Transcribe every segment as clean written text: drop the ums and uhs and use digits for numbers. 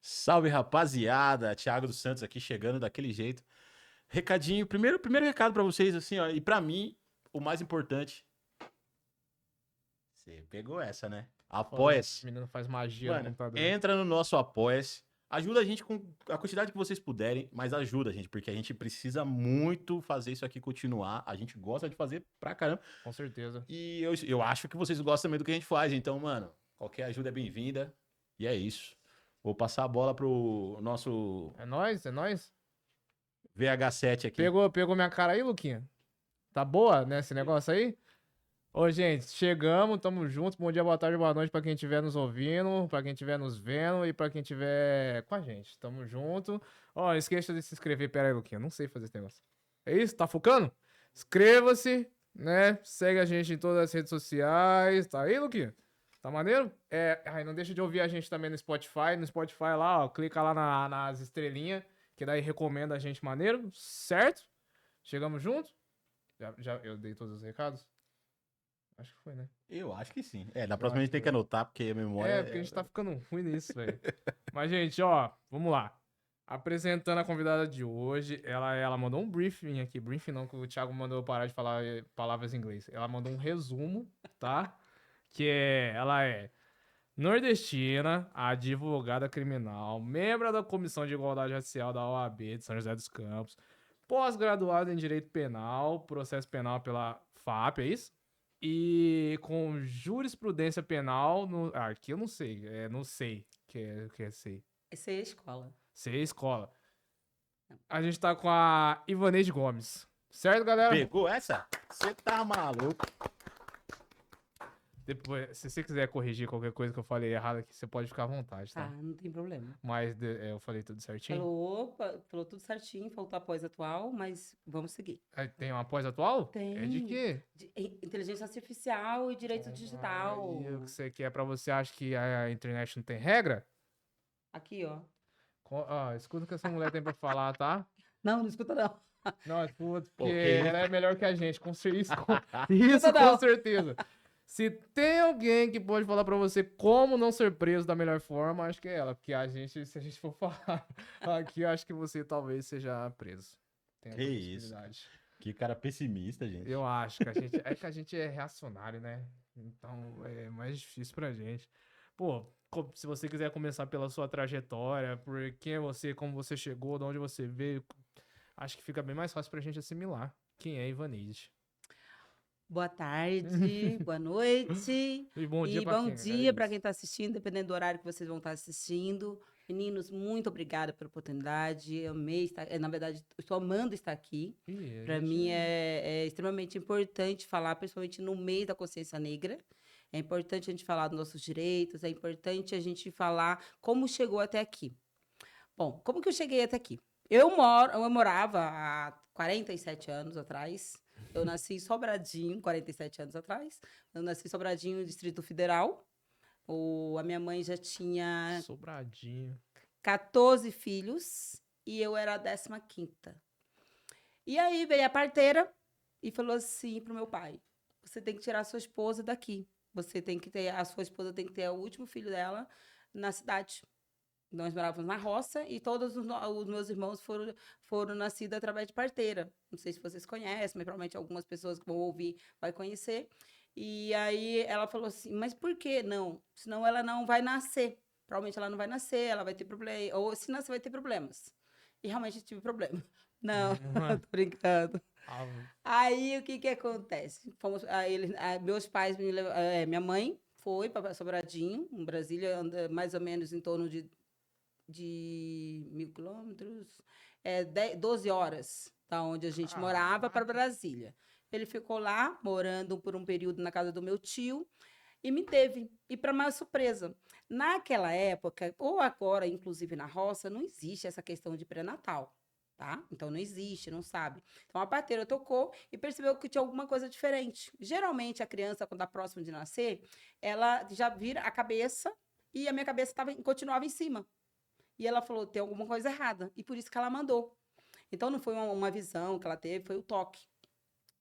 Salve, rapaziada! Thiago dos Santos aqui chegando daquele jeito. Recadinho, primeiro recado pra vocês, assim, ó, e pra mim, o mais importante. Você pegou essa, né? Falando que o Apoia-se. menino faz magia no Mano, computador. entra no nosso Apoia-se. Ajuda a gente com a quantidade que vocês puderem, mas ajuda a gente, porque a gente precisa muito fazer isso aqui continuar. A gente gosta de fazer pra caramba. Com certeza. E eu acho que vocês gostam também do que a gente faz. Então, mano, qualquer ajuda é bem-vinda. E é isso. Vou passar a bola pro nosso É nóis, é nóis. VH7 aqui. Pegou minha cara aí, Luquinha? Tá boa, né, esse negócio aí? Ô, gente, chegamos, tamo juntos. Bom dia, boa tarde, boa noite pra quem estiver nos ouvindo, pra quem estiver nos vendo e pra quem estiver com a gente. Tamo junto. Ó, não esqueça de se inscrever. Pera aí, Luquinha, não sei fazer esse negócio. É isso? Tá focando? Inscreva-se, né? Segue a gente em todas as redes sociais. Tá aí, Luquinha? Tá maneiro? Ai, não deixa de ouvir a gente também no Spotify. No Spotify lá, ó, clica lá nas estrelinhas, que daí recomenda a gente maneiro, certo? Chegamos junto? Já eu dei todos os recados? Acho que foi, né? Eu acho que sim. É, na Eu próxima a acho gente que tem que foi. anotar, porque a memória Porque a gente tá ficando ruim nisso, velho. Mas, gente, ó, vamos lá. Apresentando a convidada de hoje, ela mandou um briefing aqui. Briefing não, que o Thiago mandou eu parar de falar palavras em inglês. Ela mandou um resumo, tá? Ela é nordestina, advogada criminal, membro da Comissão de Igualdade Racial da OAB de São José dos Campos, pós-graduada em Direito Penal, Processo Penal pela FAP, é isso? E com jurisprudência penal no. Aqui eu não sei, não sei que é sei. Essa é a escola. Sei escola. A gente tá com a Ivaneide Gomes. Certo, galera? pegou essa? Você tá maluco? Depois, se você quiser corrigir qualquer coisa que eu falei errado aqui, você pode ficar à vontade, tá? Tá, não tem problema. Mas eu falei tudo certinho. Falou tudo certinho, faltou a pós atual, mas vamos seguir. Aí tem uma pós atual? Tem. É de quê? Inteligência artificial e direito digital. Aí, o que você quer pra você acha que a internet não tem regra? Aqui, ó. Escuta o que essa mulher tem pra falar, tá? Não, não escuta não. Não, escuta, porque Ok. ela é melhor que a gente, isso com não. certeza. Se tem alguém que pode falar pra você como não ser preso da melhor forma, acho que é ela. Porque se a gente for falar aqui, eu acho que você talvez seja preso. Tem Que essa isso? possibilidade. Que cara pessimista, gente. Eu acho que a gente é reacionário, né? Então é mais difícil pra gente. Pô, se você quiser começar pela sua trajetória, por quem é você, como você chegou, de onde você veio, acho que fica bem mais fácil pra gente assimilar quem é Ivaneide. Boa tarde, boa noite. E bom dia E pra bom quem? dia para quem está assistindo, dependendo do horário que vocês vão estar assistindo. Meninos, muito obrigada pela oportunidade. Eu amei estar, na verdade, eu estou amando estar aqui. Para mim é extremamente importante falar, principalmente no mês da consciência negra. É importante a gente falar dos nossos direitos, é importante a gente falar como chegou até aqui. Bom, como que eu cheguei até aqui? Eu morava há 47 anos atrás. Eu nasci em Sobradinho, 47 anos atrás. Eu nasci em Sobradinho, Distrito Federal. A minha mãe já tinha Sobradinho. 14 filhos e eu era a 15ª. E aí veio a parteira e falou assim pro meu pai: você tem que tirar a sua esposa daqui. A sua esposa tem que ter o último filho dela na cidade. Nós morávamos na roça e todos os meus irmãos foram nascidos através de parteira. Não sei se vocês conhecem, mas provavelmente algumas pessoas que vão ouvir vai conhecer. E aí ela falou assim, mas por que não? Senão ela não vai nascer. Provavelmente ela não vai nascer, ela vai ter problema. Ou se nascer, vai ter problemas. E realmente eu tive problema. Não, tô brincando. Aí o que acontece? Meus pais minha mãe foi para Sobradinho, em Brasília, anda mais ou menos em torno de 1.000 quilômetros, 12 horas da onde a gente morava para Brasília. Ele ficou lá, morando por um período na casa do meu tio, e me teve. E para mais surpresa, naquela época, ou agora, inclusive na roça, não existe essa questão de pré-natal. Tá? Então não existe, não sabe. Então a parteira tocou e percebeu que tinha alguma coisa diferente. Geralmente a criança, quando está próxima de nascer, ela já vira a cabeça e a minha cabeça continuava em cima. E ela falou, tem alguma coisa errada. E por isso que ela mandou. Então, não foi uma visão que ela teve, foi o toque.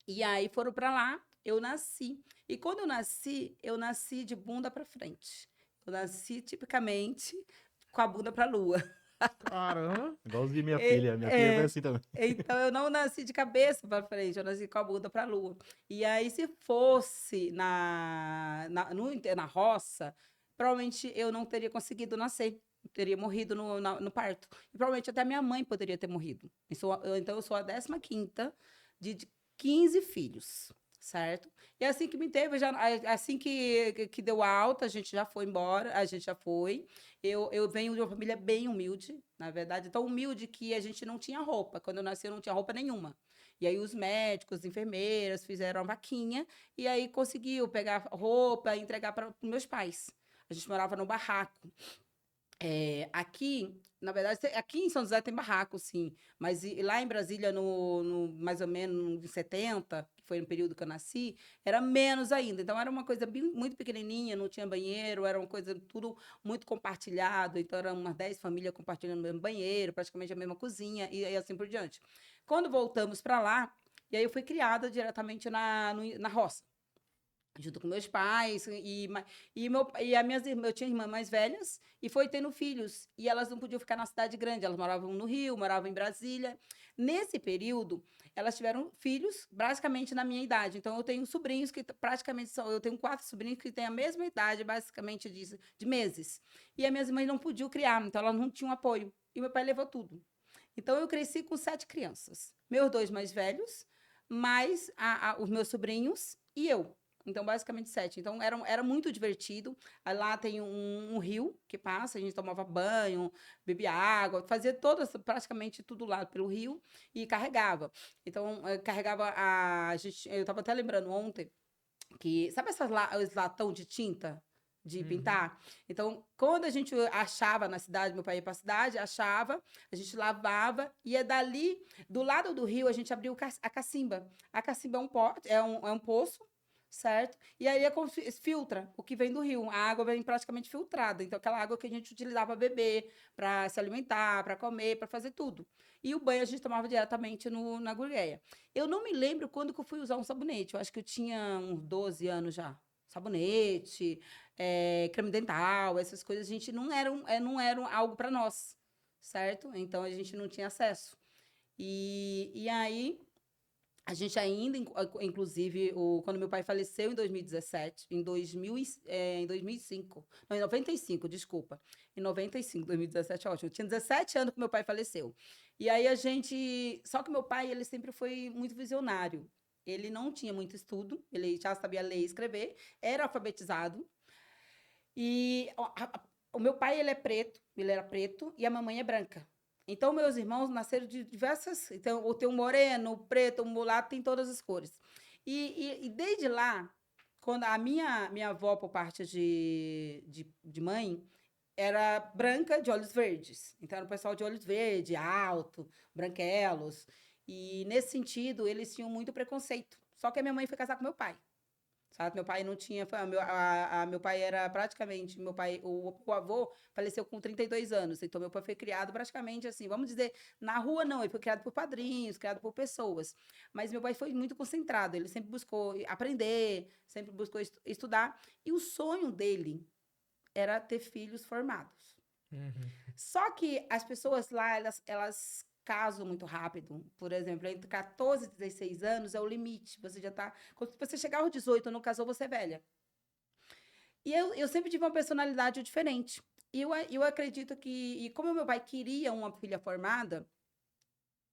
E aí, foram para lá, eu nasci. E quando eu nasci de bunda para frente. Eu nasci, tipicamente, com a bunda pra lua. Caramba. Igualzinho minha É, filha. Minha filha foi assim também. Então eu não nasci de cabeça pra frente, eu nasci com a bunda pra lua. E aí, se fosse na roça, provavelmente eu não teria conseguido nascer. Eu teria morrido no parto. E provavelmente até minha mãe poderia ter morrido. Então eu sou a 15ª de 15 filhos, certo? E assim que me teve, assim que deu alta, a gente já foi embora, a gente já foi. Eu venho de uma família bem humilde, na verdade, tão humilde que a gente não tinha roupa. Quando eu nasci, eu não tinha roupa nenhuma. E aí os médicos, enfermeiras fizeram a vaquinha e aí conseguiu pegar roupa e entregar para meus pais. A gente morava no barraco. Aqui, na verdade, aqui em São José tem barraco, sim, mas lá em Brasília, mais ou menos em 70, que foi no período que eu nasci, era menos ainda. Então, era uma coisa muito pequenininha, não tinha banheiro, era uma coisa tudo muito compartilhado. Então, eram umas 10 famílias compartilhando o mesmo banheiro, praticamente a mesma cozinha, e assim por diante. Quando voltamos para lá, e aí eu fui criada diretamente na roça junto com meus pais eu tinha irmãs mais velhas e foi tendo filhos e elas não podiam ficar na cidade grande, elas moravam no Rio, moravam em Brasília. Nesse período, elas tiveram filhos basicamente na minha idade. Então eu tenho sobrinhos que praticamente eu tenho 4 sobrinhos que têm a mesma idade, basicamente de meses. E as minhas irmãs não podiam criar, então elas não tinham apoio. E meu pai levou tudo. Então eu cresci com 7 crianças. Meus 2 mais velhos, mais os meus sobrinhos e eu. Então, basicamente 7. Então, era muito divertido. Aí lá tem um rio que passa, a gente tomava banho, bebia água, fazia praticamente tudo lá pelo rio e carregava. Então, carregava eu estava até lembrando ontem que, sabe os latão de tinta? De pintar. Então, quando a gente achava na cidade, meu pai ia para a cidade, achava, a gente lavava, e dali, do lado do rio, a gente abriu a cacimba. A cacimba é um poço, certo? E aí filtra o que vem do rio. A água vem praticamente filtrada. Então, aquela água que a gente utilizava para beber, para se alimentar, para comer, para fazer tudo. E o banho a gente tomava diretamente na gurgueia. Eu não me lembro quando que eu fui usar um sabonete. Eu acho que eu tinha uns 12 anos já. Sabonete, creme dental, essas coisas, a gente não eram algo para nós, certo? Então, a gente não tinha acesso. E aí, a gente ainda, inclusive, quando meu pai faleceu em 2017, em 2005, não, em 95, desculpa. Em 95, 2017 é ótimo. Eu tinha 17 anos que meu pai faleceu. E aí só que meu pai, ele sempre foi muito visionário. Ele não tinha muito estudo, ele já sabia ler e escrever, era alfabetizado. E o meu pai, ele era preto, e a mamãe é branca. Então, meus irmãos nasceram de diversas... Então, tem um moreno, um preto, um mulato, tem todas as cores. E desde lá, quando a minha avó, por parte de mãe, era branca de olhos verdes. Então, era um pessoal de olhos verdes, alto, branquelos. E, nesse sentido, eles tinham muito preconceito. Só que a minha mãe foi casar com meu pai. Sabe? Meu pai não tinha. Meu pai era praticamente. O avô faleceu com 32 anos. Então, meu pai foi criado praticamente assim. Vamos dizer, na rua não, ele foi criado por padrinhos, criado por pessoas. Mas meu pai foi muito concentrado. Ele sempre buscou aprender, sempre buscou estudar. E o sonho dele era ter filhos formados. Só que as pessoas lá, elas casam muito rápido. Por exemplo, entre 14 e 16 anos é o limite. Você já tá. Quando você chegar aos 18 e não casou, você é velha. E eu sempre tive uma personalidade diferente. E eu acredito que, e como meu pai queria uma filha formada,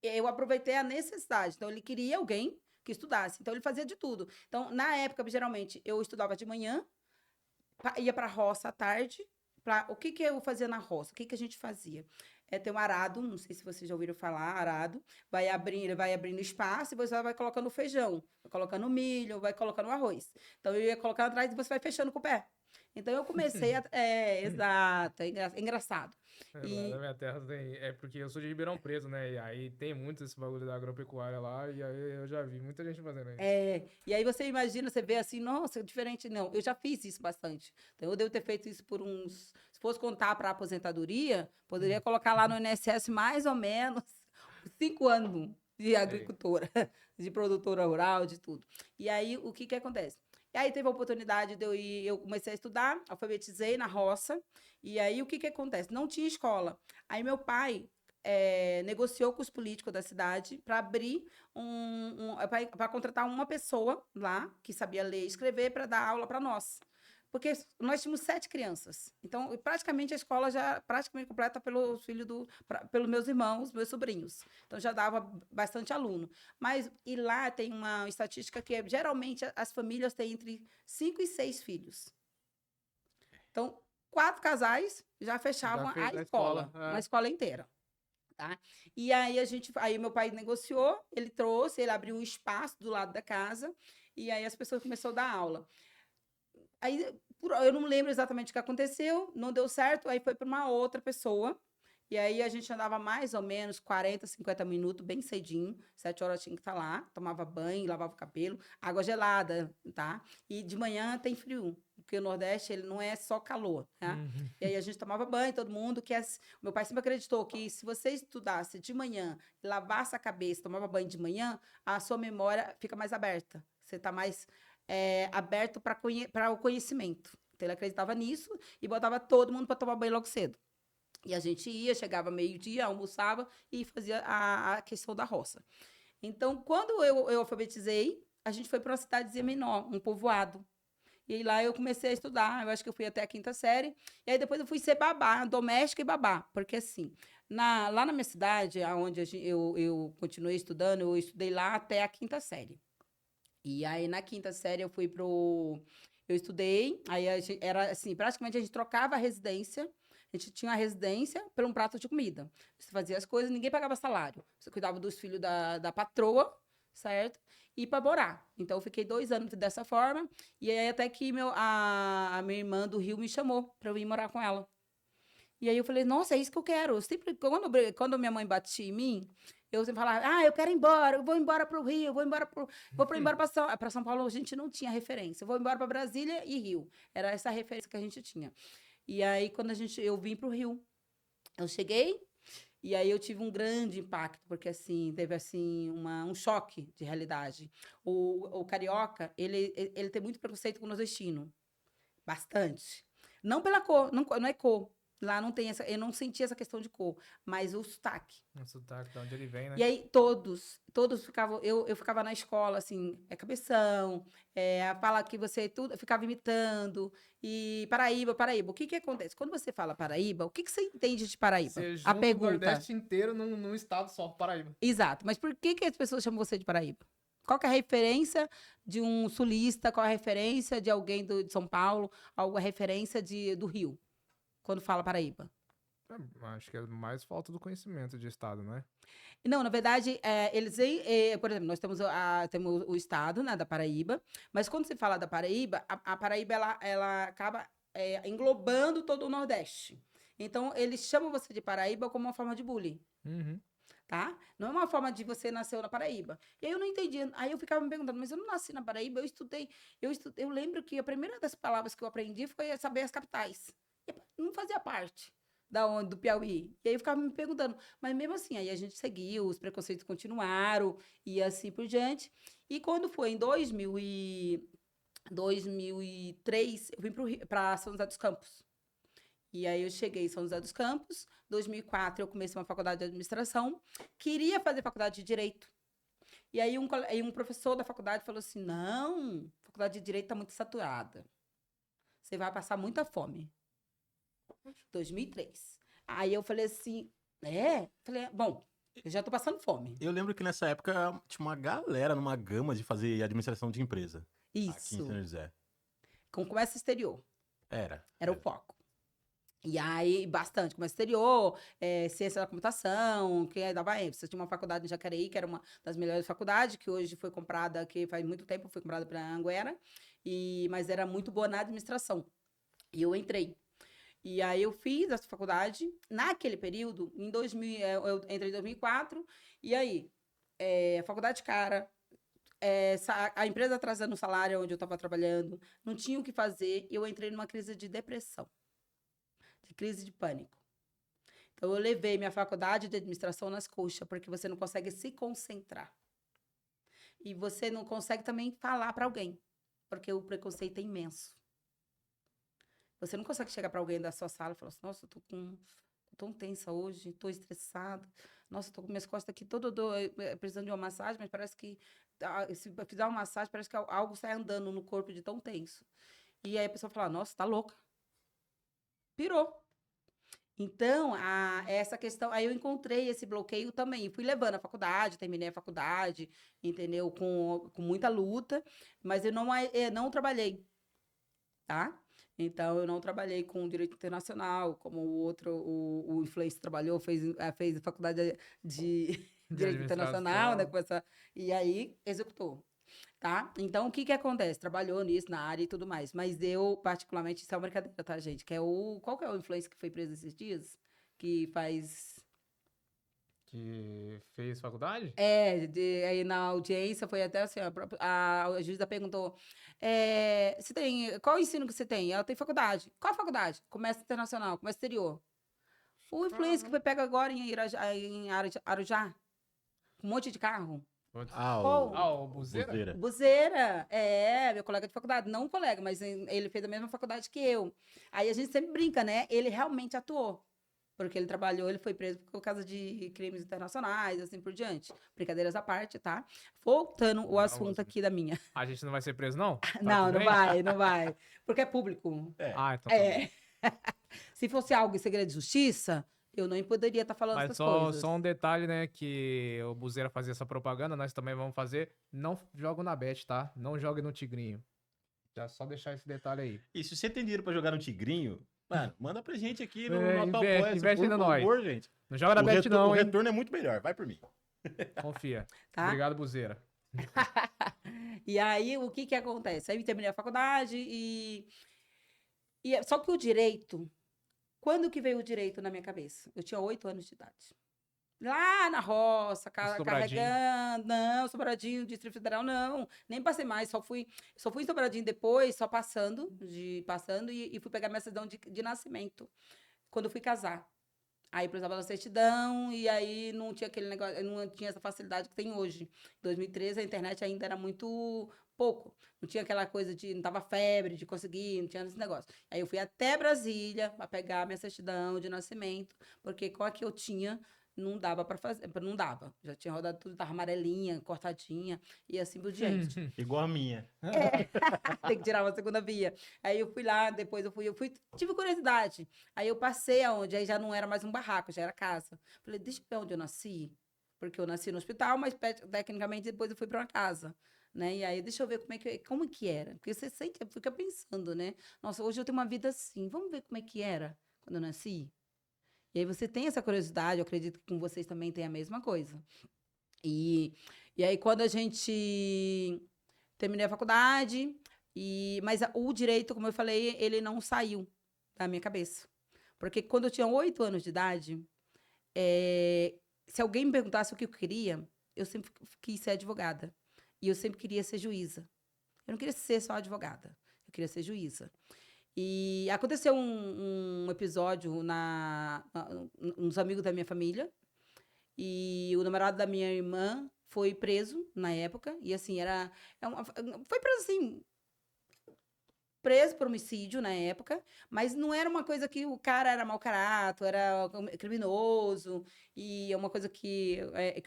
eu aproveitei a necessidade. Então, ele queria alguém que estudasse. Então, ele fazia de tudo. Então, na época, geralmente, eu estudava de manhã, ia para a roça à tarde. O que eu fazia na roça? O que a gente fazia? Tem um arado, não sei se vocês já ouviram falar, arado, vai abrindo espaço e você vai colocando feijão, vai colocando milho, vai colocando arroz. Então, eu ia colocando atrás e você vai fechando com o pé. Então, eu comecei exato, é engraçado. Lá na minha terra tem. É porque eu sou de Ribeirão Preto, né? E aí tem muito esse bagulho da agropecuária lá. E aí eu já vi muita gente fazendo isso. E aí você imagina, você vê assim, nossa, diferente. Não, eu já fiz isso bastante. Então, eu devo ter feito isso por uns. Se fosse contar para a aposentadoria, poderia colocar lá no INSS mais ou menos 5 anos de agricultora, de produtora rural, de tudo. E aí, o que acontece? E aí teve a oportunidade de eu ir, eu comecei a estudar, alfabetizei na roça. E aí o que que acontece? Não tinha escola. Aí meu pai negociou com os políticos da cidade para abrir para contratar uma pessoa lá que sabia ler e escrever para dar aula para nós. Porque nós tínhamos 7 crianças. Então, praticamente a escola já praticamente completa pelos filhos pelos meus irmãos, meus sobrinhos. Então já dava bastante aluno. Mas e lá tem uma estatística que geralmente as famílias têm entre 5 e 6 filhos. Então, 4 casais já fechavam fez a a escola, escola, uma escola inteira. Tá? E aí meu pai negociou, ele trouxe, ele abriu um espaço do lado da casa, e aí as pessoas começaram a dar aula. Aí eu não lembro exatamente o que aconteceu, não deu certo, aí foi para uma outra pessoa. E aí a gente andava mais ou menos 40, 50 minutos, bem cedinho. 7 horas tinha que estar lá, tomava banho, lavava o cabelo, água gelada, tá? E de manhã tem frio, porque o Nordeste ele não é só calor, tá? Uhum. E aí a gente tomava banho, todo mundo, meu pai sempre acreditou que se você estudasse de manhã, lavasse a cabeça, tomava banho de manhã, a sua memória fica mais aberta. Você está mais aberto para o conhecimento. Então ele acreditava nisso e botava todo mundo para tomar banho logo cedo. E a gente ia, chegava meio-dia, almoçava e fazia a questão da roça. Então, quando eu alfabetizei, a gente foi para uma cidadezinha menor, um povoado. E aí lá eu comecei a estudar, eu acho que eu fui até a 5ª série. E aí depois eu fui ser babá, doméstica e babá. Porque assim, lá na minha cidade, onde eu continuei estudando, eu estudei lá até a 5ª série. E aí na 5ª série eu fui eu estudei, aí era assim, praticamente a gente trocava a residência. A gente tinha a residência por um prato de comida. Você fazia as coisas, ninguém pagava salário. Você cuidava dos filhos da patroa, certo? E para morar. Então, eu fiquei 2 anos dessa forma. E aí, até que a minha irmã do Rio me chamou para eu ir morar com ela. E aí, eu falei, nossa, é isso que eu quero. Quando minha mãe batia em mim, eu sempre falava, eu quero ir embora, eu vou embora para o Rio, vou embora para São Paulo. A gente não tinha referência. Eu vou embora para Brasília e Rio. Era essa a referência que a gente tinha. E aí, quando eu vim para o Rio, eu cheguei e aí eu tive um grande impacto, porque assim, teve assim um choque de realidade. O carioca, ele tem muito preconceito com o nordestino. Bastante. Não pela cor, não é cor. Lá não tem eu não senti essa questão de cor, mas o sotaque. O sotaque, de onde ele vem, né? E aí todos ficavam, eu ficava na escola, assim, cabeção, fala que você tudo, eu ficava imitando, e Paraíba, o que que acontece? Quando você fala Paraíba, o que que você entende de Paraíba? Você A junta o pergunta. Nordeste inteiro num estado só, Paraíba. Exato, mas por que que as pessoas chamam você de Paraíba? Qual que é a referência de um sulista? Qual é a referência de alguém de São Paulo? Alguma referência do Rio, quando fala Paraíba? Acho que é mais falta do conhecimento de estado, né? Não, na verdade, por exemplo, nós temos o estado, né, da Paraíba, mas quando se fala da Paraíba, a Paraíba ela acaba englobando todo o Nordeste. Então, eles chamam você de Paraíba como uma forma de bullying, Uhum. tá? Não é uma forma de você nasceu na Paraíba. E aí eu não entendia. Aí eu ficava me perguntando, mas eu não nasci na Paraíba, eu lembro que a primeira das palavras que eu aprendi foi saber as capitais. Não fazia parte do Piauí. E aí eu ficava me perguntando, mas mesmo assim, aí a gente seguiu, os preconceitos continuaram e assim por diante. E quando foi em 2003, eu vim para São José dos Campos. E aí eu cheguei em São José dos Campos, 2004 eu comecei uma faculdade de administração, queria fazer faculdade de direito. E aí um professor da faculdade falou assim, não, a faculdade de direito está muito saturada. Você vai passar muita fome. 2003. Aí eu falei assim, Falei, bom, eu já tô passando fome. Eu lembro que nessa época tinha uma galera numa gama de fazer administração de empresa. Aqui em Isso. São José. Com comércio exterior. Era o Era. foco. E aí, bastante. Comércio exterior, ciência da computação, que aí dava ênfase. Tinha uma faculdade em Jacareí, que era uma das melhores faculdades, que hoje foi comprada, que faz muito tempo foi comprada para Anguera, mas era muito boa na administração. E eu entrei. E aí eu fiz essa faculdade. Naquele período, em 2000, eu entrei em 2004, e aí, faculdade cara, a empresa atrasando o salário onde eu estava trabalhando, não tinha o que fazer, e eu entrei numa crise de depressão, de crise de pânico. Então, eu levei minha faculdade de administração nas coxas, porque você não consegue se concentrar. E você não consegue também falar para alguém. Porque o preconceito é imenso. Você não consegue chegar para alguém da sua sala e falar assim, nossa, eu tô tão tensa hoje, tô estressada. Nossa, tô com minhas costas aqui precisando de uma massagem, mas parece que se eu fizer uma massagem, parece que algo sai andando no corpo de tão tenso. E aí a pessoa fala, nossa, tá louca. Pirou. Então, essa questão, aí eu encontrei esse bloqueio também, fui levando a faculdade, terminei a faculdade, entendeu? Com muita luta, mas eu não trabalhei, tá? Então, eu não trabalhei com direito internacional, como o influencer trabalhou, fez faculdade de direito internacional, né? E aí, executou. Tá? Então, o que que acontece? Trabalhou nisso, na área e tudo mais. Mas eu, particularmente, isso é uma brincadeira, tá, gente? Qual que é o influencer que foi preso esses dias? Que faz... Que fez faculdade? Aí na audiência foi até assim, a juíza perguntou, qual o ensino que você tem? Ela tem faculdade. Qual a faculdade? Comércio internacional, comércio exterior. O influencer que foi pego agora em Arujá, com um monte de carro. O Buzeira? Buzeira. Buzeira, meu colega de faculdade, não um colega, mas ele fez a mesma faculdade que eu. Aí a gente sempre brinca, né? Ele realmente atuou, porque ele trabalhou, ele foi preso por causa de crimes internacionais, assim por diante. Brincadeiras à parte, tá? Voltando o assunto aqui da minha. A gente não vai ser preso, não? Tá Não, tudo não bem? não vai, porque é público. Ah, então tá bom. Se fosse algo em segredo de justiça, eu não poderia estar falando Mas essas coisas. só um detalhe, né? Que o Buzeira fazia essa propaganda, nós também vamos fazer. Não joga na Bet, tá? Não jogue no Tigrinho. Já só deixar esse detalhe aí. E se você tem dinheiro pra jogar no Tigrinho, mano, manda pra gente aqui no nosso Investe, Apoia-se, investe por no favor, nós. gente. Não joga na Bet, O não, hein? retorno é muito melhor, vai por mim. Confia. Tá? Obrigado, Buzeira. E aí, o que que acontece? Aí eu terminei a faculdade só que o direito, quando que veio o direito na minha cabeça? Eu tinha 8 anos de idade. Lá na roça, Sobradinho. carregando, não, Sobradinho, Distrito Federal, não, nem passei mais, só fui em Sobradinho depois, só passando e fui pegar minha certidão de nascimento, quando eu fui casar. Aí precisava da certidão e aí não tinha aquele negócio, não tinha essa facilidade que tem hoje. Em 2013 a internet ainda era muito pouco. Não tinha aquela coisa não tava febre de conseguir, não tinha esse negócio. Aí eu fui até Brasília para pegar minha certidão de nascimento, porque com a que eu tinha não dava para fazer, não dava. Já tinha rodado tudo, tava amarelinha, cortadinha e assim por diante. Igual a minha. Tem que tirar uma segunda via. Aí eu fui lá, depois tive curiosidade. Aí eu passei aonde, aí já não era mais um barraco, já era casa. Falei, deixa eu ver onde eu nasci, porque eu nasci no hospital, mas tecnicamente depois eu fui para uma casa, né? E aí deixa eu ver como que era, porque você fica pensando, né? Nossa, hoje eu tenho uma vida assim, vamos ver como é que era quando eu nasci. E aí você tem essa curiosidade, eu acredito que com vocês também tem a mesma coisa. E aí quando a gente terminei a faculdade, mas o direito, como eu falei, ele não saiu da minha cabeça. Porque quando eu tinha 8 anos de idade, se alguém me perguntasse o que eu queria, eu sempre quis ser advogada. E eu sempre queria ser juíza. Eu não queria ser só advogada, eu queria ser juíza. E aconteceu um episódio nos amigos da minha família, e o namorado da minha irmã foi preso na época, e assim, foi preso assim, preso por homicídio na época, mas não era uma coisa que o cara era mau caráter, era criminoso, e é uma coisa que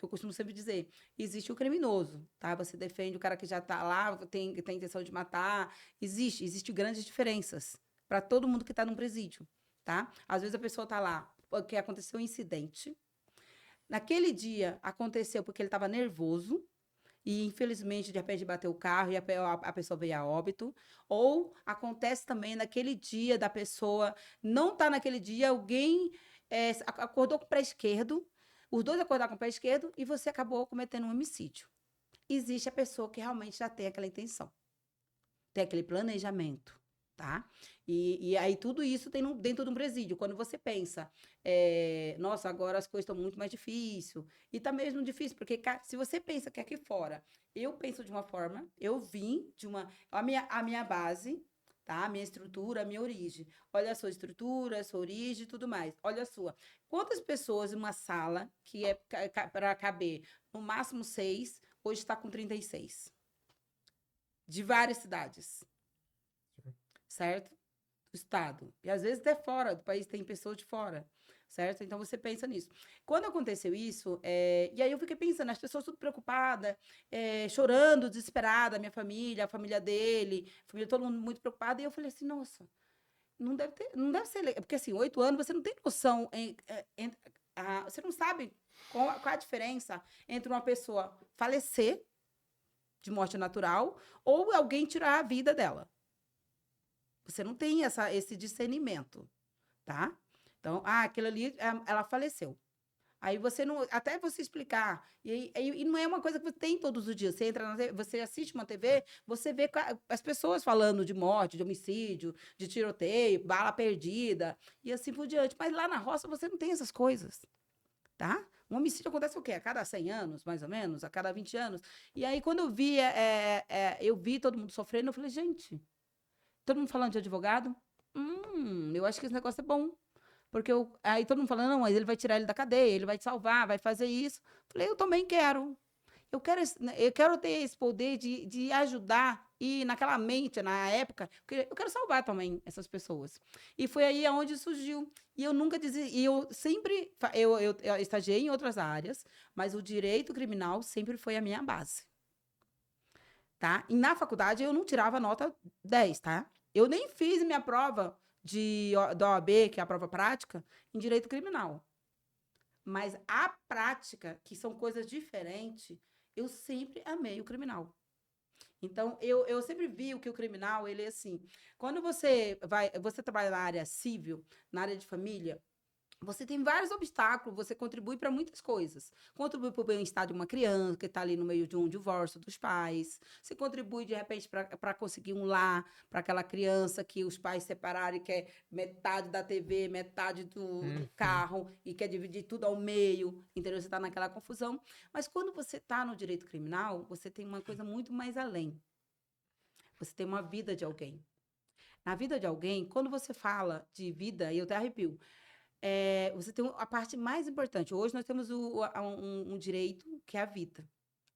eu costumo sempre dizer, existe o criminoso, tá? Você defende o cara que já tá lá, tem intenção de matar, existe grandes diferenças para todo mundo que tá num presídio, tá? Às vezes a pessoa tá lá porque aconteceu um incidente, naquele dia aconteceu porque ele estava nervoso, e infelizmente de repente bateu o carro e a pessoa veio a óbito, ou acontece também naquele dia da pessoa não tá naquele dia, alguém acordou com o pé esquerdo, os dois acordaram com o pé esquerdo e você acabou cometendo um homicídio. Existe a pessoa que realmente já tem aquela intenção, tem aquele planejamento, tá? E aí tudo isso tem dentro de um presídio. Quando você pensa, nossa, agora as coisas estão muito mais difíceis. E tá mesmo difícil, porque se você pensa que aqui fora, eu penso de uma forma, eu vim de a minha base, tá? A minha estrutura, a minha origem. Olha a sua estrutura, a sua origem e tudo mais. Olha a sua. Quantas pessoas em uma sala, que é para caber no máximo 6, hoje está com 36? de várias cidades, certo? Do estado. E às vezes até fora do país, tem pessoas de fora, certo? Então você pensa nisso. Quando aconteceu isso, e aí eu fiquei pensando, as pessoas tudo preocupadas, chorando, desesperada, minha família, a família dele, a família, todo mundo muito preocupado, e eu falei assim, nossa, não deve ser legal, porque assim, 8 anos, você não tem noção, você não sabe qual a diferença entre uma pessoa falecer de morte natural ou alguém tirar a vida dela. Você não tem esse discernimento, tá? Então, aquilo ali, ela faleceu. Aí você não. Até você explicar. E não é uma coisa que você tem todos os dias. Você entra na TV, você assiste uma TV, você vê as pessoas falando de morte, de homicídio, de tiroteio, bala perdida, e assim por diante. Mas lá na roça você não tem essas coisas, tá? Um homicídio acontece o quê? A cada 100 anos, mais ou menos, a cada 20 anos. E aí, quando eu vi todo mundo sofrendo, eu falei, gente, todo mundo falando de advogado? Eu acho que esse negócio é bom. Porque aí todo mundo falando, não, mas ele vai tirar ele da cadeia, ele vai te salvar, vai fazer isso. Falei, eu também quero. Eu quero ter esse poder de ajudar e naquela mente, na época, eu quero salvar também essas pessoas. E foi aí aonde surgiu. E eu nunca dizia, e eu sempre, eu estagiei em outras áreas, mas o direito criminal sempre foi a minha base. Tá? E na faculdade eu não tirava nota 10, tá? Eu nem fiz minha prova da OAB, que é a prova prática, em direito criminal. Mas a prática, que são coisas diferentes, eu sempre amei o criminal. Então, eu sempre vi o criminal, ele é assim, quando você trabalha na área civil, na área de família, você tem vários obstáculos, você contribui para muitas coisas. Contribui para o bem-estar de uma criança que está ali no meio de um divórcio dos pais. Você contribui, de repente, para conseguir um lar para aquela criança que os pais separaram e quer metade da TV, metade do carro e quer dividir tudo ao meio. Entendeu? Você está naquela confusão. Mas quando você está no direito criminal, você tem uma coisa muito mais além. Você tem uma vida de alguém. Na vida de alguém, quando você fala de vida, e eu até arrepio, você tem a parte mais importante. Hoje nós temos um direito que é a vida.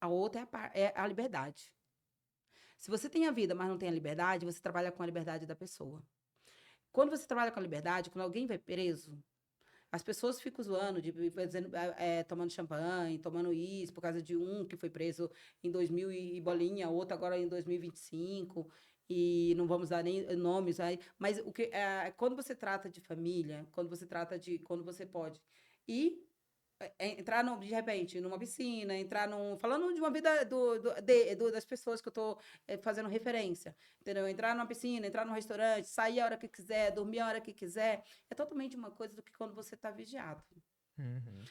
A outra é a liberdade. Se você tem a vida, mas não tem a liberdade, você trabalha com a liberdade da pessoa. Quando você trabalha com a liberdade, quando alguém vai preso, as pessoas ficam zoando, tomando champanhe, tomando isso, por causa de um que foi preso em 2000 e bolinha, outro agora em 2025. E não vamos dar nem nomes aí, mas quando você trata de família, quando você pode entrar de repente numa piscina, falando de uma vida das pessoas que eu estou fazendo referência, entendeu? Entrar numa piscina, entrar num restaurante, sair a hora que quiser, dormir a hora que quiser, é totalmente uma coisa do que quando você está vigiado.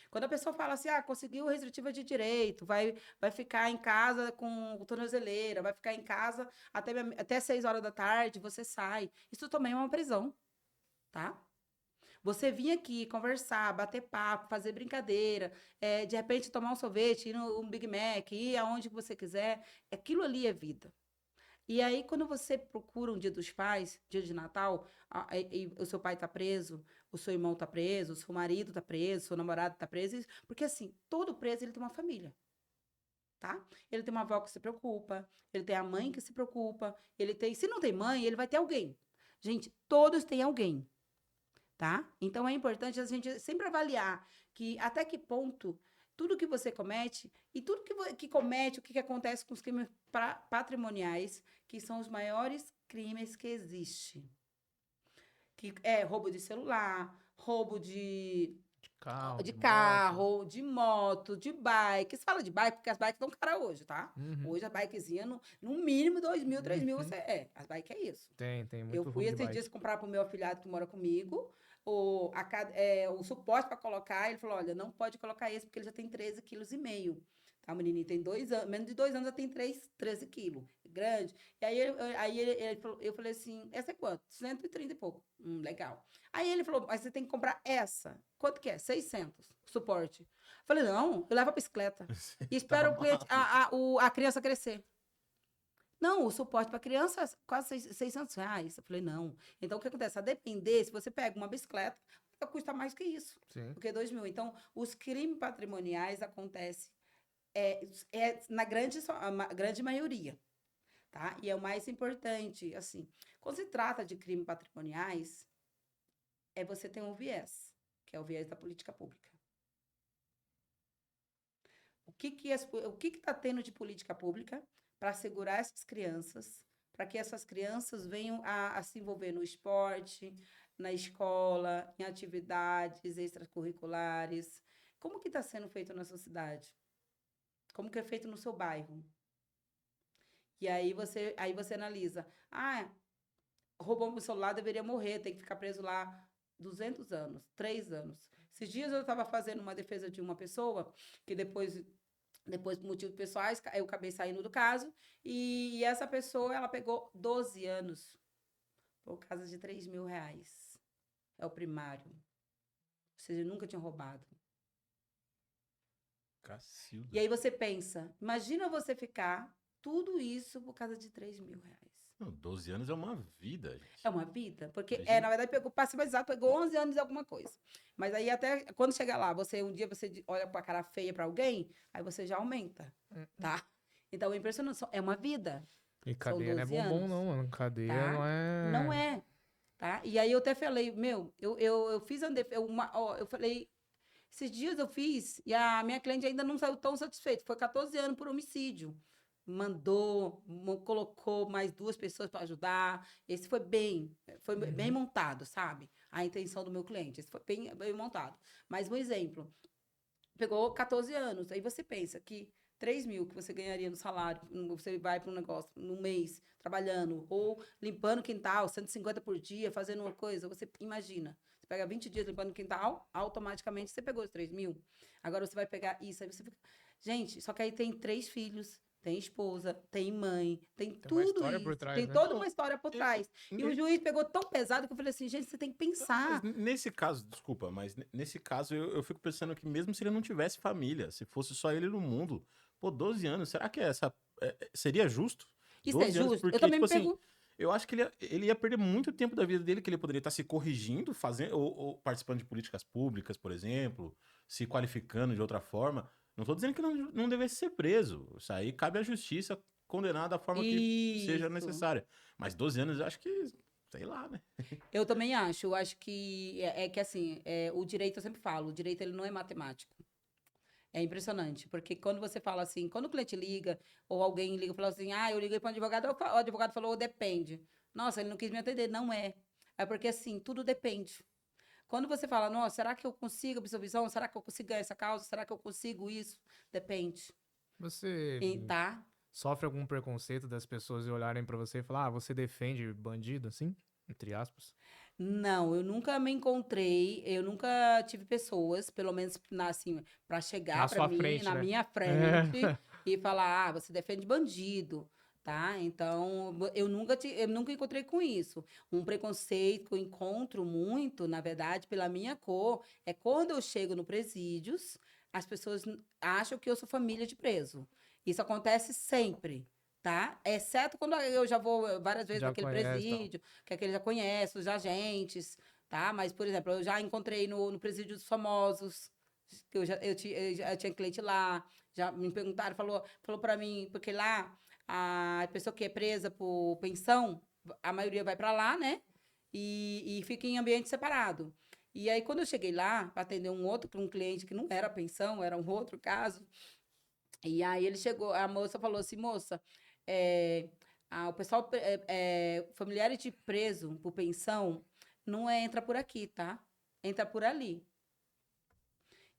Quando a pessoa fala assim, conseguiu restritiva de direito, vai ficar em casa com tornozeleira, vai ficar em casa até 6 horas da tarde, você sai. Isso também é uma prisão, tá? Você vir aqui conversar, bater papo, fazer brincadeira, de repente tomar um sorvete, ir no Big Mac, ir aonde você quiser, aquilo ali é vida. E aí, quando você procura um dia dos pais, dia de Natal, e o seu pai está preso, o seu irmão está preso, o seu marido está preso, o seu namorado está preso, porque assim, todo preso ele tem uma família, tá? Ele tem uma avó que se preocupa, ele tem a mãe que se preocupa, se não tem mãe, ele vai ter alguém. Gente, todos têm alguém, tá? Então é importante a gente sempre avaliar que até que ponto tudo que você comete e tudo que comete, o que acontece com os crimes patrimoniais, que são os maiores crimes que existem. Que é roubo de celular, roubo de carro, de moto, de bike. Você fala de bike porque as bikes estão caras hoje, tá? Hoje a bikezinha, no mínimo 2.000, 3.000, as bikes é isso. Tem muito. Eu fui esses dias comprar pro meu afilhado que mora comigo, o suporte para colocar, ele falou, olha, não pode colocar esse porque ele já tem 13,5 kg. Tá, o menininho tem 2 anos, menos de 2 anos já tem 13 quilos, grande. E aí eu falei assim, essa é quanto? 130 e pouco. Legal. Aí ele falou, mas você tem que comprar essa. Quanto que é? 600, suporte. Falei, não, eu levo a bicicleta. E espero o cliente, a criança crescer. Não, o suporte para criança é quase R$600. Eu falei, não. Então, o que acontece? A depender, se você pega uma bicicleta, vai custar mais que isso. Sim. Porque 2.000. Então, os crimes patrimoniais acontecem na grande maioria. tá? E é o mais importante, assim, quando se trata de crimes patrimoniais, você ter um viés, que é o viés da política pública. O que está tendo de política pública para segurar essas crianças, para que essas crianças venham a se envolver no esporte, na escola, em atividades extracurriculares? Como que está sendo feito na sua cidade? Como que é feito no seu bairro? E aí você analisa. Roubou meu celular, deveria morrer, tem que ficar preso lá 200 anos, 3 anos. Esses dias eu estava fazendo uma defesa de uma pessoa que depois por motivos pessoais, eu acabei saindo do caso, e essa pessoa, ela pegou 12 anos por causa de R$ 3.000. É o primário. Ou seja, nunca tinha roubado. Cacilda. E aí você pensa, imagina você ficar tudo isso por causa de R$ 3.000. Não, 12 anos é uma vida, gente. É uma vida, porque, Imagina. na verdade, pegou passivo exato, pegou 11 anos de alguma coisa. Mas aí, até quando chegar lá, um dia você olha com a cara feia pra alguém, aí você já aumenta, tá? Então, é impressionante, é uma vida. E cadeia não é 12 bombom, anos, não, mano. Cadeia tá? não é. Não é, tá? E aí eu até falei, eu fiz eu falei, esses dias eu fiz, e a minha cliente ainda não saiu tão satisfeita. Foi 14 anos por homicídio. Colocou mais 2 pessoas para ajudar. Esse foi bem montado, sabe? A intenção do meu cliente. Esse foi bem montado. Mas um exemplo, pegou 14 anos. Aí você pensa que 3.000 que você ganharia no salário, você vai para um negócio no mês, trabalhando, ou limpando quintal, 150 por dia, fazendo uma coisa, você imagina. Você pega 20 dias limpando quintal, automaticamente você pegou os 3.000. Agora você vai pegar isso, aí você fica... Gente, só que aí tem 3 filhos, tem esposa, tem mãe, tem Tem uma tudo história isso. por trás, Tem né? toda uma história por trás. E o juiz pegou tão pesado que eu falei assim, gente, você tem que pensar. Mas nesse caso, desculpa, mas nesse caso eu fico pensando que mesmo se ele não tivesse família, se fosse só ele no mundo, pô, 12 anos, será que seria justo? Isso é 12 anos, justo? Eu porque, também tipo me assim, pergunto. eu acho que ele ia perder muito tempo da vida dele, que ele poderia estar se corrigindo, fazendo, ou participando de políticas públicas, por exemplo, se qualificando de outra forma. Não tô dizendo que não devesse ser preso. Isso aí cabe à justiça condenar da forma que seja Isso. necessária. Mas 12 anos, eu acho que, sei lá, né? Eu também acho. Eu acho que que assim, o direito, eu sempre falo, o direito ele não é matemático. É impressionante, porque quando você fala assim, quando o cliente liga, ou alguém liga e fala assim, eu liguei para um advogado, o advogado falou, depende. Nossa, ele não quis me atender. Não é. É porque assim, tudo depende. Quando você fala, nossa, será que eu consigo absolvição? Será que eu consigo ganhar essa causa? Será que eu consigo isso? Depende. Você Tá? sofre algum preconceito das pessoas olharem pra você e falar, você defende bandido, assim? Entre aspas. Não, eu nunca me encontrei, eu nunca tive pessoas, pelo menos assim, para chegar Na para sua mim, frente, na né? minha frente, e falar, você defende bandido, tá? Então, eu nunca encontrei com isso. Um preconceito que eu encontro muito, na verdade, pela minha cor, é quando eu chego no presídios, as pessoas acham que eu sou família de preso. Isso acontece sempre. Tá? Exceto quando eu já vou várias vezes Já naquele conhece e tal. presídio, que aquele já conhece, os agentes, tá? Mas, por exemplo, eu já encontrei no presídio dos famosos, que eu tinha cliente lá, já me perguntaram, falou para mim, porque lá a pessoa que é presa por pensão, a maioria vai para lá, né? E fica em ambiente separado. E aí, quando eu cheguei lá, para atender um cliente que não era pensão, era um outro caso, e aí ele chegou, a moça falou assim, moça, o pessoal, familiares de preso por pensão, não entra por aqui, tá? Entra por ali.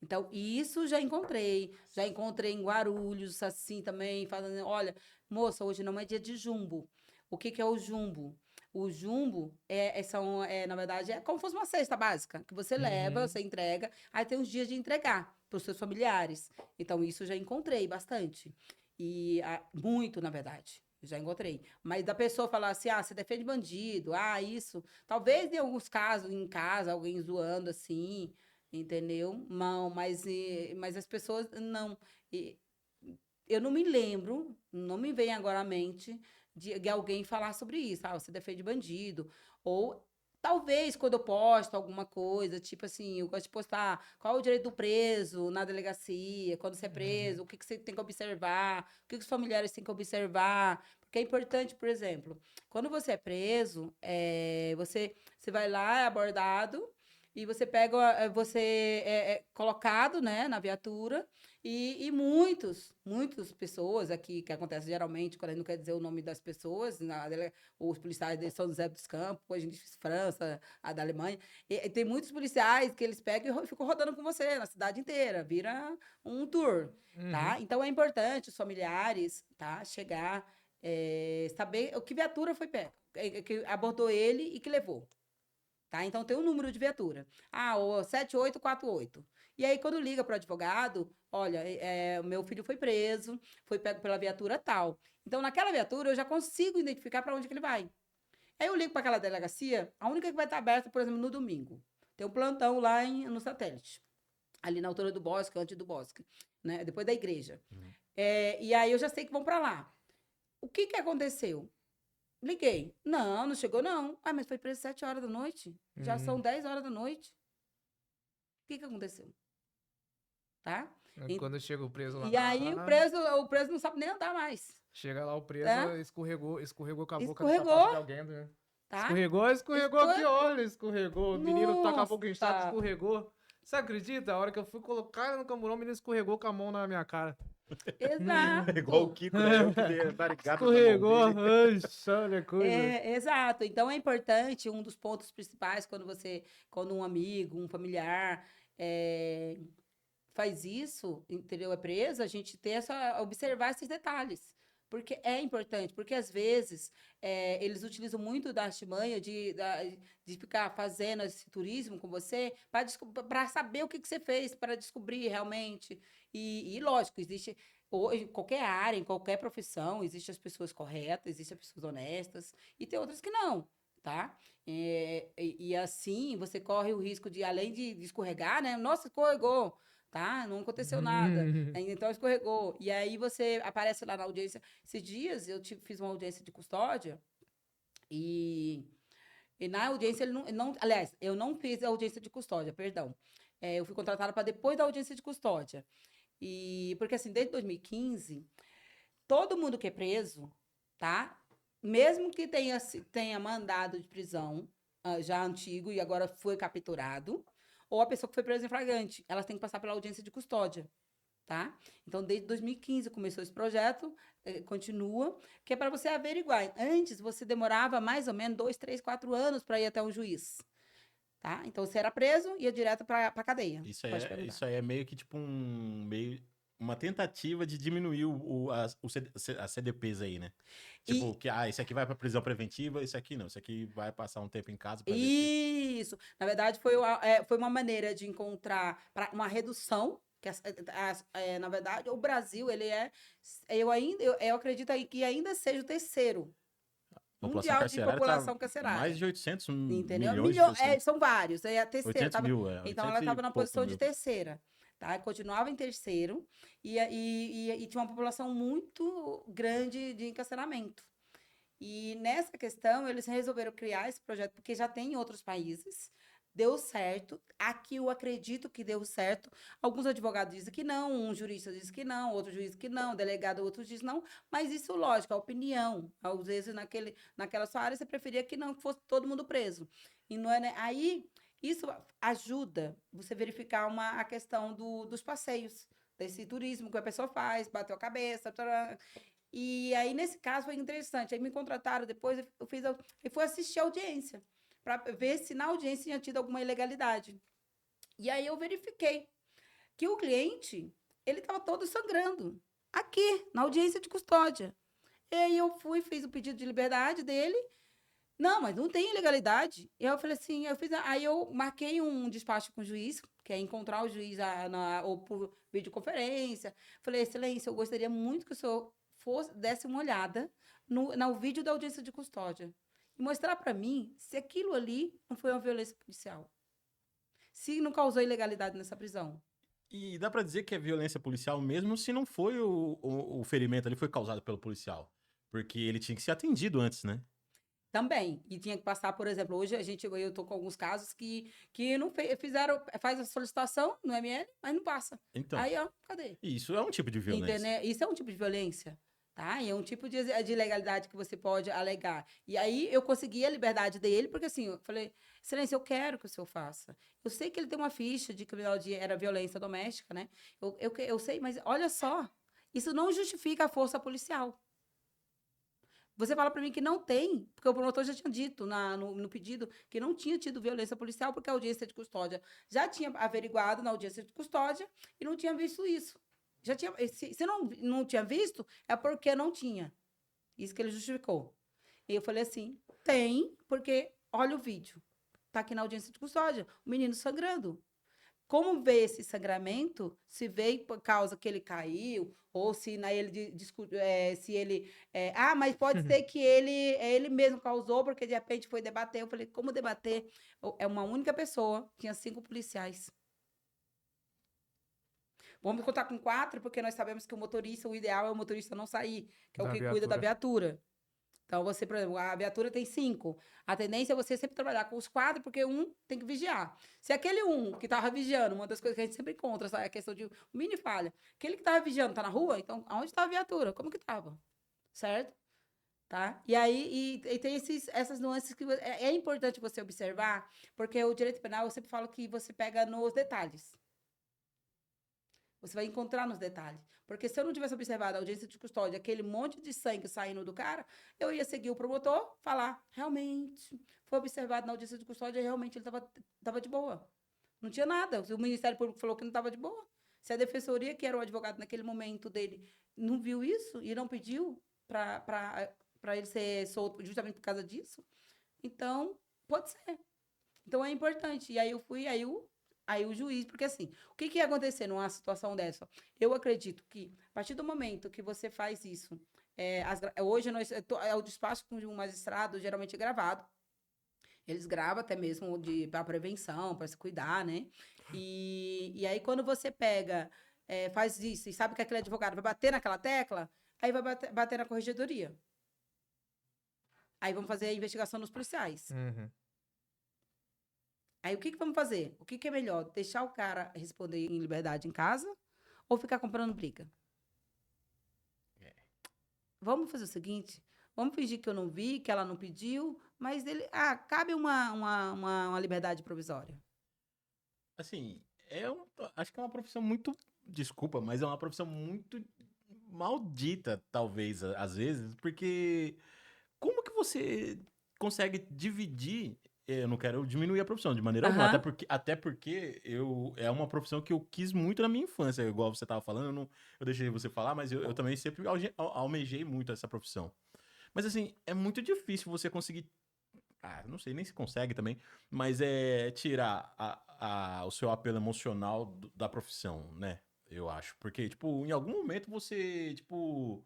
Então, isso já encontrei. Já encontrei em Guarulhos, assim, também, falando, olha, moça, hoje não é dia de jumbo. O que é o jumbo? O jumbo na verdade, é como se fosse uma cesta básica, que você leva, você entrega, aí tem os dias de entregar para os seus familiares. Então, isso já encontrei bastante. E muito, na verdade. Já encontrei. Mas da pessoa falar assim, você defende bandido, isso. Talvez em alguns casos, em casa, alguém zoando assim, entendeu? Não, mas as pessoas não. Eu não me lembro, não me vem agora à mente de alguém falar sobre isso. Você defende bandido. Ou talvez quando eu posto alguma coisa, tipo assim, eu gosto de postar qual é o direito do preso na delegacia, quando você é preso, o que você tem que observar, o que os familiares têm que observar. Porque é importante, por exemplo, quando você é preso, você vai lá, é abordado, e você pega, você é colocado, né, na viatura, e muitas pessoas aqui, que acontece geralmente, quando a gente não quer dizer o nome das pessoas, os policiais de São José dos Campos, a gente diz França, a da Alemanha, e tem muitos policiais que eles pegam e ficam rodando com você na cidade inteira, vira um tour, tá? Então é importante os familiares, tá, chegar, saber o que viatura foi pega, que abordou ele e que levou. Tá? Então tem um número de viatura. O 7848. E aí, quando liga para o advogado, olha, o meu filho foi preso, foi pego pela viatura tal. Então, naquela viatura, eu já consigo identificar para onde que ele vai. Aí eu ligo para aquela delegacia, a única que vai estar aberta, por exemplo, no domingo. Tem um plantão lá no satélite, ali na altura do Bosque, antes do Bosque, né? Depois da igreja. E aí eu já sei que vão para lá. O que aconteceu? Liguei. Não chegou, não. Mas foi preso 7 horas da noite. Já são 10 horas da noite. O que aconteceu? Tá? Quando chega o preso lá. E aí o preso não sabe nem andar mais. Chega lá o preso, escorregou com a boca Escorregou. no sapato de alguém, né? Tá? Escorregou aqui, olha, escorregou. O menino tá com a boca inchada, Nossa. escorregou. Você acredita? A hora que eu fui colocar no camburão, o menino escorregou com a mão na minha cara. Exato. É igual o Kiko, né? Que tá ligado na mão Escorregou, dele. olha a coisa. Exato. Então é importante, um dos pontos principais, quando um amigo, um familiar faz isso, entendeu? É preso, a gente observar esses detalhes. Porque é importante, porque às vezes eles utilizam muito da artimanha de ficar fazendo esse turismo com você para saber o que você fez, para descobrir realmente. E lógico, existe em qualquer área, em qualquer profissão, existem as pessoas corretas, existem as pessoas honestas, e tem outras que não, tá? E assim, você corre o risco de, além de escorregar, né? Nossa, escorregou! Tá? Não aconteceu nada. Então escorregou. E aí você aparece lá na audiência. Esses dias eu fiz uma audiência de custódia e na audiência ele não. Aliás, eu não fiz a audiência de custódia, perdão. Eu fui contratada para depois da audiência de custódia. Porque assim, desde 2015, todo mundo que é preso, tá? Mesmo que tenha mandado de prisão já antigo e agora foi capturado, ou a pessoa que foi presa em flagrante, elas têm que passar pela audiência de custódia, tá? Então, desde 2015 começou esse projeto, continua, que é para você averiguar. Antes, você demorava mais ou menos 2, 3, 4 anos para ir até um juiz, tá? Então, você era preso, ia direto para a cadeia. Isso aí é meio que tipo uma tentativa de diminuir as CDPs aí, né? Tipo, esse aqui vai pra prisão preventiva, esse aqui não. Esse aqui vai passar um tempo em casa pra ver se... Isso. Na verdade, foi uma maneira de encontrar uma redução, que na verdade, o Brasil, ele eu acredito aí que ainda seja o terceiro mundial de população carcerária. Mais de 800 entendeu? milhões de são vários. É a terceira. 800 mil, então, ela estava na posição de terceira. Tá? Continuava em terceiro e tinha uma população muito grande de encarceramento. E nessa questão, eles resolveram criar esse projeto, porque já tem em outros países, deu certo. Aqui eu acredito que deu certo. Alguns advogados dizem que não, um jurista diz que não, outro juiz que não, delegado, outro diz não. Mas isso, lógico, é opinião. Às vezes, naquela sua área, você preferia que não fosse todo mundo preso. E não é, né? Aí, isso ajuda você verificar a questão dos passeios, desse turismo que a pessoa faz, bateu a cabeça, E aí, nesse caso, foi interessante. Aí me contrataram depois, eu fui assistir a audiência, para ver se na audiência tinha tido alguma ilegalidade. E aí eu verifiquei que o cliente, ele estava todo sangrando, aqui, na audiência de custódia. E aí eu fiz o pedido de liberdade dele. Não, mas não tem ilegalidade. E aí eu falei assim, aí eu marquei um despacho com o juiz, que é encontrar o juiz ou por videoconferência. Falei, excelência, eu gostaria muito que o senhor desse uma olhada no vídeo da audiência de custódia e mostrar para mim se aquilo ali não foi uma violência policial, se não causou ilegalidade nessa prisão. E dá para dizer que é violência policial mesmo se não foi o ferimento ali foi causado pelo policial, porque ele tinha que ser atendido antes, né? Também. E tinha que passar, por exemplo, hoje eu estou com alguns casos que não faz a solicitação no ML, mas não passa. Então, aí, ó, cadê? isso é um tipo de violência. Entendeu? Isso é um tipo de violência. tá? E é um tipo de ilegalidade que você pode alegar. E aí eu consegui a liberdade dele, porque assim, eu falei, excelência, eu quero que o senhor faça. Eu sei que ele tem uma ficha de criminalidade, era violência doméstica, né? Eu sei, mas olha só, isso não justifica a força policial. Você fala para mim que não tem, porque o promotor já tinha dito no pedido que não tinha tido violência policial, porque a audiência de custódia já tinha averiguado na audiência de custódia e não tinha visto isso. Já tinha, se não tinha visto, é porque não tinha. Isso que ele justificou. E eu falei assim: tem, porque olha o vídeo. Tá aqui na audiência de custódia, o menino sangrando. Como vê esse sangramento, se veio por causa que ele caiu, ou se se ele. Mas pode ser que ele mesmo causou, porque de repente foi debater. Eu falei, como debater? É uma única pessoa, tinha 5 policiais. Vamos contar com 4, porque nós sabemos que o ideal é o motorista não sair, que é o que cuida da viatura. Então, você, por exemplo, a viatura tem 5. A tendência é você sempre trabalhar com os 4, porque um tem que vigiar. Se aquele que estava vigiando, uma das coisas que a gente sempre encontra, é a questão de mini falha. Aquele que estava vigiando está na rua, então, aonde está a viatura? Como que estava? Certo? Tá? E aí, e tem essas nuances que é importante você observar, porque o direito penal, eu sempre falo que você pega nos detalhes. Você vai encontrar nos detalhes. Porque se eu não tivesse observado a audiência de custódia, aquele monte de sangue saindo do cara, eu ia seguir o promotor, falar, realmente, foi observado na audiência de custódia, realmente ele estava de boa. Não tinha nada. O Ministério Público falou que não estava de boa. Se a defensoria, que era o advogado naquele momento dele, não viu isso e não pediu para ele ser solto justamente por causa disso, então, pode ser. Então, é importante. E aí eu fui, aí o juiz, porque assim, o que ia acontecer numa situação dessa? Eu acredito que, a partir do momento que você faz isso, hoje o despacho com um magistrado geralmente é gravado. Eles gravam até mesmo para prevenção, para se cuidar, né? E aí, quando você pega, faz isso e sabe que aquele advogado vai bater naquela tecla, aí vai bater na corregedoria. Aí vamos fazer a investigação dos policiais. Uhum. Aí o que vamos fazer? O que é melhor? Deixar o cara responder em liberdade em casa ou ficar comprando briga? Vamos fazer o seguinte: vamos fingir que eu não vi, que ela não pediu, mas ele. Cabe uma liberdade provisória. Assim, acho que é uma profissão muito. Desculpa, mas é uma profissão muito maldita, talvez, às vezes, porque como que você consegue dividir? Eu não quero diminuir a profissão de maneira alguma, até porque é uma profissão que eu quis muito na minha infância, igual você estava falando, eu deixei você falar, mas eu também sempre almejei muito essa profissão. Mas assim, é muito difícil você conseguir, não sei nem se consegue também, mas tirar o seu apelo emocional da profissão, né? Eu acho. Porque, tipo, em algum momento você, tipo,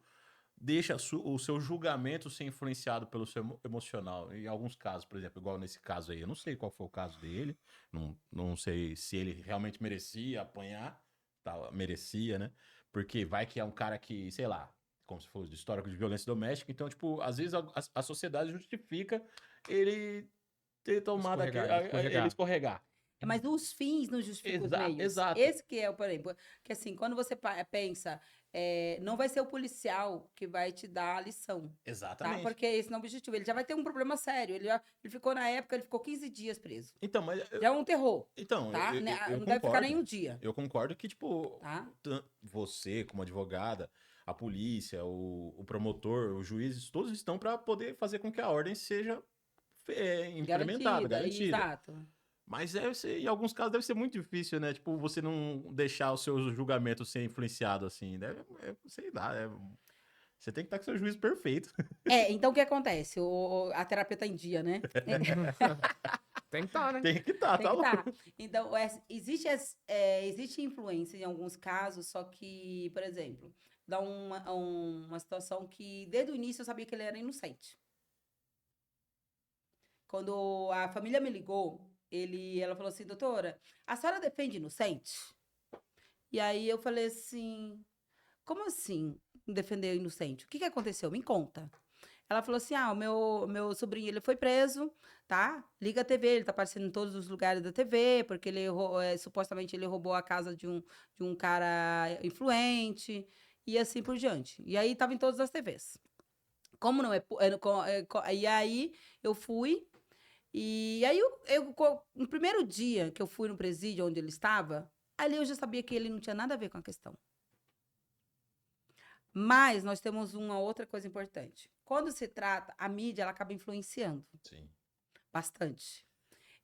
deixa o seu julgamento ser influenciado pelo seu emocional. Em alguns casos, por exemplo, igual nesse caso aí, eu não sei qual foi o caso dele, não sei se ele realmente merecia apanhar, merecia, né? Porque vai que é um cara que, sei lá, como se fosse de histórico de violência doméstica, então, tipo, às vezes a sociedade justifica ele ter tomado ele escorregar. Mas os fins não justificam os meios. Exato. Esse que é, por exemplo, que assim, quando você pensa, não vai ser o policial que vai te dar a lição. Exatamente. Tá? Porque esse não é o objetivo. Ele já vai ter um problema sério. Ele ficou, na época, ele ficou 15 dias preso. Então, mas... Já é um terror. Então, tá? eu Não concordo, deve ficar nem um dia. Eu concordo que, tipo, tá? Você, como advogada, a polícia, o promotor, os juízes, todos estão para poder fazer com que a ordem seja implementada, garantida. Exato. Mas em alguns casos deve ser muito difícil, né? Tipo, você não deixar o seu julgamento ser influenciado assim. Sei lá, você tem que estar com o seu juízo perfeito. Então o que acontece? A terapia tá em dia, né? Tem que estar, né? Tem que estar, tá louco. Então, existe influência em alguns casos, só que, por exemplo, dá uma situação que desde o início eu sabia que ele era inocente. Quando a família me ligou, ela falou assim, doutora, a senhora defende inocente? E aí eu falei assim, como assim defender inocente? O que aconteceu? Me conta. Ela falou assim, o meu sobrinho, ele foi preso, tá? Liga a TV, ele tá aparecendo em todos os lugares da TV, porque supostamente ele roubou a casa de um cara influente. e assim por diante. E aí tava em todas as TVs. Como não é... E aí eu fui, e aí no primeiro dia que eu fui no presídio onde ele estava, ali eu já sabia que ele não tinha nada a ver com a questão. Mas nós temos uma outra coisa importante. Quando se trata, a mídia, ela acaba influenciando Sim. bastante.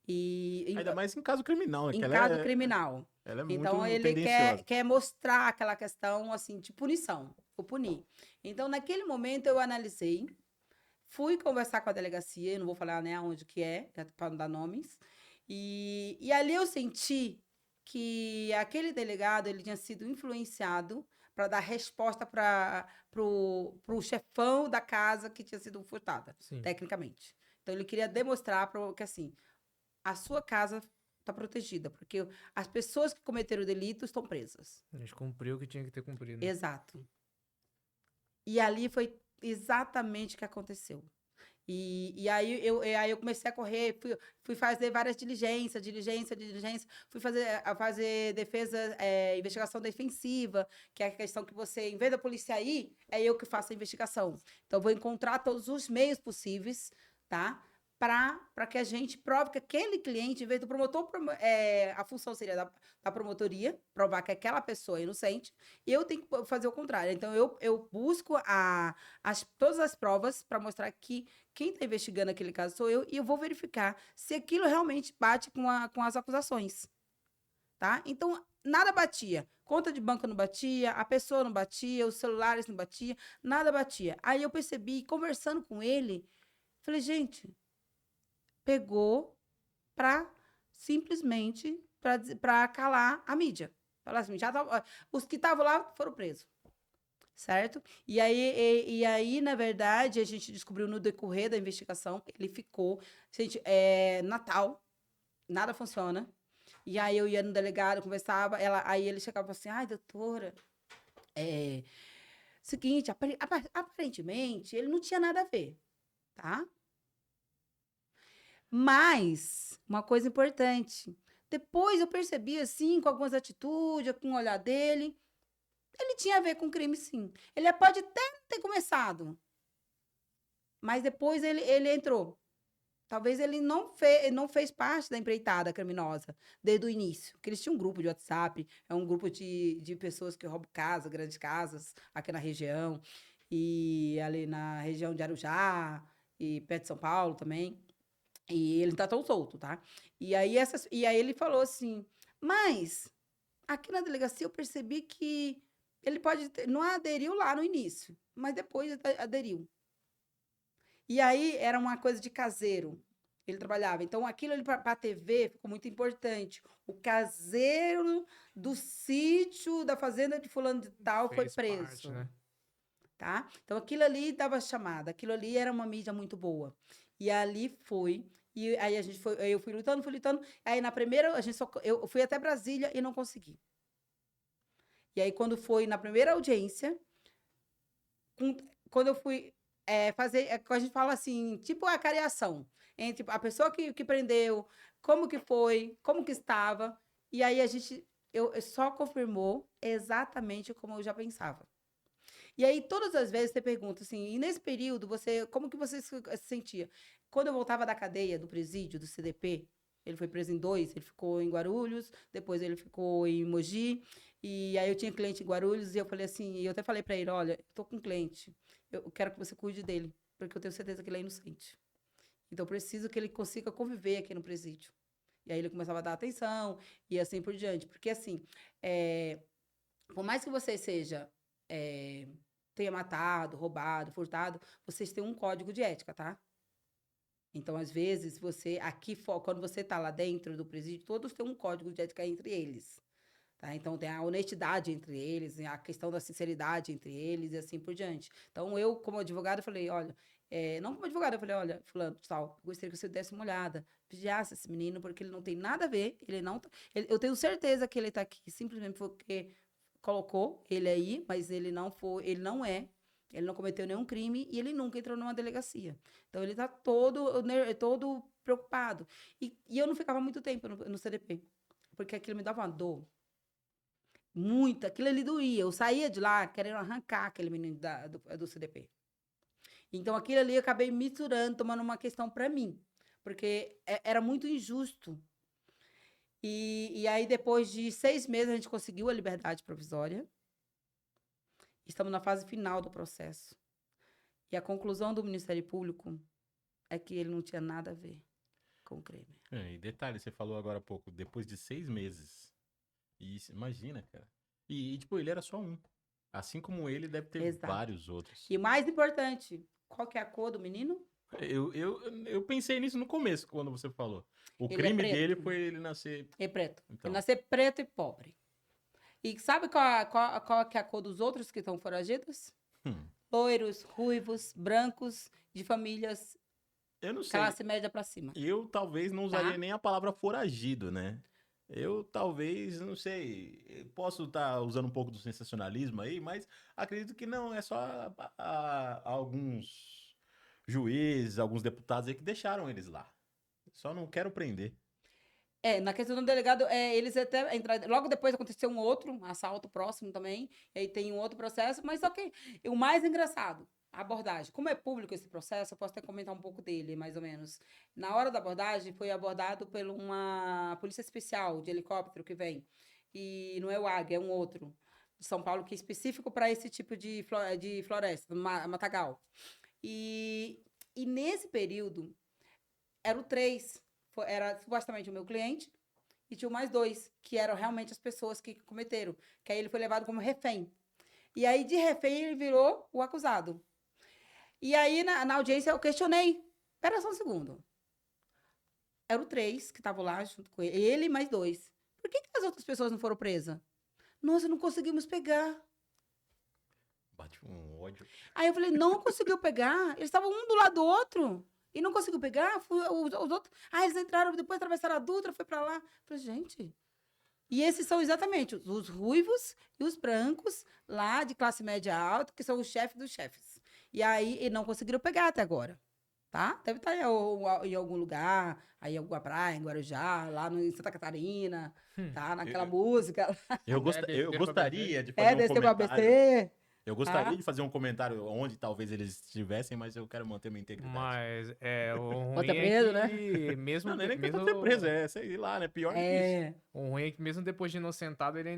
E Ainda mais em caso criminal, né? em Que caso criminal. ela é Então, muito ele tendenciosa. quer mostrar aquela questão, assim, de punição. Vou punir. Então, naquele momento, eu analisei, fui conversar com a delegacia, eu não vou falar, né, onde que é, para não dar nomes, e ali eu senti que aquele delegado, ele tinha sido influenciado para dar resposta para o chefão da casa que tinha sido furtada, Sim. tecnicamente. Então, ele queria demonstrar que, assim, a sua casa está protegida, porque as pessoas que cometeram o delito estão presas. A gente cumpriu o que tinha que ter cumprido. Né? Exato. E ali foi exatamente o que aconteceu. E aí eu comecei a correr, fui fazer várias diligências, fui fazer defesa, investigação defensiva, que é a questão que você, em vez da polícia ir, é eu que faço a investigação. Então, eu vou encontrar todos os meios possíveis, tá? Para que a gente prove que aquele cliente, em vez do promotor, a função seria da promotoria, provar que aquela pessoa é inocente, e eu tenho que fazer o contrário. Então, eu busco todas as provas para mostrar que quem está investigando aquele caso sou eu, e eu vou verificar se aquilo realmente bate com as acusações. Tá? Então, nada batia. Conta de banco não batia, a pessoa não batia, os celulares não batia, nada batia. Aí eu percebi, conversando com ele, falei, gente, pegou para simplesmente para calar a mídia. Falar assim, os que estavam lá foram presos. Certo? E aí, na verdade, a gente descobriu no decorrer da investigação, ele ficou, gente, Natal, nada funciona. E aí eu ia no delegado, conversava, aí ele chegava assim, ai, doutora, seguinte, aparentemente, ele não tinha nada a ver, tá? Mas, uma coisa importante, depois eu percebi, assim, com algumas atitudes, com o olhar dele, ele tinha a ver com crime, sim. Ele pode até ter começado, mas depois ele entrou. Talvez ele não fez parte da empreitada criminosa desde o início. Porque eles tinham um grupo de WhatsApp, é um grupo de pessoas que roubam casa, grandes casas, aqui na região, e ali na região de Arujá, e perto de São Paulo também. E ele não tá tão solto, tá? E aí ele falou assim, mas aqui na delegacia eu percebi que ele não aderiu lá no início, mas depois aderiu. E aí era uma coisa de caseiro. Ele trabalhava. Então, aquilo ali para a TV ficou muito importante. O caseiro do sítio da fazenda de fulano de tal foi preso. Parte, né? Tá? Então, aquilo ali dava chamada. Aquilo ali era uma mídia muito boa. E ali foi. E aí eu fui lutando. Aí na primeira, eu fui até Brasília e não consegui. E aí, quando foi na primeira audiência, quando eu fui fazer, a gente fala assim, tipo a cariação, entre a pessoa que prendeu, como que foi, como que estava, e aí eu só confirmou exatamente como eu já pensava. E aí, todas as vezes, você pergunta assim, e nesse período, como que você se sentia? Quando eu voltava da cadeia, do presídio, do CDP, ele foi preso em 2, ele ficou em Guarulhos, depois ele ficou em Mogi, e aí eu tinha cliente em Guarulhos, e eu falei assim, e eu até falei para ele, olha, eu tô com um cliente, eu quero que você cuide dele, porque eu tenho certeza que ele é inocente. Então, eu preciso que ele consiga conviver aqui no presídio. E aí ele começava a dar atenção, e assim por diante. Porque, assim, por mais que você tenha matado, roubado, furtado, vocês têm um código de ética, tá? Então, às vezes, quando você está lá dentro do presídio, todos têm um código de ética entre eles. Tá? Então, tem a honestidade entre eles, a questão da sinceridade entre eles e assim por diante. Então, eu, como advogada, falei, olha, não como advogada, eu falei, olha, fulano, tal, gostaria que você desse uma olhada, vigiasse esse menino, porque ele não tem nada a ver, eu tenho certeza que ele está aqui simplesmente porque colocou ele aí, mas ele não cometeu nenhum crime e ele nunca entrou numa delegacia. Então, ele está todo preocupado. E eu não ficava muito tempo no CDP, porque aquilo me dava uma dor. Muito. Aquilo ali doía. Eu saía de lá querendo arrancar aquele menino do CDP. Então, aquilo ali eu acabei misturando, tomando uma questão para mim. Porque era muito injusto. E aí, depois de 6 meses, a gente conseguiu a liberdade provisória. Estamos na fase final do processo. E a conclusão do Ministério Público é que ele não tinha nada a ver com o crime. E detalhe, você falou agora há pouco, depois de 6 meses. E imagina, cara. E, tipo, ele era só um. Assim como ele, deve ter Exato. vários outros. E mais importante, qual que é a cor do menino? Eu pensei nisso no começo, quando você falou. O Ele é crime preto. dele foi ele nascer. É preto. Então. Ele nascer preto e pobre. E sabe qual que é a cor dos outros que estão foragidos? Loiros, ruivos, brancos, de famílias Eu não sei. classe média pra cima. Eu talvez não usaria Tá? nem a palavra foragido, né? Eu talvez, não sei, posso estar usando um pouco do sensacionalismo aí, mas acredito que não, é só alguns juízes, alguns deputados aí que deixaram eles lá. Só não quero prender. Na questão do delegado, eles até entraram. Logo depois aconteceu um outro assalto próximo também. E aí tem um outro processo, mas só que o mais engraçado, a abordagem. Como é público esse processo, eu posso até comentar um pouco dele, mais ou menos. Na hora da abordagem, foi abordado por uma polícia especial de helicóptero que vem. E não é o Águia, é um outro, de São Paulo, que é específico para esse tipo de floresta, matagal. E nesse período, eram 3. Era supostamente o meu cliente e tinha mais 2, que eram realmente as pessoas que cometeram. Que aí ele foi levado como refém. E aí, de refém, ele virou o acusado. E aí, na audiência, eu questionei. Espera só um segundo. Eram 3 que estavam lá junto com ele e mais 2. Por que as outras pessoas não foram presas? Nós não conseguimos pegar. Bate um ódio. Aí eu falei, não conseguiu pegar? Eles estavam um do lado do outro. E não conseguiu pegar? Os outros. Eles entraram, depois atravessaram a Dutra, foi pra lá. Eu falei, gente. E esses são exatamente os ruivos e os brancos, lá de classe média alta, que são os chefes dos chefes. E aí, e não conseguiram pegar até agora. Tá? Deve estar em algum lugar, aí em alguma praia, em Guarujá, lá em Santa Catarina, tá? Naquela música. Eu desceu gostaria de fazer um Desceu pro comentário. ABC. Eu gostaria de fazer um comentário onde talvez eles estivessem, mas eu quero manter minha integridade. Mas o Pode ruim ser preso, é né? que mesmo, Não, não é nem mesmo, questão de ser preso, é sei lá, né? Pior do que isso. o ruim é que mesmo depois de inocentado, ele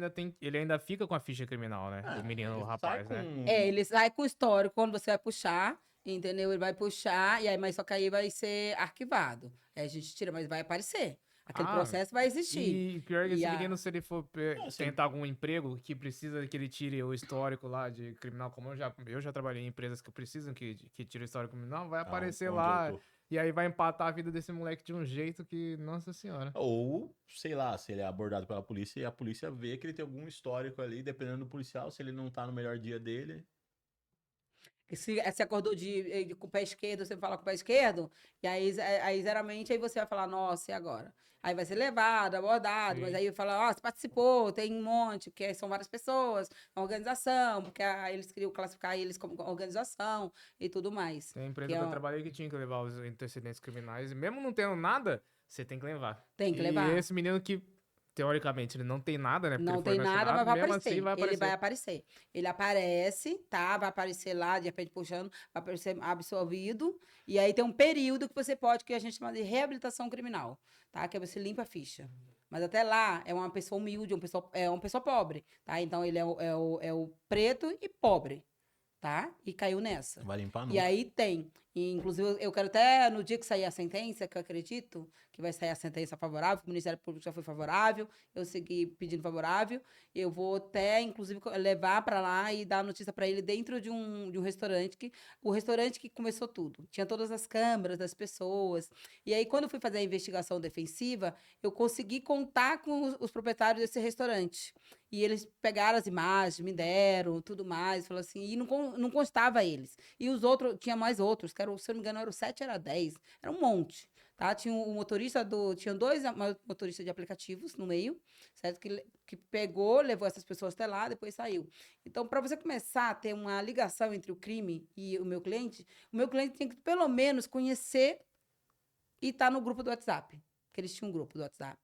ainda fica com a ficha criminal, né? Ah, O menino, o ele rapaz, sai né? com- Ele sai com o histórico quando você vai puxar, entendeu? Ele vai puxar, e aí, mas só que aí vai ser arquivado. Aí a gente tira, mas vai aparecer. Aquele processo vai existir. E pior que E esse a- menino, se ele for se tentar algum emprego que precisa que ele tire o histórico lá de criminal, como eu já trabalhei em empresas que precisam que tire o histórico criminal, vai aparecer onde lá eu tô. e aí vai empatar a vida desse moleque de um jeito que, nossa senhora. Ou, sei lá, se ele é abordado pela polícia e a polícia vê que ele tem algum histórico ali, dependendo do policial, se ele não tá no melhor dia dele. Se acordou com o pé esquerdo, você fala com o pé esquerdo, e aí geralmente aí você vai falar, nossa, e agora? Aí vai ser levado, abordado, mas Sim. aí fala, ó, você participou, tem um monte, porque são várias pessoas, uma organização, porque eles queriam classificar eles como organização e tudo mais. Tem empresa Que que é eu um- trabalhei que tinha que levar os antecedentes criminais, e mesmo não tendo nada, você tem que levar. Tem que E levar. esse menino que, teoricamente, ele não tem nada, né? Porque Não ele foi tem nada, vacinado, mas vai mesmo aparecer. assim vai Ele aparecer. vai aparecer. Ele aparece, tá? Vai aparecer lá, de repente puxando, vai aparecer absorvido. E aí tem um período que você pode, que a gente chama de reabilitação criminal, tá? Que é você limpa a ficha. Mas até lá é uma pessoa humilde, é uma pessoa pobre, tá? Então ele é o preto e pobre, tá? E caiu nessa. Vai limpar E nunca. aí tem. E, inclusive, eu quero até, no dia que sair a sentença, que eu acredito que vai sair a sentença favorável, o Ministério Público já foi favorável, eu segui pedindo favorável, eu vou até, inclusive, levar para lá e dar a notícia para ele dentro de um restaurante, o restaurante que começou tudo. Tinha todas as câmeras das pessoas. E aí, quando eu fui fazer a investigação defensiva, eu consegui contar com os proprietários desse restaurante. E eles pegaram as imagens, me deram, tudo mais, falou assim, e não constava eles. E os outros, tinha mais outros, que se eu não me engano, era o 7, era 10, era um monte, tá? Tinha o motorista tinha 2 motoristas de aplicativos no meio, certo? Que pegou, levou essas pessoas até lá, depois saiu. Então, para você começar a ter uma ligação entre o crime e o meu cliente tem que, pelo menos, conhecer e estar no grupo do WhatsApp, que eles tinham um grupo do WhatsApp.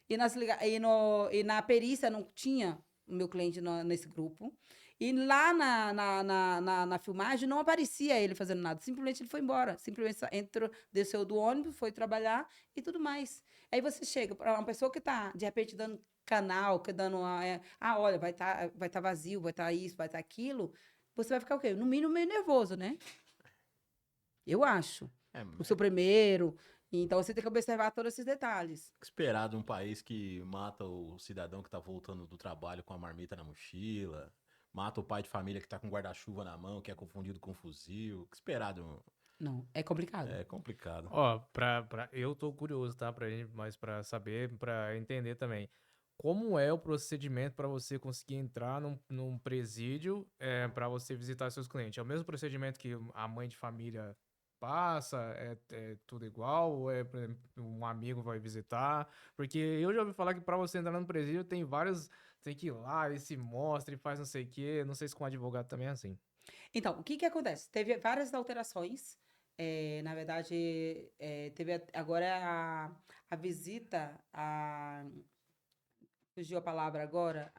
E na perícia não tinha o meu cliente nesse grupo. E lá na filmagem não aparecia ele fazendo nada. Simplesmente ele foi embora. Simplesmente entrou, desceu do ônibus, foi trabalhar e tudo mais. Aí você chega para uma pessoa que tá, de repente, dando canal, que dando olha, vai tá vazio, vai estar isso, vai estar aquilo. Você vai ficar o quê? No mínimo meio nervoso, né? Eu acho. O seu primeiro. Então você tem que observar todos esses detalhes. Esperar de um país que mata o cidadão que tá voltando do trabalho com a marmita na mochila, mata o pai de família que tá com guarda-chuva na mão, que é confundido com fuzil. Que esperar de um... Não, é complicado. É complicado. Ó, eu tô curioso, tá? Mas pra saber, pra entender também. Como é o procedimento para você conseguir entrar num presídio para você visitar seus clientes? É o mesmo procedimento que a mãe de família passa? É tudo igual? Ou por exemplo, um amigo vai visitar? Porque eu já ouvi falar que para você entrar no presídio tem vários... Tem que ir lá e se mostra e faz não sei o quê. Não sei se com advogado também é assim. Então, o que acontece? Teve várias alterações. Na verdade, teve agora a visita a... Fugiu a palavra agora,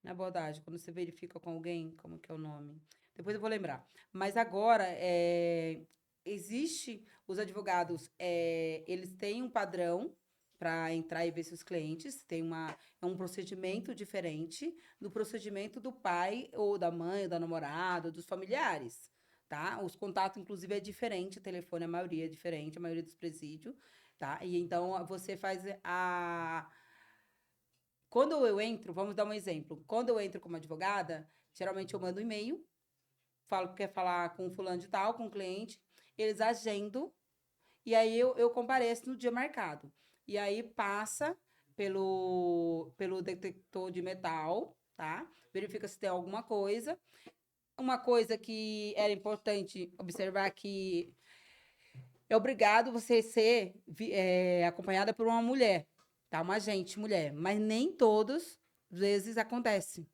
na abordagem, quando você verifica com alguém, como que é o nome? Depois eu vou lembrar. Mas agora, existe, os advogados, eles têm um padrão para entrar e ver seus clientes, é um procedimento diferente do procedimento do pai, ou da mãe, ou da namorada, ou dos familiares, tá? Os contatos, inclusive, é diferente, o telefone, a maioria é diferente, a maioria dos presídios, tá? E então, você faz Quando eu entro, vamos dar um exemplo. Quando eu entro como advogada, geralmente eu mando um e-mail, falo que quer falar com fulano de tal, com o cliente, eles agendam, e aí eu compareço no dia marcado. E aí passa pelo detector de metal, tá? Verifica se tem alguma coisa. Uma coisa que era importante observar que é obrigado você ser acompanhada por uma mulher, tá? Uma agente mulher, mas nem todos vezes acontece.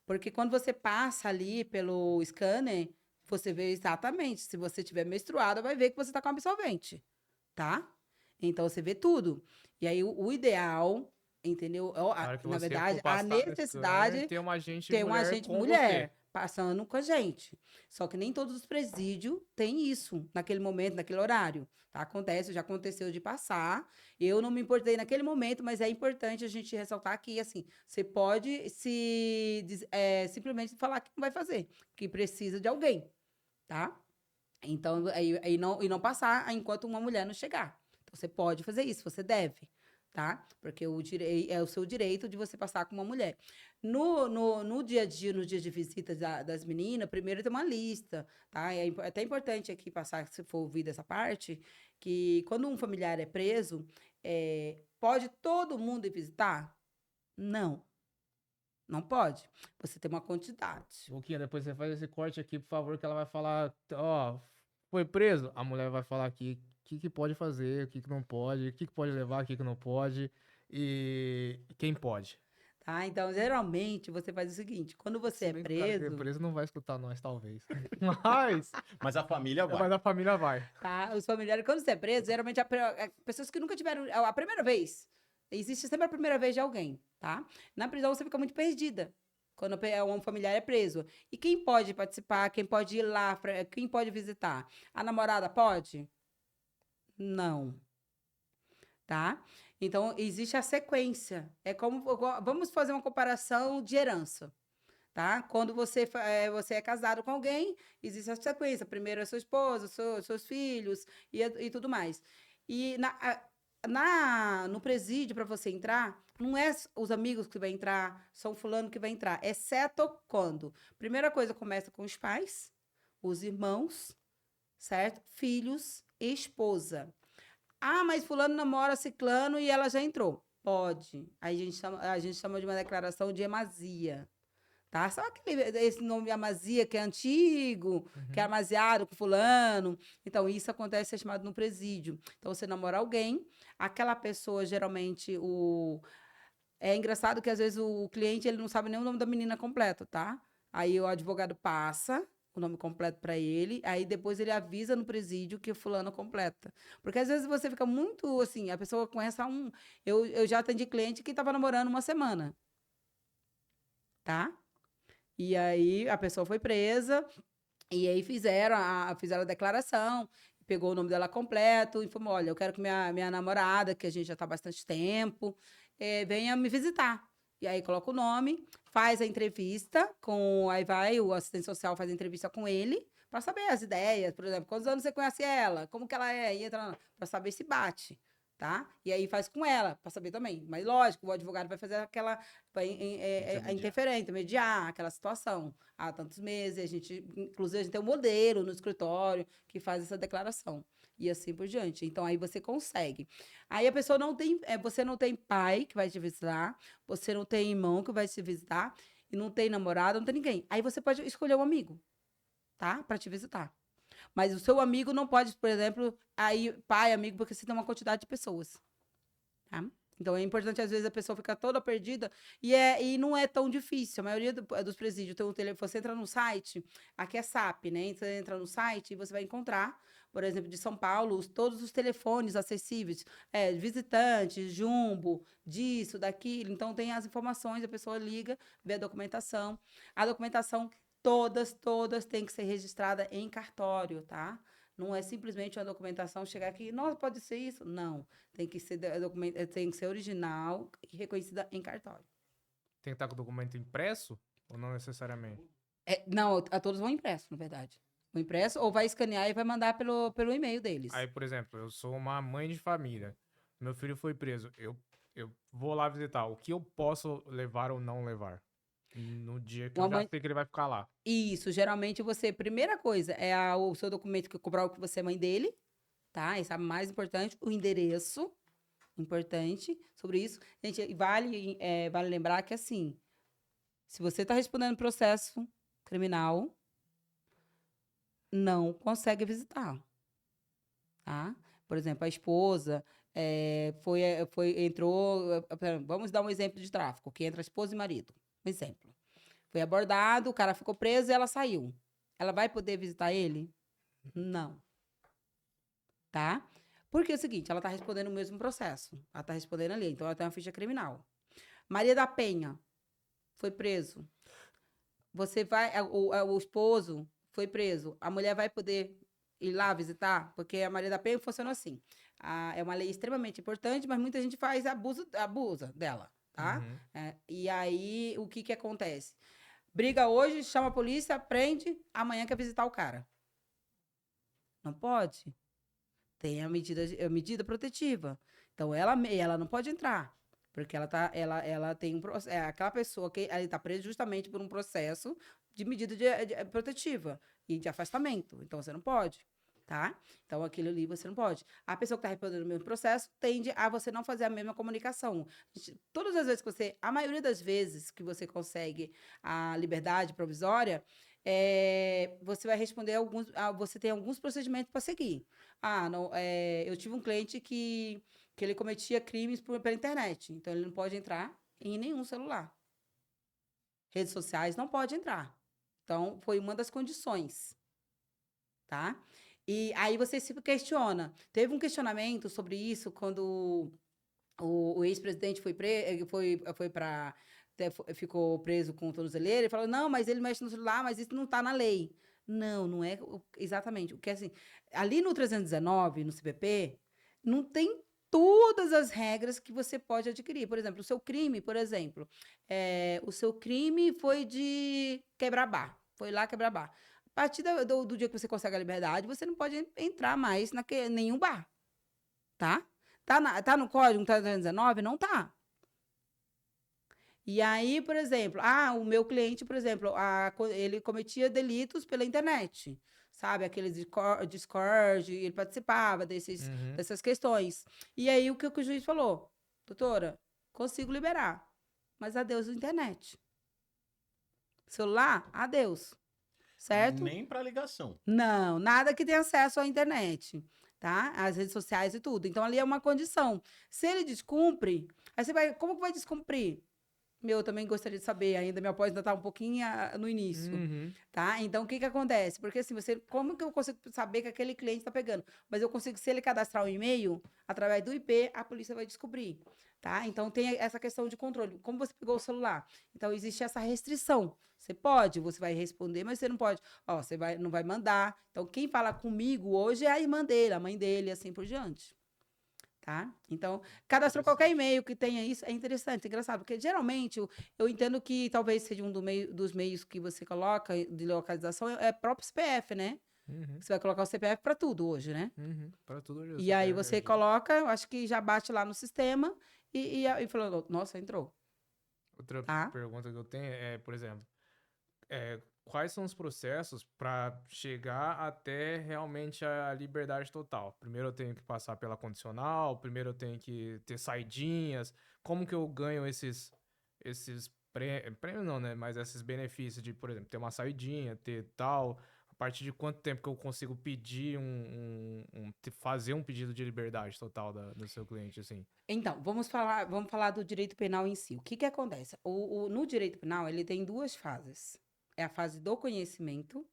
Porque quando você passa ali pelo scanner, você vê exatamente. Se você tiver menstruada, vai ver que você está com absorvente, tá? Então você vê tudo. E aí o ideal, entendeu? Na hora que Na você verdade, for a passar no scanner, necessidade tem uma agente tem um mulher agente com mulher você. passando com a gente. Só que nem todos os presídios têm isso naquele momento, naquele horário. Tá? Acontece, já aconteceu de passar. Eu não me importei naquele momento, mas é importante a gente ressaltar que, assim, você pode simplesmente falar que não vai fazer, que precisa de alguém, tá? Então, não passar enquanto uma mulher não chegar. Então, você pode fazer isso, você deve, tá? Porque é o seu direito de você passar com uma mulher. No dia a dia, nos dias de visitas das meninas, primeiro tem uma lista, tá? É até importante aqui passar, se for ouvir essa parte, que quando um familiar é preso, pode todo mundo ir visitar? Não. Não pode. Você tem uma quantidade. Luquinha, depois você faz esse corte aqui, por favor, que ela vai falar, ó, foi preso? A mulher vai falar aqui o que pode fazer, o que não pode, o que pode levar, o que não pode e quem pode. Tá? Então, geralmente, você faz o seguinte: quando você Se é bem que o cara que é preso, preso não vai escutar nós, talvez. Mas, Mas a família vai. mas a família vai. tá? Os familiares, quando você é preso, geralmente pessoas que nunca tiveram a primeira vez. Existe sempre a primeira vez de alguém, tá? Na prisão você fica muito perdida quando um familiar é preso. E quem pode participar, quem pode ir lá, quem pode visitar? A namorada pode? Não, tá? Então, existe a sequência. Vamos fazer uma comparação de herança. Tá? Quando você é casado com alguém, existe a sequência. Primeiro é sua esposa, seus filhos e tudo mais. E no presídio, para você entrar, não é os amigos que vai entrar, são fulano que vai entrar, exceto quando. Primeira coisa, começa com os pais, os irmãos, certo? Filhos, esposa. Ah, mas fulano namora ciclano e ela já entrou. Pode. Aí a gente chama de uma declaração de hemasia. Tá? Sabe esse nome Amazia que é antigo, que é amaziado com fulano? Então, isso acontece, é chamado no presídio. Então, você namora alguém, aquela pessoa, geralmente, é engraçado que, às vezes, o cliente ele não sabe nem o nome da menina completo, tá? Aí, o advogado passa o nome completo para ele, aí depois ele avisa no presídio que o fulano completa. Porque, às vezes, você fica muito, assim, a pessoa conhece Eu já atendi cliente que estava namorando uma semana. tá? E aí a pessoa foi presa, e aí fizeram a declaração, pegou o nome dela completo, informou, olha, eu quero que minha namorada, que a gente já tá há bastante tempo, venha me visitar. E aí coloca o nome, faz a entrevista aí o assistente social faz a entrevista com ele, para saber as ideias, por exemplo, quantos anos você conhece ela, como que ela é, e entra para saber se bate, tá? E aí faz com ela, para saber também. Mas lógico, o advogado vai fazer aquela a interferência, mediar aquela situação. Há tantos meses, inclusive a gente tem um modelo no escritório que faz essa declaração. E assim por diante. Então, aí você consegue. Aí a pessoa não tem, você não tem pai que vai te visitar, você não tem irmão que vai te visitar, e não tem namorado, não tem ninguém. Aí você pode escolher um amigo, tá? Para te visitar. Mas o seu amigo não pode, por exemplo, aí pai, amigo, porque você tem uma quantidade de pessoas, tá? Então é importante, às vezes, a pessoa ficar toda perdida e não é tão difícil. A maioria dos presídios tem um telefone. Você entra no site, aqui é SAP, né? Você entra no site e você vai encontrar, por exemplo, de São Paulo, todos os telefones acessíveis, visitantes, jumbo, disso, daquilo. Então tem as informações, a pessoa liga, vê a documentação. A documentação, todas têm que ser registrada em cartório, tá? Não é simplesmente uma documentação chegar aqui, nossa, pode ser isso? Não. Tem que ser original e reconhecida em cartório. Tem que estar com o documento impresso ou não necessariamente? Não, a todos vão impresso, na verdade. O impresso ou vai escanear e vai mandar pelo e-mail deles. Aí, por exemplo, eu sou uma mãe de família. Meu filho foi preso. Eu vou lá visitar. O que eu posso levar ou não levar? No dia que eu já sei que ele vai ficar lá. Isso, geralmente primeira coisa, o seu documento que comprova que você é mãe dele, tá? Isso é mais importante. O endereço, importante sobre isso. Gente, vale lembrar que, assim, se você está respondendo processo criminal, não consegue visitar, tá? Por exemplo, a esposa entrou, vamos dar um exemplo de tráfico, que entra esposa e marido, um exemplo. Foi abordado, o cara ficou preso e ela saiu. Ela vai poder visitar ele? Não. Tá? Porque é o seguinte, ela está respondendo o mesmo processo. Ela está respondendo ali, então ela tem uma ficha criminal. Maria da Penha foi preso. O esposo foi preso. A mulher vai poder ir lá visitar? Porque a Maria da Penha funciona assim. É uma lei extremamente importante, mas muita gente abusa dela, tá? Uhum. E aí, o que acontece? Briga hoje, chama a polícia, prende, amanhã quer visitar o cara. Não pode. Tem a medida protetiva. Então, ela não pode entrar. Porque ela tem um processo. Aquela pessoa que ela está presa justamente por um processo de medida protetiva e de afastamento. Então, você não pode. Tá? Então, aquilo ali você não pode. A pessoa que está respondendo o mesmo processo tende a você não fazer a mesma comunicação. Todas as vezes que a maioria das vezes que você consegue a liberdade provisória, você vai responder você tem alguns procedimentos para seguir. Não, eu tive um cliente que ele cometia crimes pela internet, então ele não pode entrar em nenhum celular. Redes sociais não pode entrar. Então, foi uma das condições, tá? E aí você se questiona. Teve um questionamento sobre isso quando o ex-presidente ficou preso com tornozeleira. Ele falou, não, mas ele mexe no celular, mas isso não está na lei. Não é exatamente. O que assim, ali no 319, no CPP, não tem todas as regras que você pode adquirir. Por exemplo, o seu crime, o seu crime foi de quebrar bar. Foi lá quebrar bar. A partir do dia que você consegue a liberdade, você não pode entrar mais em nenhum bar. Tá? Tá no código 319? Não tá. E aí, por exemplo, o meu cliente, por exemplo, ele cometia delitos pela internet. Sabe? Aqueles Discord, ele participava dessas questões. E aí, o que o juiz falou? Doutora, consigo liberar, mas adeus a internet. Celular, adeus. Certo? Nem para ligação. Não, nada que tenha acesso à internet, tá? As redes sociais e tudo. Então, ali é uma condição. Se ele descumpre, aí como que vai descumprir? Eu também gostaria de saber, ainda minha pós ainda tá um pouquinho no início, Uhum. tá? Então, o que que acontece? Porque assim, como que eu consigo saber que aquele cliente está pegando? Mas eu consigo, se ele cadastrar um e-mail, através do IP, a polícia vai descobrir, tá? Então, tem essa questão de controle. Como você pegou o celular? Então, existe essa restrição. Você pode, você vai responder, mas você não pode. Ó, não vai mandar. Então, quem fala comigo hoje é a irmã dele, a mãe dele, assim por diante. Tá? Então, cadastrou qualquer e-mail que tenha isso, é interessante, engraçado, porque geralmente eu entendo que talvez seja dos meios que você coloca de localização, é próprio CPF, né? Uhum. Você vai colocar o CPF para tudo hoje, né? Uhum. Pra tudo hoje. E aí você coloca, eu acho que já bate lá no sistema e falou, nossa, entrou, Outra tá? pergunta que eu tenho é, por exemplo, quais são os processos para chegar até realmente a liberdade total? Primeiro eu tenho que passar pela condicional, primeiro eu tenho que ter saidinhas. Como que eu ganho esses prêmios não, né? Mas esses benefícios de, por exemplo, ter uma saidinha, ter tal. A partir de quanto tempo que eu consigo pedir fazer um pedido de liberdade total do seu cliente, assim? Então, vamos falar do direito penal em si. O que que acontece? No direito penal, ele tem duas fases. É a fase do conhecimento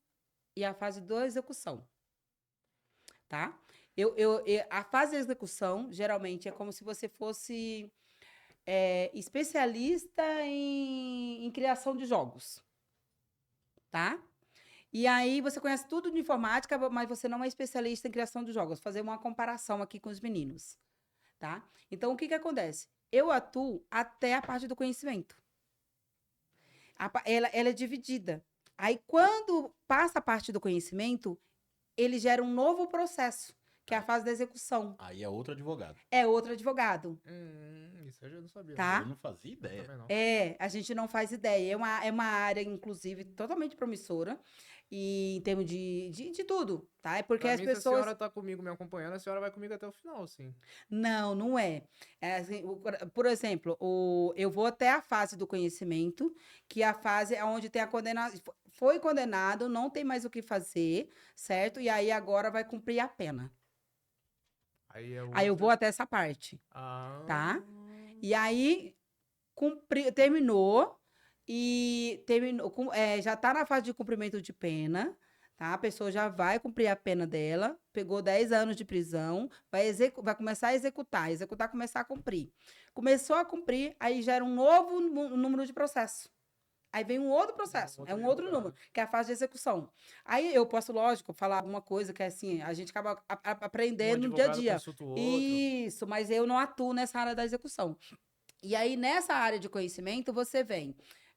e a fase da execução, tá? A fase da execução, geralmente, é como se você fosse especialista em criação de jogos, tá? E aí você conhece tudo de informática, mas você não é especialista em criação de jogos. Vou fazer uma comparação aqui com os meninos, tá? Então, o que que acontece? Eu atuo até a parte do conhecimento. Ela é dividida. Aí, quando passa a parte do conhecimento, ele gera um novo processo, que é a fase da execução. Aí é outro advogado. É outro advogado, Isso eu já não sabia. tá? Eu não fazia ideia. Também não. A gente não faz ideia. É uma área, inclusive, totalmente promissora. E em termos de tudo, tá? É porque Pra as mim, se a pessoas. senhora tá comigo me acompanhando, a senhora vai comigo até o final, sim. Não, não é. Assim, por exemplo, eu vou até a fase do conhecimento, que é a fase é onde tem a condenação. Foi condenado, não tem mais o que fazer, certo? E aí agora vai cumprir a pena. Aí é Aí eu vou até essa parte, Ah. tá? E aí terminou e já está na fase de cumprimento de pena, tá? A pessoa já vai cumprir a pena dela, pegou 10 anos de prisão, vai começar a executar, começar a cumprir. Começou a cumprir, aí gera um novo número de processo. Aí vem um outro processo, é um outro número, que é a fase de execução. Aí eu posso, lógico, falar alguma coisa que é assim, a gente acaba aprendendo no dia a dia. Consulta o outro. Isso, mas eu não atuo nessa área da execução. E aí, nessa área de conhecimento, você vem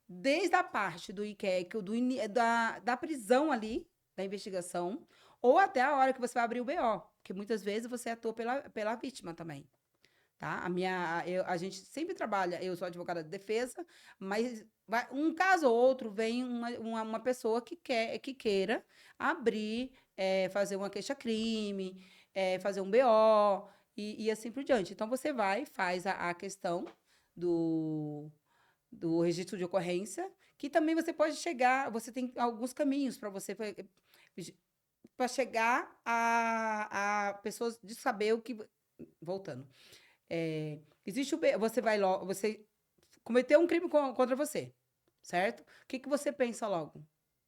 desde a parte do IQEC, da prisão ali, da investigação, ou até a hora que você vai abrir o BO, porque muitas vezes você atua pela vítima também. Tá? A gente sempre trabalha, eu sou advogada de defesa, mas um caso ou outro vem uma pessoa que queira abrir, fazer uma queixa-crime, fazer um BO e assim por diante. Então, você vai e faz a questão do registro de ocorrência, que também você pode chegar, você tem alguns caminhos para chegar a pessoas de saber o que. Voltando. Existe você cometeu um crime contra você, certo? O que você pensa logo?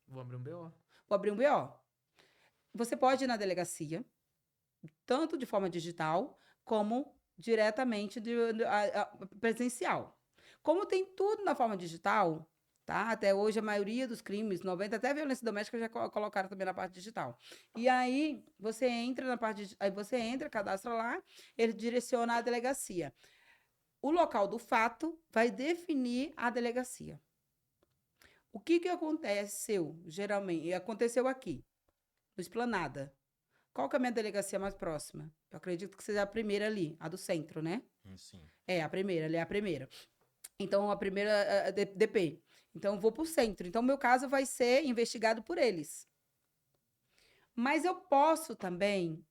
Vou abrir um BO. Vou abrir um BO. Você pode ir na delegacia, tanto de forma digital, como diretamente presencial. Como tem tudo na forma digital, tá? Até hoje a maioria dos crimes, 90%, até a violência doméstica já colocaram também na parte digital. E aí você entra na parte, aí você entra, cadastra lá, ele direciona à delegacia. O local do fato vai definir a delegacia. O que aconteceu, geralmente? Aconteceu aqui, no Esplanada. Qual que é a minha delegacia mais próxima? Eu acredito que seja a primeira ali, a do centro, né? Sim. A primeira, ali é a primeira. Então, a primeira DP. Então, eu vou para o centro. Então, o meu caso vai ser investigado por eles. Mas eu posso também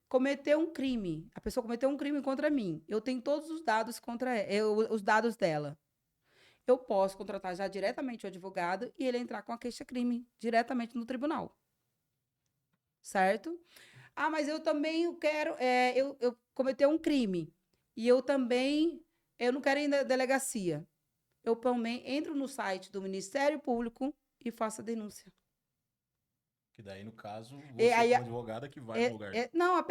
cometer um crime. A pessoa cometeu um crime contra mim. Eu tenho todos os dados os dados dela. Eu posso contratar já diretamente o advogado e ele entrar com a queixa-crime diretamente no tribunal. Certo? Ah, mas eu também quero... eu cometer um crime. E eu não quero ir na delegacia. eu também entro no site do Ministério Público e faço a denúncia. Que daí, no caso, E você aí, como advogada que vai no lugar. não, a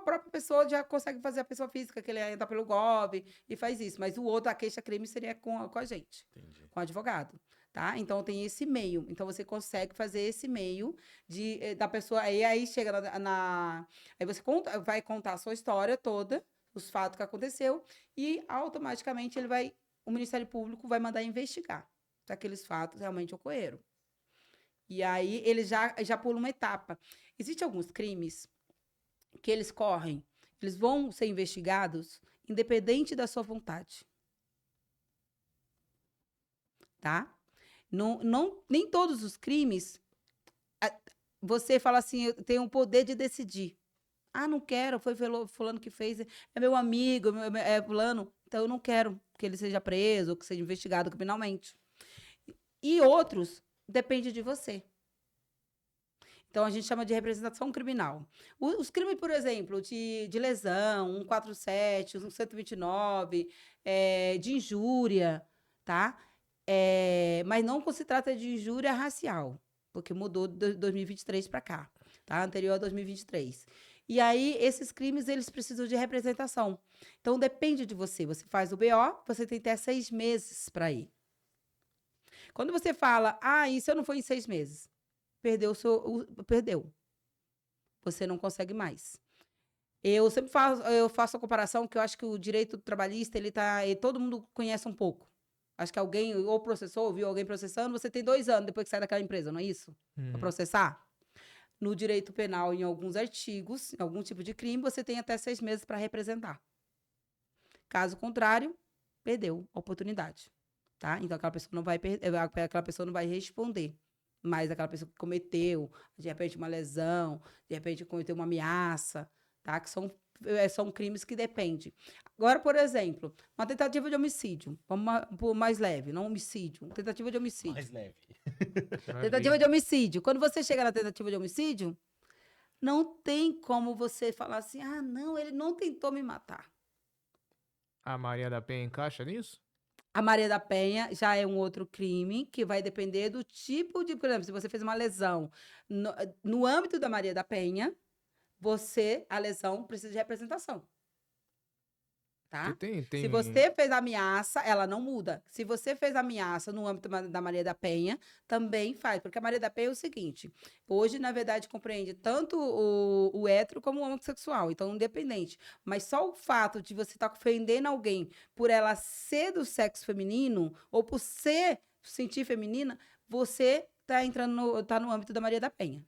própria pessoa já consegue fazer a pessoa física, que ele entra pelo GOV e faz isso. Mas o outro, a queixa-crime, seria com a gente, Entendi. com o advogado. Tá? Então, tem esse meio. Então, você consegue fazer esse meio da pessoa. Aí chega aí você vai contar a sua história toda, os fatos que aconteceu, e automaticamente o Ministério Público vai mandar investigar se aqueles fatos realmente ocorreram. E aí ele já pula uma etapa. Existem alguns crimes que eles vão ser investigados independente da sua vontade. Tá? Nem todos os crimes você fala assim, eu tenho o poder de decidir. Ah, não quero, foi fulano que fez, é meu amigo, é fulano, então eu não quero que ele seja preso, ou que seja investigado criminalmente. E outros, depende de você. Então, a gente chama de representação criminal. Os crimes, por exemplo, de lesão, 147, 129, de injúria, tá? Mas não se trata de injúria racial, porque mudou de 2023 para cá, tá? Anterior a 2023. E aí, esses crimes, eles precisam de representação. Então, depende de você. Você faz o BO, você tem até 6 meses para ir. Quando você fala, isso eu não foi em 6 meses, perdeu. Você não consegue mais. Eu sempre faço a comparação que eu acho que o direito trabalhista, todo mundo conhece um pouco. Acho que alguém ou processou, ou viu alguém processando, você tem 2 anos depois que sai daquela empresa, não é isso? Para processar. No direito penal, em alguns artigos, em algum tipo de crime, você tem até 6 meses para representar. Caso contrário, perdeu a oportunidade. Tá? Então, aquela pessoa não vai responder. Mas aquela pessoa que cometeu, de repente, uma lesão, de repente, cometeu uma ameaça, tá? Que são crimes que dependem. Agora, por exemplo, uma tentativa de homicídio. Vamos por mais leve, não homicídio. Tentativa de homicídio. Mais leve. Tentativa de homicídio. Quando você chega na tentativa de homicídio, não tem como você falar assim, não, ele não tentou me matar. A Maria da Penha encaixa nisso? A Maria da Penha já é um outro crime que vai depender do tipo de... Por exemplo, se você fez uma lesão no âmbito da Maria da Penha, a lesão precisa de representação. Tá? Se você fez ameaça, ela não muda. Se você fez ameaça no âmbito da Maria da Penha, também faz. Porque a Maria da Penha é o seguinte, hoje, na verdade, compreende tanto o hétero como o homossexual, então independente. Mas só o fato de você estar ofendendo alguém por ela ser do sexo feminino, ou por sentir feminina, você está no âmbito da Maria da Penha.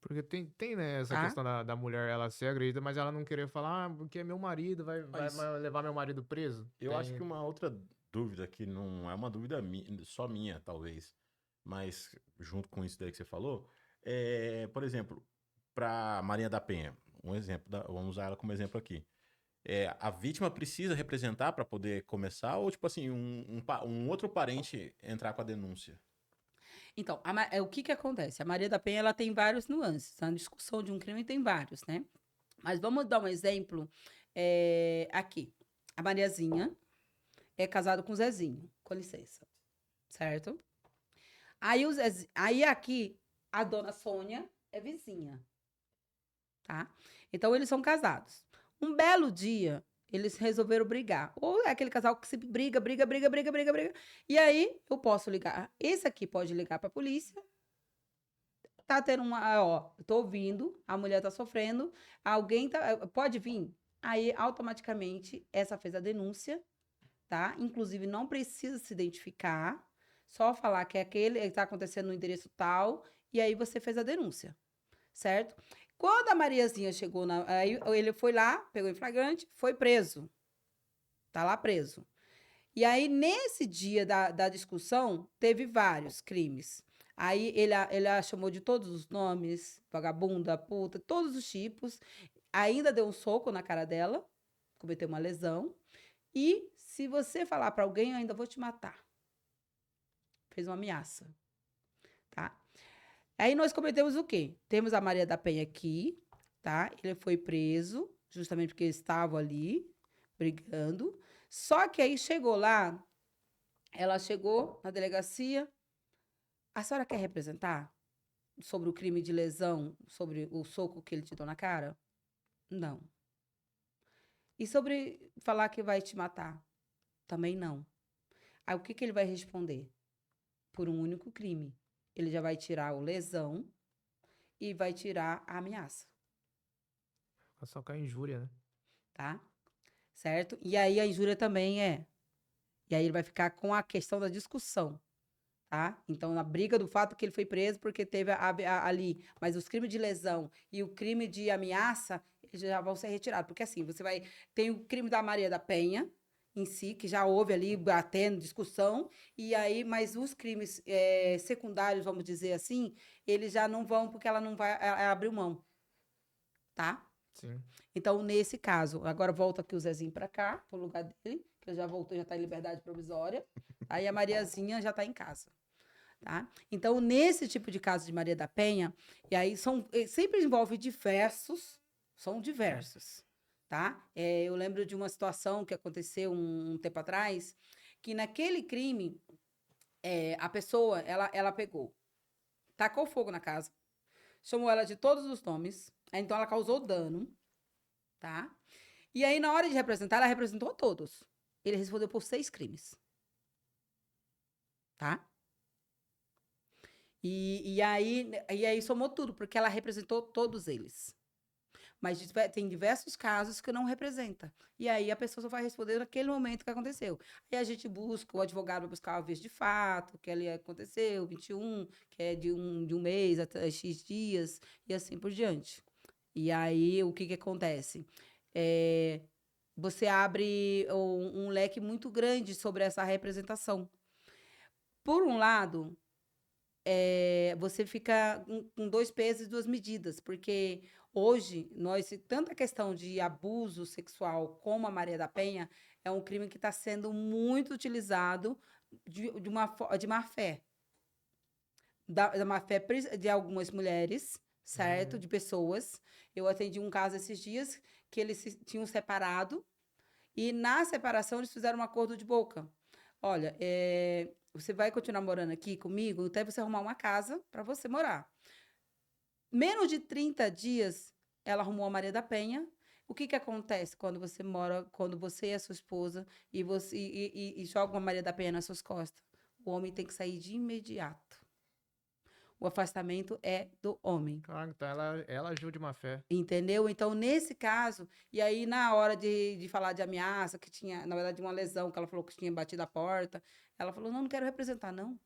Porque tem né, essa questão da mulher, ela ser agredida, mas ela não querer falar, porque é meu marido, vai levar meu marido preso. Eu acho que uma outra dúvida, que não é uma dúvida só minha, talvez, mas junto com isso daí que você falou, por exemplo, para Maria da Penha, um exemplo, vamos usar ela como exemplo aqui. A vítima precisa representar para poder começar, ou tipo assim, um outro parente entrar com a denúncia? Então, o que acontece? A Maria da Penha, ela tem vários nuances. A discussão de um crime tem vários, né? Mas vamos dar um exemplo aqui. A Mariazinha é casada com o Zezinho, com licença. Certo? Aí aqui, a dona Sônia é vizinha. Tá? Então, eles são casados. Um belo dia, eles resolveram brigar. Ou é aquele casal que se briga. E aí, eu posso ligar. Esse aqui pode ligar pra polícia. Tá tendo tô ouvindo, a mulher tá sofrendo, pode vir? Aí, automaticamente, essa fez a denúncia, tá? Inclusive, não precisa se identificar, só falar que tá acontecendo no endereço tal, e aí você fez a denúncia, certo? Quando a Mariazinha chegou, aí ele foi lá, pegou em flagrante, foi preso. Tá lá preso. E aí, nesse dia da discussão, teve vários crimes. Aí ele a chamou de todos os nomes, vagabunda, puta, todos os tipos. Ainda deu um soco na cara dela, cometeu uma lesão. E se você falar para alguém, eu ainda vou te matar. Fez uma ameaça. Tá? Aí nós cometemos o quê? Temos a Maria da Penha aqui, tá? Ele foi preso, justamente porque estava ali, brigando. Só que aí chegou lá, Ela chegou na delegacia. A senhora quer representar sobre o crime de lesão, sobre o soco que ele te deu na cara? Não. E sobre falar que vai te matar? Também não. Aí o que ele vai responder? Por um único crime. Ele já vai tirar o lesão e vai tirar a ameaça, Só com a injúria, né? tá? Certo? E aí a injúria também é. E aí ele vai ficar com a questão da discussão, tá? Então, na briga do fato que ele foi preso porque teve ali, mas os crimes de lesão e o crime de ameaça, eles já vão ser retirados. Porque assim, tem o crime da Maria da Penha, em si, que já houve ali batendo, discussão, e aí, mas os crimes secundários, vamos dizer assim, eles já não vão, porque ela não vai, ela abriu mão, tá? Sim. Então, nesse caso, agora volta aqui o Zezinho para cá, pro lugar dele, que ele já voltou, já tá em liberdade provisória. Aí a Mariazinha já tá em casa, tá? Então, nesse tipo de caso de Maria da Penha, e aí sempre envolve são diversos, tá? Eu lembro de uma situação que aconteceu um tempo atrás, que naquele crime, a pessoa, ela pegou, tacou fogo na casa, chamou ela de todos os nomes, então ela causou dano, tá? E aí, na hora de representar, ela representou a todos. Ele respondeu por 6 crimes. Tá? E aí somou tudo, porque ela representou todos eles. Mas tem diversos casos que não representa. E aí a pessoa só vai responder naquele momento que aconteceu. Aí a gente busca, o advogado vai buscar o visto de fato, que ali aconteceu, 21, que é de um mês até X dias, e assim por diante. E aí, o que acontece? Você abre um leque muito grande sobre essa representação. Por um lado, você fica com 2 pesos e 2 medidas, porque hoje, tanto a questão de abuso sexual como a Maria da Penha, é um crime que está sendo muito utilizado de má fé. Da má fé de algumas mulheres, certo? De pessoas. Eu atendi um caso esses dias que eles tinham separado e na separação eles fizeram um acordo de boca. Olha, você vai continuar morando aqui comigo até você arrumar uma casa para você morar. Menos de 30 dias, ela arrumou a Maria da Penha. O que acontece quando você e a sua esposa e joga uma Maria da Penha nas suas costas? O homem tem que sair de imediato. O afastamento é do homem. Claro, então ela agiu de má fé. Entendeu? Então, nesse caso, e aí na hora de falar de ameaça, que tinha, na verdade, uma lesão, que ela falou que tinha batido a porta, ela falou, não quero representar, não.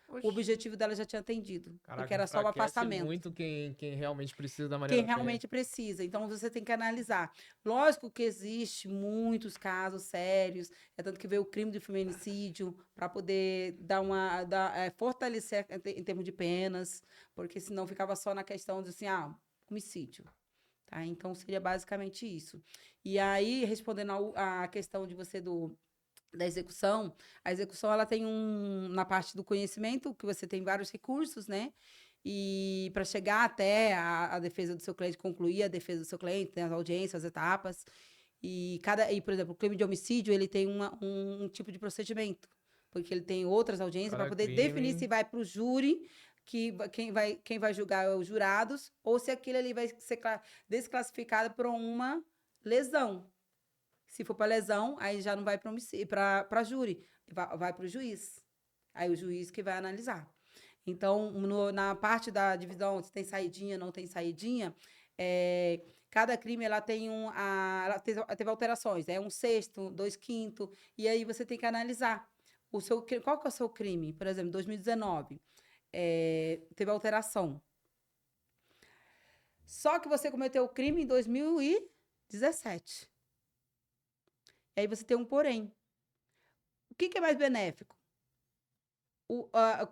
Oxi. O objetivo dela já tinha atendido, Caraca, porque era só o afastamento. muito quem realmente precisa da Maria Quem da Penha. realmente precisa. Então, você tem que analisar. Lógico que existe muitos casos sérios, tanto que veio o crime de feminicídio para poder fortalecer em termos de penas, porque senão ficava só na questão de assim, homicídio. Tá? Então, seria basicamente isso. E aí, respondendo a questão de você da execução, a execução ela tem na parte do conhecimento, que você tem vários recursos, né? E para chegar até a defesa do seu cliente, concluir a defesa do seu cliente, tem as audiências, as etapas. Por exemplo, o crime de homicídio, ele tem um tipo de procedimento, porque ele tem outras audiências para poder definir se vai para o júri, quem vai julgar é os jurados, ou se aquilo ali vai ser desclassificado por uma lesão. Se for para lesão, aí já não vai para júri, vai para o juiz. Aí o juiz que vai analisar. Então, na parte da divisão, se tem saidinha, não tem saidinha, cada crime ela tem ela teve alterações, 1/6, 2/5, e aí você tem que analisar qual que é o seu crime. Por exemplo, 2019, teve alteração. Só que você cometeu o crime em 2017. E aí você tem um porém. O que é mais benéfico?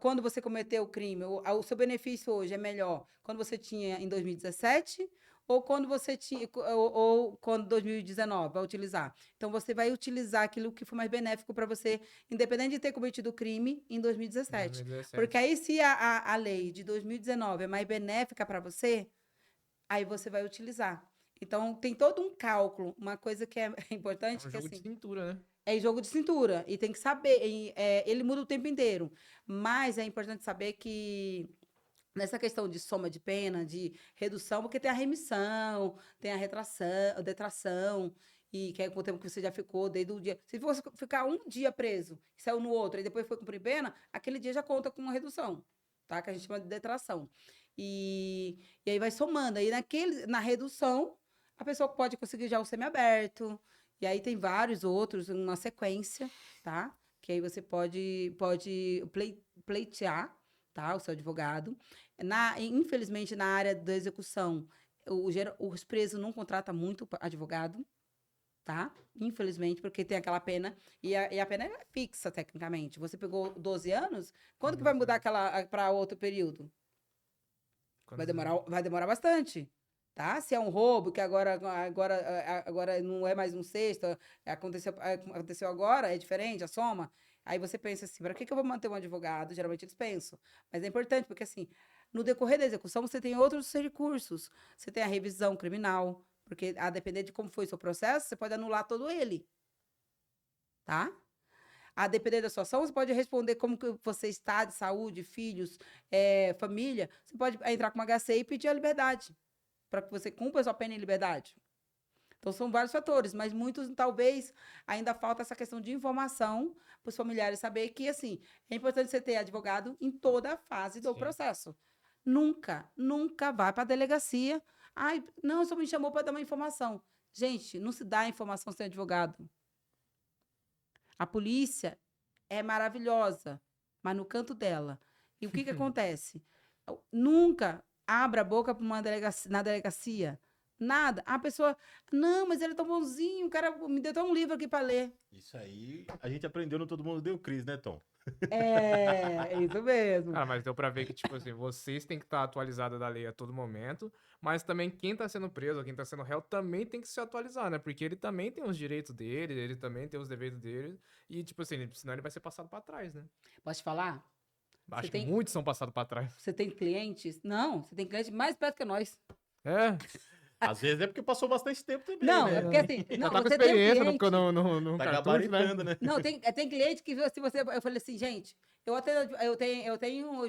Quando você cometeu o crime, o seu benefício hoje é melhor quando você tinha em 2017 ou quando você tinha ou quando 2019 vai utilizar. Então você vai utilizar aquilo que for mais benéfico para você, independente de ter cometido o crime em 2017. Porque aí se a lei de 2019 é mais benéfica para você, aí você vai utilizar. Então, tem todo um cálculo. Uma coisa que é É importante, um que jogo de assim, cintura, né? é jogo de cintura. E tem que saber. Ele muda o tempo inteiro. Mas é importante saber que nessa questão de soma de pena, de redução, porque tem a remissão, tem a retração, a detração, e que é com o tempo que você já ficou, desde o dia. Se você ficar um dia preso, e saiu no outro, e depois foi cumprir pena, aquele dia já conta com uma redução, tá? Que a gente chama de detração. E aí vai somando. Aí na redução, a pessoa pode conseguir já o semiaberto, e aí tem vários outros, uma sequência, tá? Que aí você pode pleitear, tá? O seu advogado. Infelizmente, na área da execução, os presos não contratam muito advogado, tá? Infelizmente, porque tem aquela pena, e a pena é fixa, tecnicamente. Você pegou 12 anos, quando que vai mudar aquela para outro período? Vai demorar bastante, tá? Se é um roubo, que agora não é mais um sexto, aconteceu agora, é diferente, a soma. Aí você pensa assim, para que eu vou manter um advogado? Geralmente eles pensam. Mas é importante, porque assim, no decorrer da execução, você tem outros recursos. Você tem a revisão criminal, porque a depender de como foi o seu processo, você pode anular todo ele, tá? A depender da sua ação, você pode responder como que você está de saúde, filhos, família. Você pode entrar com uma HC e pedir a liberdade, para que você cumpra a sua pena em liberdade. Então, são vários fatores, mas muitos, talvez, ainda falta essa questão de informação para os familiares saber que, assim, é importante você ter advogado em toda a fase do processo. Nunca vá para a delegacia. Ai, não, só me chamou para dar uma informação. Gente, não se dá informação sem advogado. A polícia é maravilhosa, mas no canto dela. E o que acontece? Nunca abra a boca na delegacia. Nada. A pessoa, não, mas ele é tão bonzinho, o cara me deu até um livro aqui para ler. Isso aí a gente aprendeu no Todo Mundo Deu Cris, né, Tom? É isso mesmo. Ah, mas deu pra ver que, tipo assim, vocês têm que estar atualizados da lei a todo momento, mas também quem tá sendo preso, quem tá sendo réu, também tem que se atualizar, né? Porque ele também tem os direitos dele, ele também tem os deveres dele, e, tipo assim, senão ele vai ser passado pra trás, né? Posso te falar? Acho que muitos são passados pra trás. Você tem clientes? Não, você tem clientes mais perto que nós. É, Às vezes é porque passou bastante tempo também, Não, né? é porque assim, já não, tá com você tem um experiência cliente. no Tá cartucho, né? gabaritando, né? Não, tem cliente que se você. Eu falei assim, gente, eu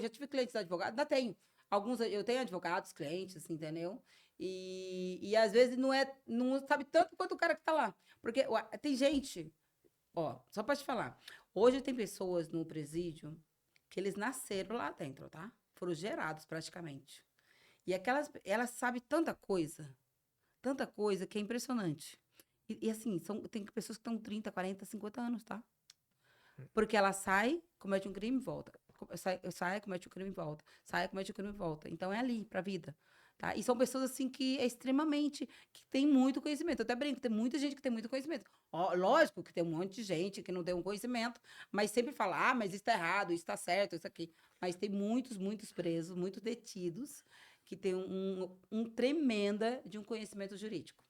já tive clientes advogados, ainda tenho. Alguns, eu tenho advogados, clientes, entendeu? E às vezes não sabe tanto quanto o cara que tá lá. Porque tem gente, ó, só pra te falar, hoje tem pessoas no presídio que eles nasceram lá dentro, tá? Foram gerados praticamente. E elas sabem tanta coisa que é impressionante. E assim, tem pessoas que estão 30, 40, 50 anos, tá? Porque ela sai, comete um crime e volta. Sai, comete um crime e volta. Sai, comete um crime e volta. Então é ali, pra vida. Tá? E são pessoas assim que é extremamente, que tem muito conhecimento. Eu até brinco, tem muita gente que tem muito conhecimento. Ó, lógico que tem um monte de gente que não tem um conhecimento, mas sempre fala, mas isso tá errado, isso tá certo, isso aqui. Mas tem muitos presos, muitos detidos, que tem um tremenda de um conhecimento jurídico.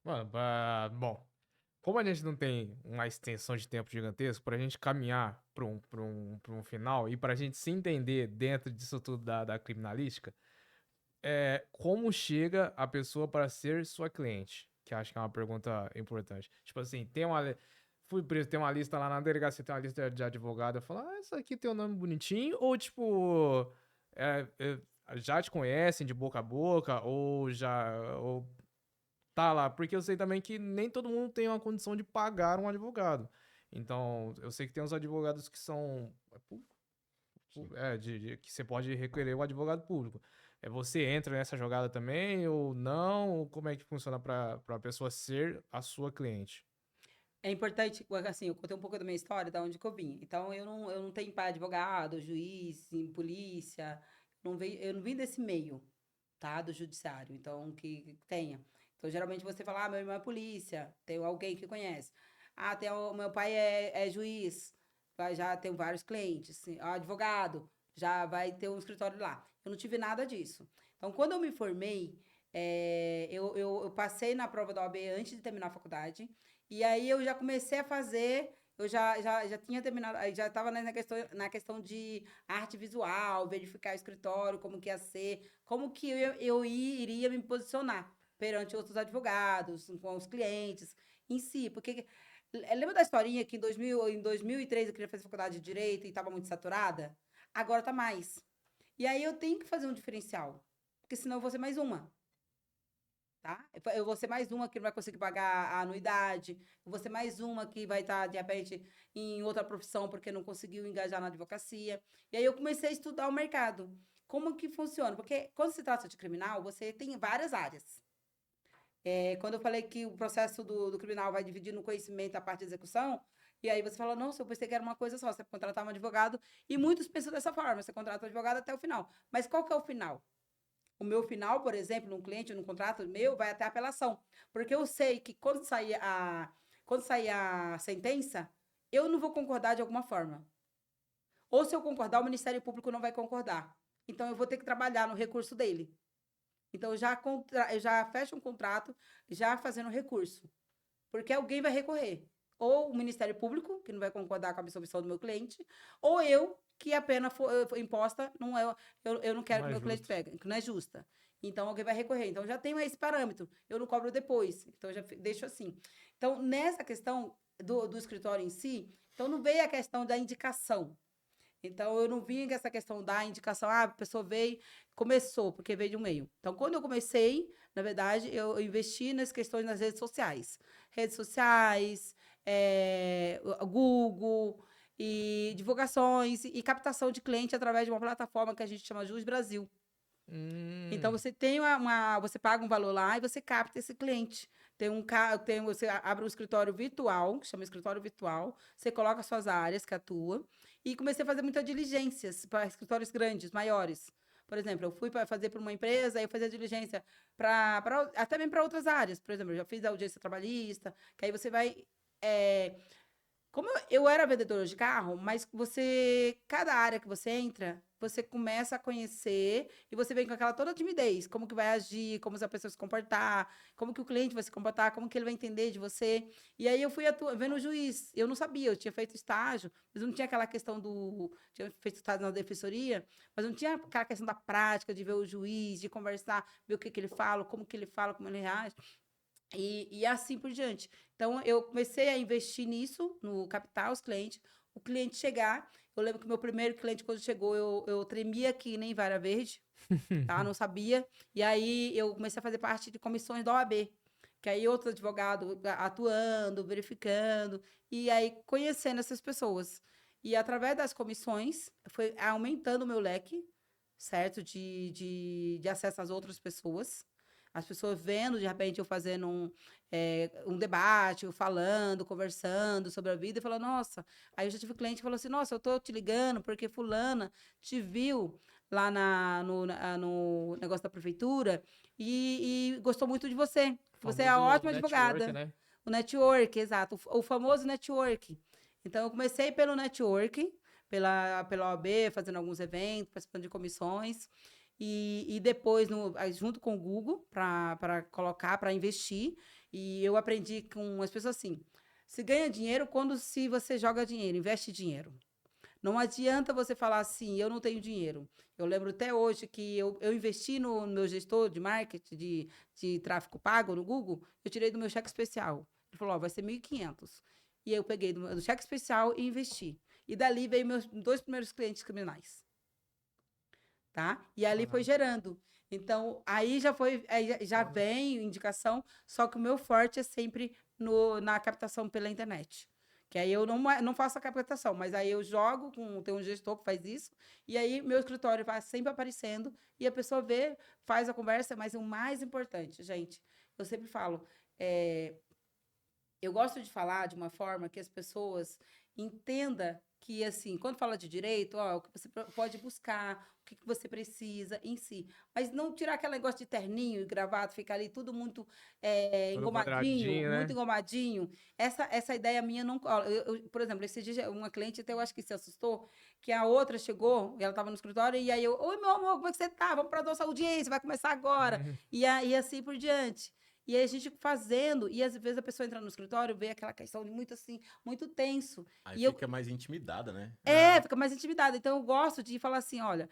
Mano, bom, como a gente não tem uma extensão de tempo gigantesco, pra gente caminhar pra um final e pra gente se entender dentro disso tudo da criminalística, como chega a pessoa para ser sua cliente? Que acho que é uma pergunta importante. Tipo assim, fui preso, tem uma lista lá na delegacia, tem uma lista de advogado, eu falo, isso aqui tem um nome bonitinho, ou tipo, já te conhecem de boca a boca, ou tá lá, porque eu sei também que nem todo mundo tem uma condição de pagar um advogado. Então, eu sei que tem uns advogados que são que você pode requerer o advogado público. Você entra nessa jogada também ou não? Ou como é que funciona para a pessoa ser a sua cliente? É importante, assim, eu contei um pouco da minha história, da onde que eu vim. Então, eu não tenho pai advogado, juiz, polícia, eu não vim desse meio, tá, do judiciário, então, que tenha. Então, geralmente você fala, meu irmão é polícia, tem alguém que conhece. Meu pai é juiz, já tenho vários clientes, assim, advogado, já vai ter um escritório lá. Eu não tive nada disso. Então, quando eu me formei, eu passei na prova da OAB antes de terminar a faculdade, e aí eu já comecei a fazer eu já tinha terminado, aí já estava na questão de arte visual, verificar o escritório, como que ia ser, como que eu iria me posicionar perante outros advogados, com os clientes em si, porque lembra da historinha que em 2003 eu queria fazer faculdade de Direito e estava muito saturada? Agora tá mais. E aí eu tenho que fazer um diferencial, porque senão eu vou ser mais uma. Tá? Eu vou ser mais uma que não vai conseguir pagar a anuidade, eu vou ser mais uma que vai estar, de repente, em outra profissão porque não conseguiu engajar na advocacia. E aí eu comecei a estudar o mercado. Como que funciona? Porque quando se trata de criminal, você tem várias áreas. Quando eu falei que o processo do criminal vai dividir no conhecimento a parte de execução, e aí você fala, nossa, eu pensei que era uma coisa só, você contratar um advogado, e muitos pensam dessa forma, você contrata um advogado até o final. Mas qual que é o final? O meu final, por exemplo, num cliente, num contrato meu, vai até a apelação. Porque eu sei que quando sair a sentença, eu não vou concordar de alguma forma. Ou se eu concordar, o Ministério Público não vai concordar. Então, eu vou ter que trabalhar no recurso dele. Então, eu já fecho um contrato já fazendo recurso. Porque alguém vai recorrer. Ou o Ministério Público, que não vai concordar com a absolvição do meu cliente, ou eu, que a pena foi imposta, eu não quero que o meu cliente pegue, que não é justa. Então, alguém vai recorrer. Então, já tenho esse parâmetro. Eu não cobro depois. Então, já deixo assim. Então, nessa questão do escritório em si, então não veio a questão da indicação. Então, eu não vim com essa questão da indicação, a pessoa veio, começou, porque veio de um meio. Então, quando eu comecei, na verdade, eu investi nas questões nas redes sociais. Redes sociais, Google, e divulgações e captação de cliente através de uma plataforma que a gente chama Jus Brasil. Então, você tem você paga um valor lá e você capta esse cliente. Você abre um escritório virtual, que chama escritório virtual, você coloca suas áreas que atua, e comecei a fazer muitas diligências para escritórios grandes, maiores. Por exemplo, eu fui para fazer para uma empresa, aí eu fazia diligência até mesmo para outras áreas. Por exemplo, eu já fiz a audiência trabalhista, que aí você vai. Como eu era vendedora de carro, mas cada área que você entra, você começa a conhecer e você vem com aquela toda timidez, como que vai agir, como a pessoa se comportar, como que o cliente vai se comportar, como que ele vai entender de você. E aí eu fui vendo o juiz. Eu não sabia, eu tinha feito estágio, mas não tinha aquela questão tinha feito estágio na defensoria, mas não tinha aquela questão da prática, de ver o juiz, de conversar, ver o que ele fala, como ele reage. E assim por diante. Então, eu comecei a investir nisso, no captar os clientes. O cliente chegar, eu lembro que o meu primeiro cliente, quando chegou, eu tremia aqui, nem vara verde, tá? Não sabia. E aí, eu comecei a fazer parte de comissões da OAB, que aí outro advogado atuando, verificando, e aí conhecendo essas pessoas. E através das comissões, foi aumentando o meu leque, certo? De acesso às outras pessoas. As pessoas vendo, de repente, eu fazendo um debate, eu falando, conversando sobre a vida, e falando, nossa. Aí eu já tive cliente que falou assim, nossa, eu tô te ligando porque fulana te viu lá no negócio da prefeitura e gostou muito de você. Você é a ótima advogada. Né? O network, exato. O famoso network. Então, eu comecei pelo network, pela OAB, fazendo alguns eventos, participando de comissões. E depois, junto com o Google, para colocar, para investir. E eu aprendi com as pessoas assim: se ganha dinheiro se você joga dinheiro, investe dinheiro. Não adianta você falar assim, eu não tenho dinheiro. Eu lembro até hoje que eu investi no meu gestor de marketing, de tráfego pago no Google, eu tirei do meu cheque especial. Ele falou, vai ser 1.500. E eu peguei do cheque especial e investi. E dali veio meus 2 primeiros clientes criminais. Tá? E ali foi gerando. Então, aí já vem indicação, só que o meu forte é sempre na captação pela internet. Que aí eu não faço a captação, mas aí eu jogo, tem um gestor que faz isso, e aí meu escritório vai sempre aparecendo, e a pessoa vê, faz a conversa, mas o mais importante, gente, eu sempre falo, eu gosto de falar de uma forma que as pessoas entendam que, assim, quando fala de direito, o que você pode buscar, o que você precisa em si. Mas não tirar aquele negócio de terninho e gravata, ficar ali tudo muito engomadinho, muito engomadinho. Essa ideia minha não... por exemplo, esse dia, uma cliente até eu acho que se assustou, que a outra chegou, e ela estava no escritório, e aí eu, oi, meu amor, como é que você tá? Vamos para a nossa audiência, vai começar agora. E assim por diante. E aí a gente fazendo, e às vezes a pessoa entra no escritório, vê aquela questão de muito assim, muito tenso. Aí E eu, fica mais intimidada, né? fica mais intimidada. Então eu gosto de falar assim, olha,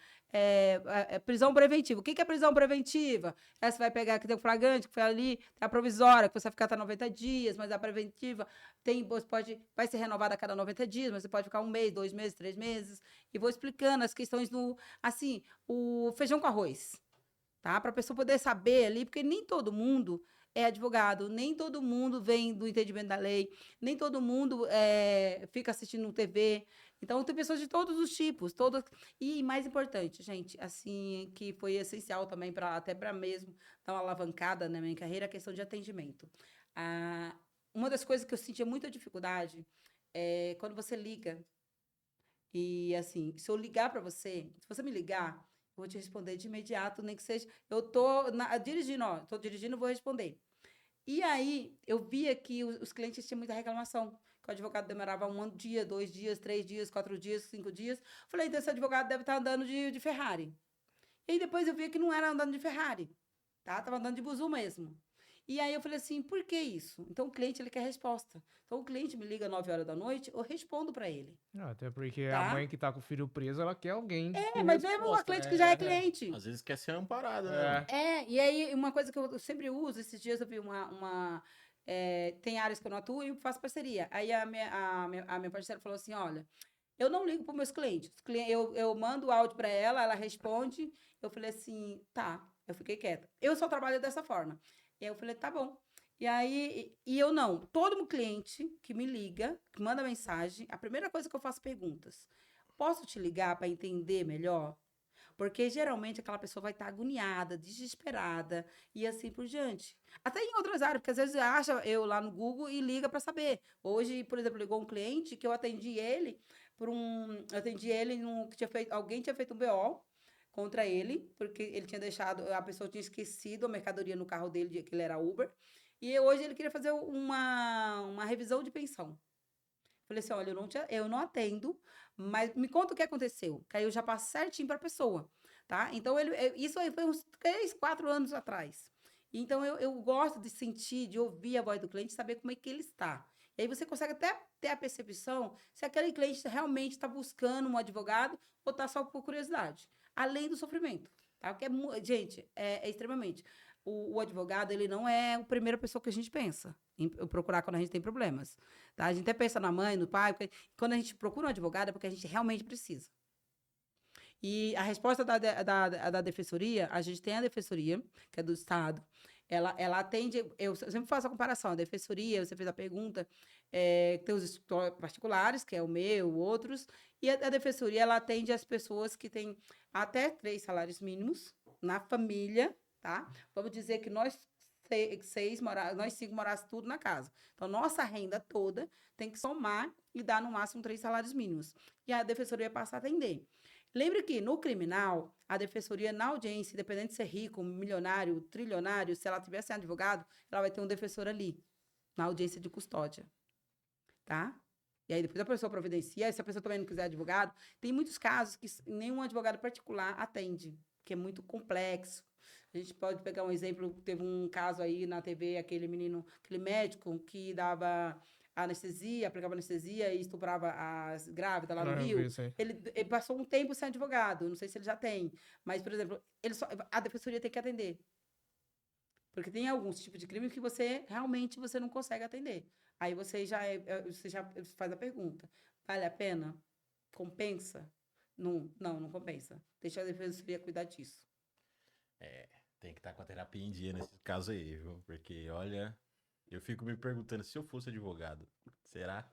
prisão preventiva. O que que é prisão preventiva? Você vai pegar que tem o flagrante, que foi ali, tem a provisória, que você vai ficar até 90 dias, mas a preventiva vai ser renovada a cada 90 dias, mas você pode ficar 1 mês, 2 meses, 3 meses. E vou explicando as questões assim, o feijão com arroz, tá? Para a pessoa poder saber ali, porque nem todo mundo é advogado, nem todo mundo vem do entendimento da lei, nem todo mundo fica assistindo TV. Então, tem pessoas de todos os tipos, todas. E mais importante, gente, assim, que foi essencial também até para mesmo dar uma alavancada na minha carreira, a questão de atendimento. Uma das coisas que eu sentia muita dificuldade é quando você liga. E assim, se eu ligar para você, se você me ligar, eu vou te responder de imediato, nem que seja. Eu tô dirigindo, tô dirigindo, vou responder. E aí, eu via que os clientes tinham muita reclamação, que o advogado demorava 1 dia, 2 dias, 3 dias, 4 dias, 5 dias. Falei, então esse advogado deve estar andando de Ferrari. E aí depois eu vi que não era andando de Ferrari, tá? Tava andando de buzu mesmo. E aí eu falei assim, por que isso? Então o cliente, ele quer resposta. Então o cliente me liga 9 horas da noite, eu respondo para ele. Até porque a Tá? mãe que tá com o filho preso, ela quer alguém com Mas mesmo a resposta. cliente que já é cliente. Às vezes quer ser amparada, né? E aí uma coisa que eu sempre uso, esses dias eu vi tem áreas que eu não atuo e eu faço parceria. Aí a minha parceira falou assim, olha, eu não ligo para os meus clientes. Eu mando o áudio para ela responde. Eu falei assim, tá. Eu fiquei quieta. Eu só trabalho dessa forma. E aí eu falei, tá bom. E aí, eu não. Todo cliente que me liga, que manda mensagem, a primeira coisa que eu faço perguntas. Posso te ligar para entender melhor? Porque geralmente aquela pessoa vai estar agoniada, desesperada e assim por diante. Até em outras áreas, porque às vezes acha eu lá no Google e liga para saber. Hoje, por exemplo, ligou um cliente que eu atendi ele alguém tinha feito um BO contra ele, porque ele tinha deixado, a pessoa tinha esquecido a mercadoria no carro dele, que ele era Uber. E hoje ele queria fazer uma revisão de pensão. Falei assim, olha, eu não atendo, mas me conta o que aconteceu. Que aí eu já passo certinho para a pessoa, tá? Então, isso aí foi uns 3, 4 anos atrás. Então, eu gosto de sentir, de ouvir a voz do cliente, saber como é que ele está. E aí você consegue até ter a percepção se aquele cliente realmente está buscando um advogado ou está só por curiosidade. Além do sofrimento, tá? Porque, gente, é extremamente... O advogado, ele não é a primeira pessoa que a gente pensa em procurar quando a gente tem problemas. Tá? A gente até pensa na mãe, no pai, porque quando a gente procura um advogado é porque a gente realmente precisa. E a resposta da defensoria, a gente tem a defensoria, que é do Estado, ela atende, eu sempre faço a comparação, a defensoria, você fez a pergunta, tem os escritórios particulares, que é o meu, outros, e a defensoria, ela atende as pessoas que têm até 3 salários mínimos na família, tá? Vamos dizer que nós 5 morássemos tudo na casa. Então, nossa renda toda tem que somar e dar no máximo 3 salários mínimos. E a defensoria passa a atender. Lembre que no criminal, a defensoria na audiência, independente de ser rico, milionário, trilionário, se ela tiver sem advogado, ela vai ter um defensor ali, na audiência de custódia. Tá? E aí depois a pessoa providencia, e se a pessoa também não quiser advogado, tem muitos casos que nenhum advogado particular atende, que é muito complexo. A gente pode pegar um exemplo, teve um caso aí na TV, aquele médico que dava anestesia, aplicava anestesia e estuprava as grávidas lá no Rio. Ele passou um tempo sem advogado, não sei se ele já tem, mas, por exemplo, a defensoria tem que atender. Porque tem alguns tipos de crime que realmente você não consegue atender. Aí você já faz a pergunta, vale a pena? Compensa? Não compensa. Deixa a defensoria cuidar disso. Tem que estar com a terapia em dia nesse caso aí, viu? Porque, olha, eu fico me perguntando, se eu fosse advogado, será?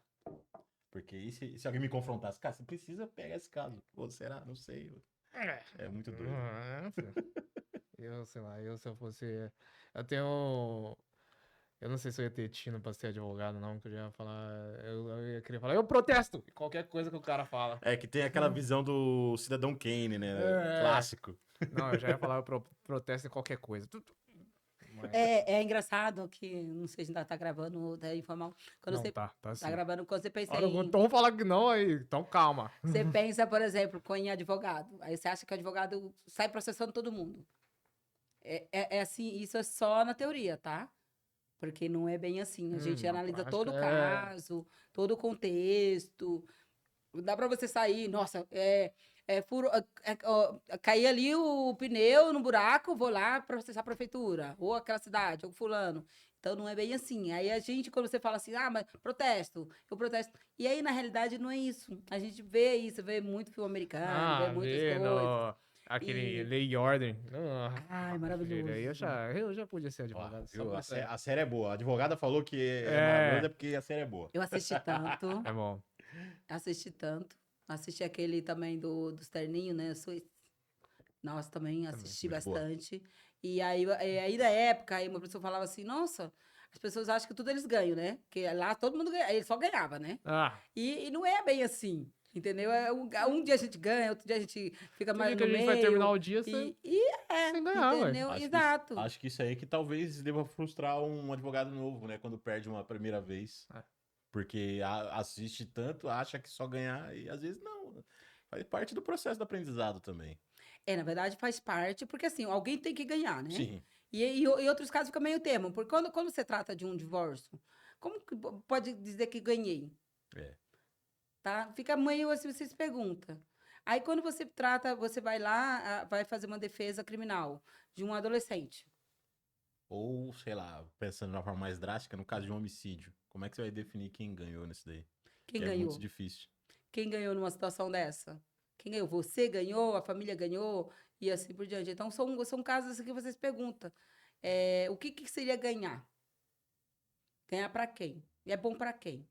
Porque e se alguém me confrontasse? Cara, você precisa pegar esse caso. Pô, será? Não sei. É muito doido. Sei lá, se eu fosse... Eu não sei se eu ia ter tino pra ser advogado, não, que eu já ia falar... Eu ia querer falar, eu protesto! Qualquer coisa que o cara fala. É que tem aquela visão do Cidadão Kane, né? Clássico. Não, eu já ia falar, eu protesto em qualquer coisa. É engraçado que, não sei se ainda tá gravando, tá informal. Quando você tá sim. Tá gravando, quando você pensa Vamos falar que não aí, então calma. Você pensa, por exemplo, em advogado. Aí você acha que o advogado sai processando todo mundo. É assim, isso é só na teoria, tá? Porque não é bem assim. A gente Na analisa prática, todo o caso, todo o contexto. Não dá pra você sair, nossa, cair ali o pneu no buraco, vou lá processar a prefeitura, ou aquela cidade, ou fulano. Então não é bem assim. Aí a gente, quando você fala assim, mas protesto, eu protesto. E aí, na realidade, não é isso. A gente vê isso, vê muito filme americano, vê muitas coisas. Aquele E. Lei e Ordem. Ai, Filho, aí maravilhoso. eu já podia ser Ó, advogado. Só viu? por A, isso aí. a série é boa. A advogada falou que é É, maravilhosa porque a série é boa. Eu assisti tanto, é bom. assisti tanto. Assisti aquele também dos terninhos, né? Nossa, também assisti Muito boa. bastante. E aí, na época, aí uma pessoa falava assim, nossa, as pessoas acham que tudo eles ganham, né? Porque lá todo mundo ganha, ele só ganhava, né? Ah, E não é bem assim, entendeu? Um dia a gente ganha, outro dia a gente fica tem dia mais que no a gente vai terminar meio. o dia sem ganhar, ué. Entendeu? Exato. Acho que isso aí que talvez deva frustrar um advogado novo, né? Quando perde uma primeira vez. É. Porque assiste tanto, acha que só ganhar e às vezes não. Faz parte do processo do aprendizado também. Na verdade faz parte, porque assim, alguém tem que ganhar, né? Sim. E outros casos fica meio termo, porque quando você trata de um divórcio, como que pode dizer que ganhei? É. Tá? Fica meio assim, você se pergunta. Aí, quando você trata, você vai lá, vai fazer uma defesa criminal de um adolescente. Ou, sei lá, pensando de uma forma mais drástica, no caso de um homicídio. Como é que você vai definir quem ganhou nisso daí? Quem Que é muito ganhou? difícil. Quem ganhou numa situação dessa? Quem ganhou? Você ganhou, a família ganhou, e assim por diante. Então, são casos assim que você se pergunta. O que seria ganhar? Ganhar para quem? E é bom para quem?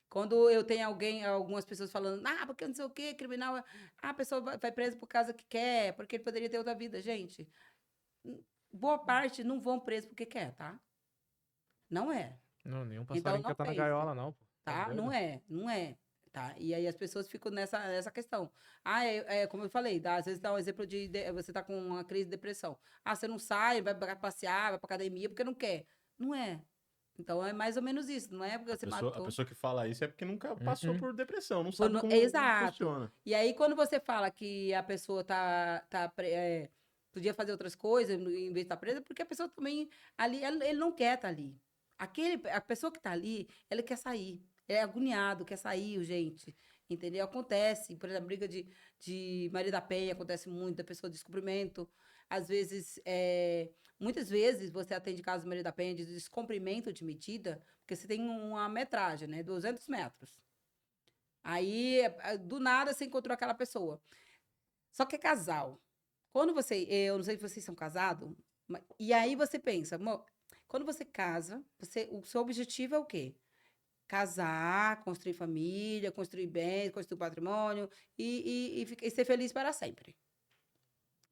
Quando eu tenho algumas pessoas falando, porque não sei o quê, criminal. A pessoa vai presa por causa que quer, porque ele poderia ter outra vida. Gente, boa parte não vão preso porque quer, tá? Não é. Não, nenhum Então passarinho não quer estar na pense, gaiola, não, pô. Tá tá? Não doido? é, não é. Tá? E aí as pessoas ficam nessa questão. Como eu falei, às vezes dá um exemplo você tá com uma crise de depressão. Você não sai, vai passear, vai pra academia porque não quer. Não é. Então é mais ou menos isso, não é porque A você pessoa, a matou. pessoa que fala isso é porque nunca passou Uhum. por depressão, não sabe como Exato. funciona. E aí, quando você fala que a pessoa podia fazer outras coisas em vez de estar presa, porque a pessoa também ali, ele não quer estar ali. A pessoa que está ali, ela quer sair. É agoniado, quer sair, gente. Entendeu? Acontece, por exemplo, briga de Maria da Penha, acontece muito, da pessoa de descobrimento. Às vezes, muitas vezes você atende casos de Maria da Penha de descumprimento de medida, porque você tem uma metragem, né? 200 metros. Aí, do nada, você encontrou aquela pessoa. Só que é casal. Eu não sei se vocês são casados, e aí você pensa, quando você casa, o seu objetivo é o quê? Casar, construir família, construir bens, construir patrimônio e ser feliz para sempre,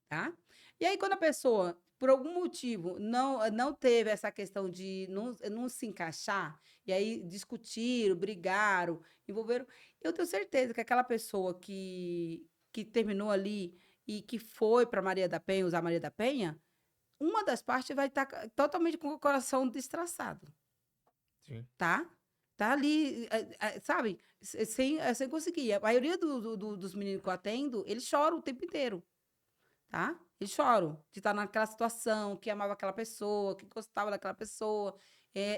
tá? E aí, quando a pessoa, por algum motivo, não teve essa questão de não se encaixar, e aí discutiram, brigaram, envolveram, eu tenho certeza que aquela pessoa que terminou ali e que foi para Maria da Penha, usar Maria da Penha, uma das partes vai estar totalmente com o coração destraçado, Sim. tá? Tá ali, sabe? Sem conseguir. A maioria dos meninos que eu atendo, eles choram o tempo inteiro. Tá? Eles choram de estar naquela situação, que amava aquela pessoa, que gostava daquela pessoa.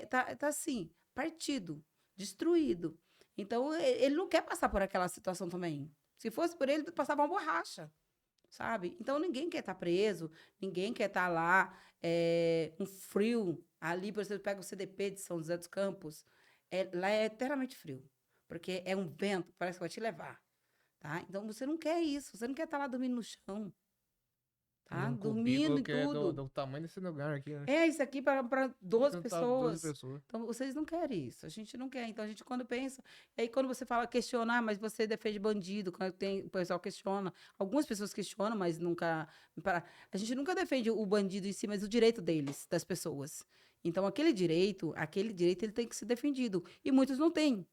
Tá assim, partido, destruído. Então, ele não quer passar por aquela situação também. Se fosse por ele, passava uma borracha, sabe? Então, ninguém quer estar preso, ninguém quer estar lá, um frio. Ali, por exemplo, pega o CDP de São José dos Campos, lá é eternamente frio, porque é um vento, parece que vai te levar, tá? Então, você não quer isso, você não quer estar lá dormindo no chão, tá? Num Dormindo cubículo em que é tudo. do tamanho desse lugar aqui, né? Isso aqui para 12 Juntar 12 pessoas. pessoas. Então, vocês não querem isso. A gente não quer. Então, a gente, quando pensa. E aí, quando você fala questionar, mas você defende bandido, quando o pessoal questiona. Algumas pessoas questionam, mas nunca. A gente nunca defende o bandido em si, mas o direito deles, das pessoas. Então, aquele direito, ele tem que ser defendido. E muitos não têm.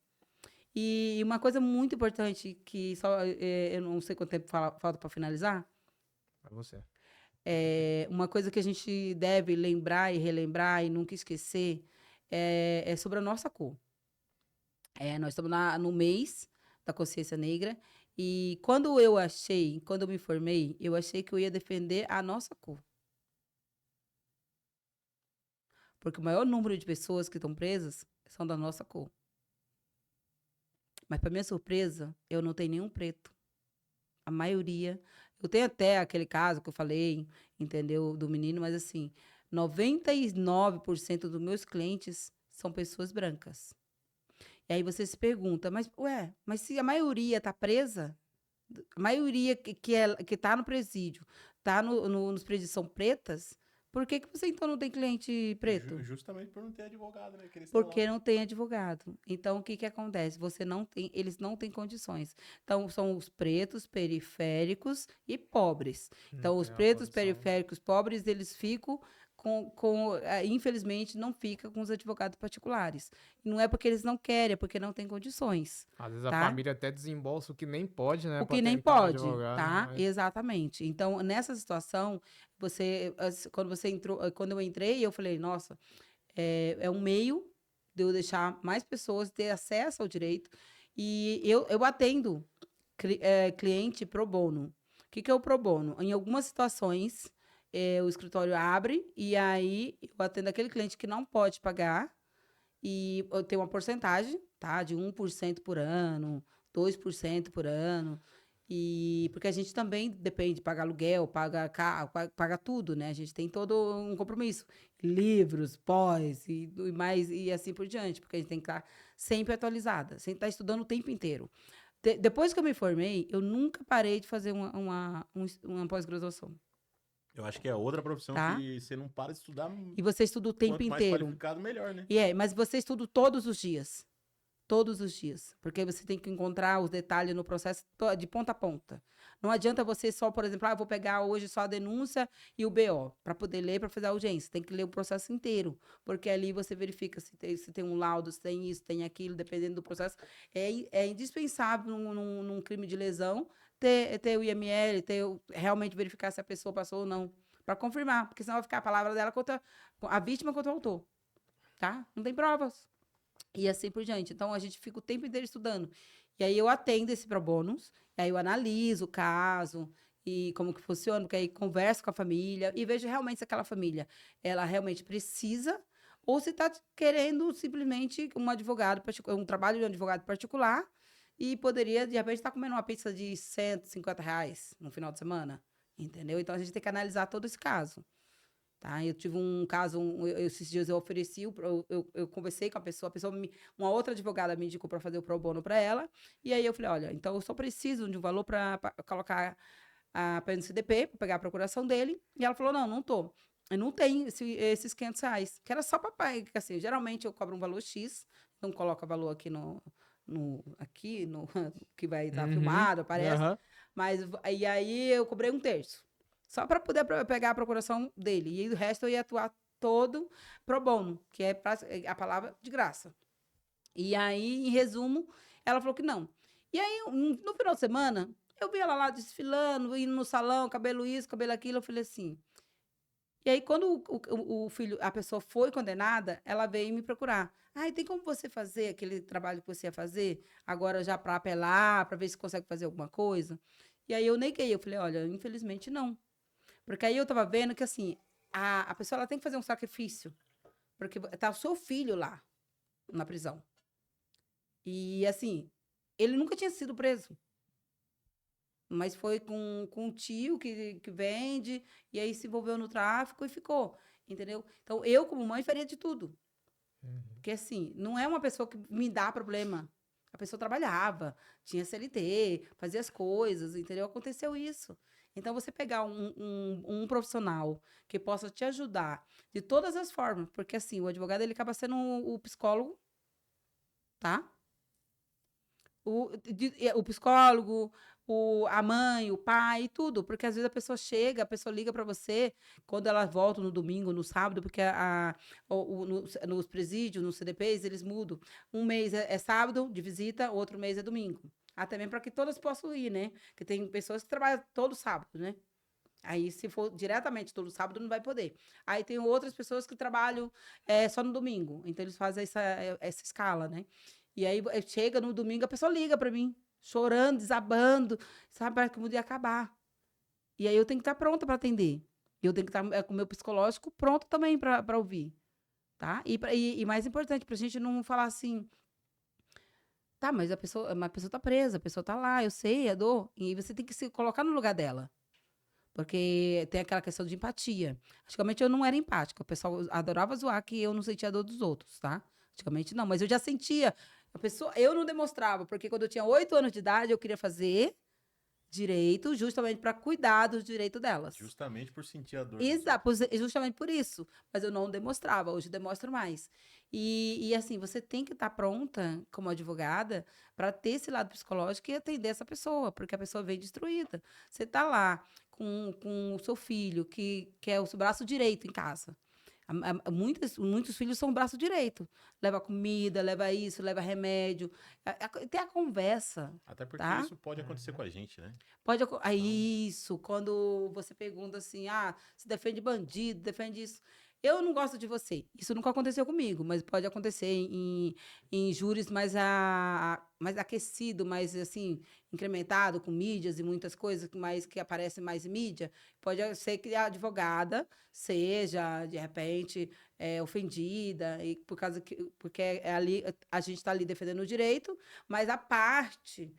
E uma coisa muito importante, que só eu não sei quanto tempo falta para finalizar. É você. Uma coisa que a gente deve lembrar e relembrar e nunca esquecer é sobre a nossa cor. Nós estamos no mês da consciência negra e quando eu me formei, eu achei que eu ia defender a nossa cor. Porque o maior número de pessoas que estão presas são da nossa cor. Mas, para minha surpresa, eu não tenho nenhum preto. A maioria. Eu tenho até aquele caso que eu falei, entendeu? Do menino, mas assim, 99% dos meus clientes são pessoas brancas. E aí você se pergunta, mas se a maioria está presa, a maioria que tá no presídio, tá nos presídios são pretas, por que você então não tem cliente preto? Justamente por não ter advogado, né? Que eles estão lá. Porque não tem advogado. Então, o que que acontece? Eles não têm condições. Então, são os pretos, periféricos e pobres. Então, os tem uma pretos, condição. periféricos, pobres, eles ficam infelizmente, não fica com os advogados particulares. E não é porque eles não querem, é porque não tem condições. Às vezes tá? a família até desembolsa o que nem pode, né? O pra que nem tentar um pode, advogado, tá? mas- Exatamente. Então, nessa situação, quando você entrou, quando eu entrei, eu falei, nossa, é um meio de eu deixar mais pessoas ter acesso ao direito. E eu atendo cliente pro bono. O que é o pro bono? Em algumas situações, o escritório abre e aí eu atendo aquele cliente que não pode pagar e eu tenho uma porcentagem, tá? De 1% por ano, 2% por ano. E porque a gente também depende de pagar aluguel, paga carro, paga tudo, né? A gente tem todo um compromisso. Livros, pós e mais, e assim por diante, porque a gente tem que estar sempre atualizada, sempre estar estudando o tempo inteiro. Depois que eu me formei, eu nunca parei de fazer uma pós-graduação, Eu acho que é outra profissão tá? que você não para de estudar. E você estuda o tempo Quanto mais inteiro. qualificado, melhor, né? Mas você estuda todos os dias. Todos os dias. Porque você tem que encontrar os detalhes no processo de ponta a ponta. Não adianta você só, por exemplo, eu vou pegar hoje só a denúncia e o BO, para poder ler, para fazer a audiência. Tem que ler o processo inteiro. Porque ali você verifica se tem um laudo, se tem isso, tem aquilo, dependendo do processo. É indispensável num crime de lesão ter o IML, realmente verificar se a pessoa passou ou não. Para confirmar. Porque senão vai ficar a palavra dela contra a vítima contra o autor. Tá? Não tem provas. E assim por diante. Então, a gente fica o tempo inteiro estudando. E aí, eu atendo esse pro bônus, e aí eu analiso o caso, e como que funciona, porque aí converso com a família, e vejo realmente se aquela família, ela realmente precisa, ou se está querendo simplesmente um trabalho de um advogado particular, e poderia, de repente, estar comendo uma pizza de R$ 150 no final de semana. Entendeu? Então, a gente tem que analisar todo esse caso. Tá? Eu tive um caso, esses dias eu ofereci, eu conversei com a pessoa, uma outra advogada me indicou para fazer o pro bono para ela, e aí eu falei, olha, então eu só preciso de um valor para colocar para no CDP, para pegar a procuração dele, e ela falou, não tô. Eu não tenho esses R$ 500, que era só para pagar, assim, geralmente eu cobro um valor X, não coloca valor aqui aqui no que vai estar filmado, aparece, Aham. mas e aí eu cobrei um terço. Só para poder pegar a procuração dele. E o resto eu ia atuar todo pro bono, que é a palavra de graça. E aí, em resumo, ela falou que não. E aí, no final de semana, eu vi ela lá desfilando, indo no salão, cabelo isso, cabelo aquilo. Eu falei assim. E aí, quando a pessoa foi condenada, ela veio me procurar. Ah, e tem como você fazer aquele trabalho que você ia fazer, agora já para apelar, para ver se consegue fazer alguma coisa? E aí eu neguei. Eu falei, olha, infelizmente não. Porque aí eu tava vendo que, assim, a pessoa ela tem que fazer um sacrifício. Porque tá o seu filho lá, na prisão. E, assim, ele nunca tinha sido preso. Mas foi com um tio que vende, e aí se envolveu no tráfico e ficou. Entendeu? Então, eu, como mãe, faria de tudo. Porque, assim, não é uma pessoa que me dá problema. A pessoa trabalhava, tinha CLT, fazia as coisas, entendeu? Aconteceu isso. Então, você pegar um profissional que possa te ajudar de todas as formas, porque, assim, o advogado, ele acaba sendo o psicólogo, tá? O psicólogo, a mãe, o pai, tudo. Porque, às vezes, a pessoa liga para você quando ela volta no domingo, no sábado, porque nos presídios, nos CDPs, eles mudam. Um mês é sábado de visita, outro mês é domingo. Até mesmo para que todas possam ir, né? Porque tem pessoas que trabalham todo sábado, né? Aí, se for diretamente todo sábado, não vai poder. Aí tem outras pessoas que trabalham só no domingo. Então, eles fazem essa escala, né? E aí, chega no domingo, a pessoa liga para mim, chorando, desabando, sabe? Parece que o mundo ia acabar. E aí, eu tenho que estar pronta para atender. Eu tenho que estar com o meu psicológico pronto também para ouvir. tá? E mais importante, pra gente não falar assim, tá, mas a pessoa tá presa, a pessoa tá lá, eu sei, a dor, e você tem que se colocar no lugar dela. Porque tem aquela questão de empatia. Antigamente eu não era empática. O pessoal adorava zoar que eu não sentia a dor dos outros, tá? Antigamente não, mas eu já sentia. Eu não demonstrava, porque quando eu tinha 8 anos de idade, eu queria fazer direito, justamente para cuidar dos direitos delas. Justamente por sentir a dor dos outros. Exato, justamente por isso. Mas eu não demonstrava, hoje eu demonstro mais. E assim, você tem que estar pronta, como advogada, para ter esse lado psicológico e atender essa pessoa, porque a pessoa vem destruída. Você está lá com o seu filho, que é o seu braço direito em casa. Muitos filhos são o braço direito. Leva comida, leva isso, leva remédio. Tem a conversa, Até porque tá? isso pode acontecer com a gente, né? Isso, quando você pergunta assim, se defende bandido, defende isso. Eu não gosto de você. Isso nunca aconteceu comigo, mas pode acontecer em júris mais aquecido, mais assim, incrementado, com mídias e muitas coisas que aparecem mais em mídia. Pode ser que a advogada seja, de repente, ofendida, e porque ali, a gente está ali defendendo o direito, mas a parte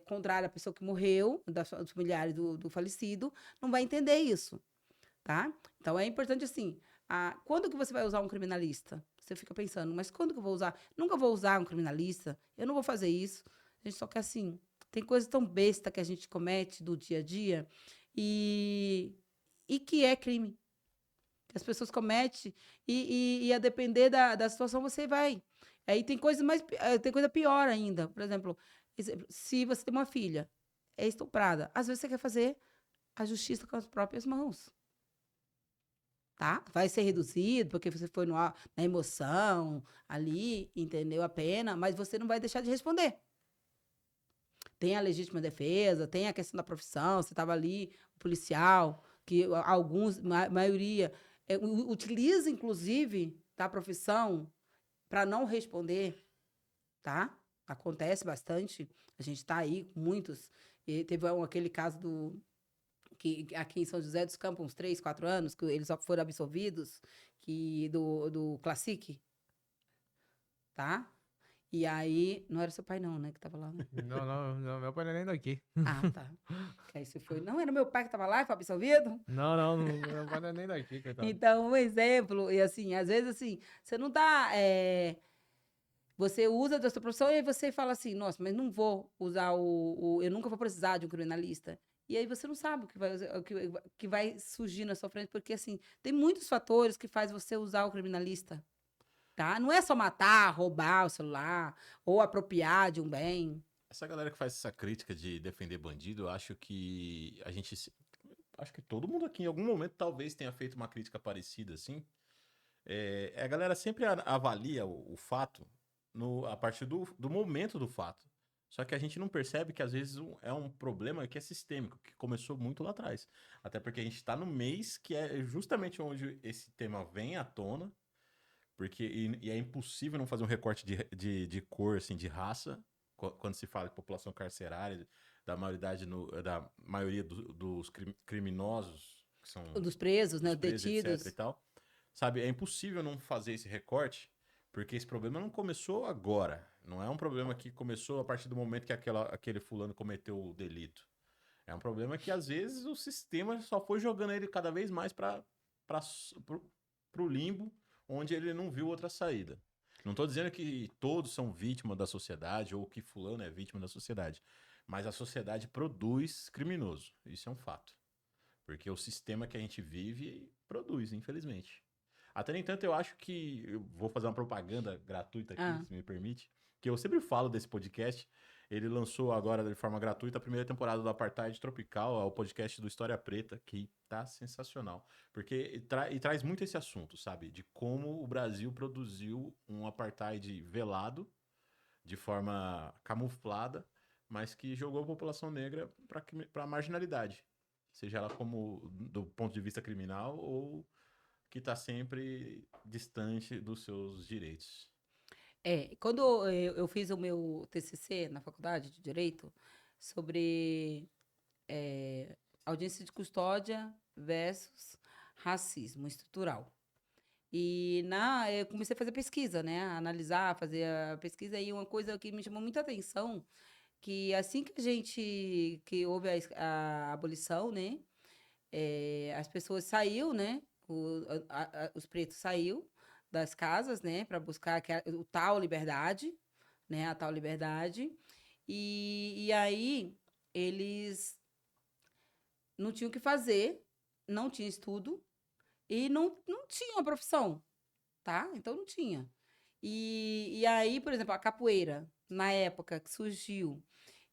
contrária à pessoa que morreu, dos familiares do falecido, não vai entender isso, tá? Então, é importante, assim, quando que você vai usar um criminalista? Você fica pensando, mas quando que eu vou usar? Nunca vou usar um criminalista, eu não vou fazer isso. A gente só quer, assim, tem coisas tão besta que a gente comete do dia a dia e que é crime. Que as pessoas cometem e a depender da situação, você vai. Aí tem coisa pior ainda. Por exemplo, se você tem uma filha, é estuprada, às vezes você quer fazer a justiça com as próprias mãos. Tá? Vai ser reduzido, porque você foi na emoção, ali, entendeu a pena, mas você não vai deixar de responder. Tem a legítima defesa, tem a questão da profissão, você estava ali, policial, que alguns, maioria, utiliza, inclusive, da profissão para não responder, tá? Acontece bastante. A gente está aí com muitos. E teve aquele caso que aqui em São José dos Campos, uns 3, 4 anos, que eles foram absolvidos, do Classic, tá? E aí, não era seu pai não, né, que tava lá. Não, meu pai não é nem daqui. Tá. Que aí você foi. Não, era meu pai que tava lá e foi absolvido? Não, meu pai não é nem daqui, coitado. Então, um exemplo, e assim, às vezes assim, você não tá. Você usa da sua profissão e aí você fala assim, nossa, mas não vou usar eu nunca vou precisar de um criminalista. E aí você não sabe o que vai surgir na sua frente, porque assim, tem muitos fatores que faz você usar o criminalista, tá? Não é só matar, roubar o celular ou apropriar de um bem. Essa galera que faz essa crítica de defender bandido, eu acho que acho que todo mundo aqui em algum momento talvez tenha feito uma crítica parecida, assim. A galera sempre avalia o fato a partir do momento do fato. Só que a gente não percebe que às vezes é um problema que é sistêmico, que começou muito lá atrás. Até porque a gente está no mês que é justamente onde esse tema vem à tona, e é impossível não fazer um recorte de cor, assim, de raça, quando se fala de população carcerária, da maioria dos criminosos, que são Dos presos, né? os Os presos, etc detidos. e tal. Sabe, é impossível não fazer esse recorte, porque esse problema não começou agora. Não é um problema que começou a partir do momento que aquele fulano cometeu o delito. É um problema que, às vezes, o sistema só foi jogando ele cada vez mais pro limbo, onde ele não viu outra saída. Não estou dizendo que todos são vítimas da sociedade ou que fulano é vítima da sociedade. Mas a sociedade produz criminoso. Isso é um fato. Porque o sistema que a gente vive produz, infelizmente. Até nem tanto, eu acho que. Eu vou fazer uma propaganda gratuita aqui, se me permite. Que eu sempre falo desse podcast. Ele lançou agora de forma gratuita a primeira temporada do Apartheid Tropical, o podcast do História Preta, que tá sensacional. Porque traz muito esse assunto, sabe? De como o Brasil produziu um apartheid velado, de forma camuflada, mas que jogou a população negra para a marginalidade. Seja ela como do ponto de vista criminal ou que está sempre distante dos seus direitos. Quando eu fiz o meu TCC na faculdade de Direito sobre audiência de custódia versus racismo estrutural. Eu comecei a fazer pesquisa, né? A analisar, fazer a pesquisa. E uma coisa que me chamou muita atenção, que assim que houve a abolição, né? As pessoas saíram, né? Os pretos saiu das casas, né? Para buscar o tal liberdade, né? A tal liberdade. E aí eles não tinham o que fazer, não tinha estudo e não tinha uma profissão, tá? Então não tinha. E aí, por exemplo, a capoeira, na época que surgiu,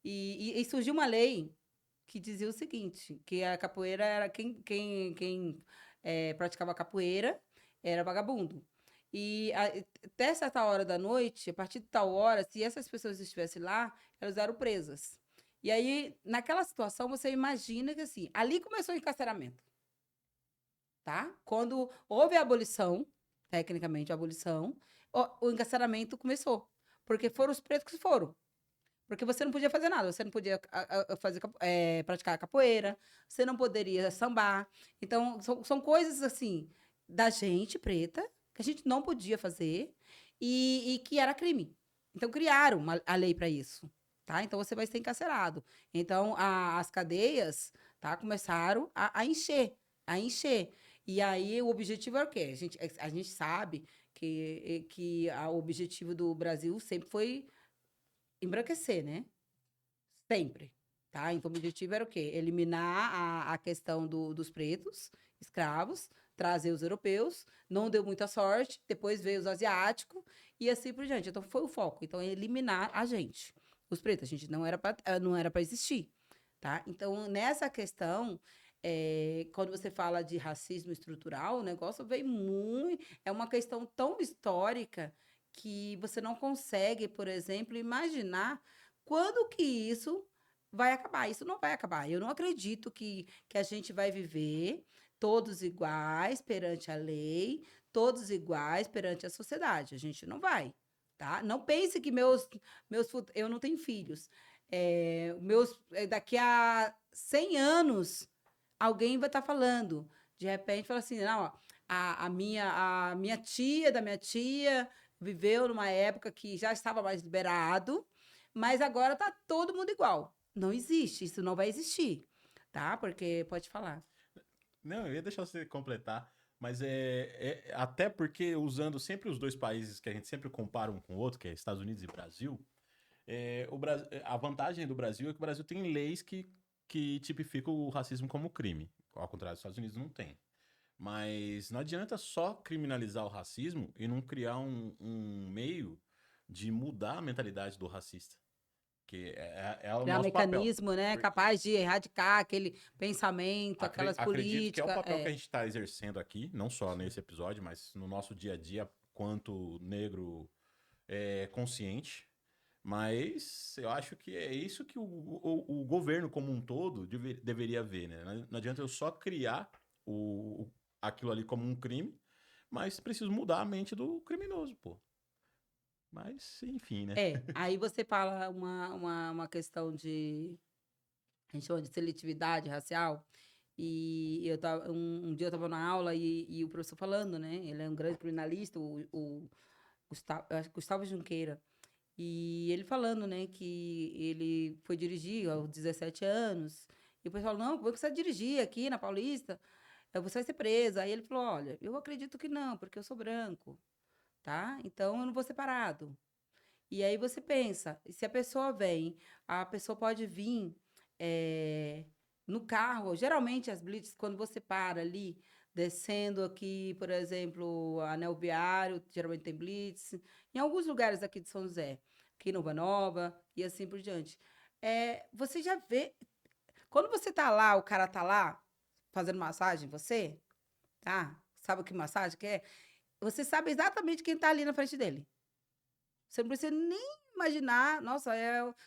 e surgiu uma lei que dizia o seguinte, que a capoeira era quem praticava capoeira era vagabundo. Até certa hora da noite, a partir de tal hora, se essas pessoas estivessem lá, elas eram presas. E aí, naquela situação, você imagina que assim, ali começou o encarceramento, tá? Quando houve a abolição, tecnicamente a abolição, o encarceramento começou. Porque foram os pretos que foram. Porque você não podia fazer nada, você não podia praticar capoeira, você não poderia sambar. Então, são coisas assim, da gente preta, que a gente não podia fazer e que era crime. Então, criaram a lei para isso. Tá? Então, você vai ser encarcerado. Então, as cadeias tá, começaram a encher, a encher. E aí, o objetivo era o quê? A gente sabe que o objetivo do Brasil sempre foi embranquecer, né? Sempre. Tá? Então, o objetivo era o quê? Eliminar a questão dos pretos, escravos, trazer os europeus. Não deu muita sorte. Depois veio os asiáticos e assim por diante. Então, foi o foco. Então, eliminar a gente. Os pretos, a gente não era para existir. Tá? Então, nessa questão, quando você fala de racismo estrutural, o negócio vem muito. É uma questão tão histórica que você não consegue, por exemplo, imaginar quando que isso vai acabar. Isso não vai acabar. Eu não acredito que a gente vai viver todos iguais perante a lei, todos iguais perante a sociedade. A gente não vai, tá? Não pense que eu não tenho filhos. Daqui a 100 anos, alguém vai estar falando. De repente, fala assim, não, ó, a minha tia da minha tia viveu numa época que já estava mais liberado, mas agora tá todo mundo igual. Não existe, isso não vai existir, tá? Porque pode falar. Não, eu ia deixar você completar, mas até porque usando sempre os dois países que a gente sempre compara um com o outro, que é Estados Unidos e Brasil, a vantagem do Brasil é que o Brasil tem leis que tipificam o racismo como crime. Ao contrário dos Estados Unidos, não tem. Mas não adianta só criminalizar o racismo e não criar um meio de mudar a mentalidade do racista. Que é o Criar um nosso papel. mecanismo, né, Porque capaz de erradicar aquele pensamento, aquelas acredito que é o políticas. papel que a gente está exercendo aqui, não só nesse episódio, mas no nosso dia a dia, quanto negro consciente. Mas eu acho que é isso que o governo como um todo deveria ver, né? Não adianta eu só criar aquilo ali como um crime, mas preciso mudar a mente do criminoso, pô. Mas, enfim, né? Aí você fala uma questão a gente chama de seletividade racial, e um dia eu estava na aula e o professor falando, né? Ele é um grande criminalista, o Gustavo Junqueira. E ele falando, né, que ele foi dirigir aos 17 anos. E o pessoal, não, como é que você vai dirigir aqui na Paulista? Você vai ser presa. Aí ele falou, olha, eu acredito que não, porque eu sou branco, tá? Então eu não vou ser parado. E aí você pensa, se a pessoa vem, a pessoa pode vir no carro. Geralmente as blitz, quando você para ali, descendo aqui, por exemplo, Anel Viário, geralmente tem blitz. Em alguns lugares aqui de São José, aqui no Nova Nova e assim por diante. Você já vê. Quando você tá lá, o cara tá lá fazendo massagem, você, tá? Sabe o que massagem que é? Você sabe exatamente quem tá ali na frente dele. Você não precisa nem imaginar, nossa,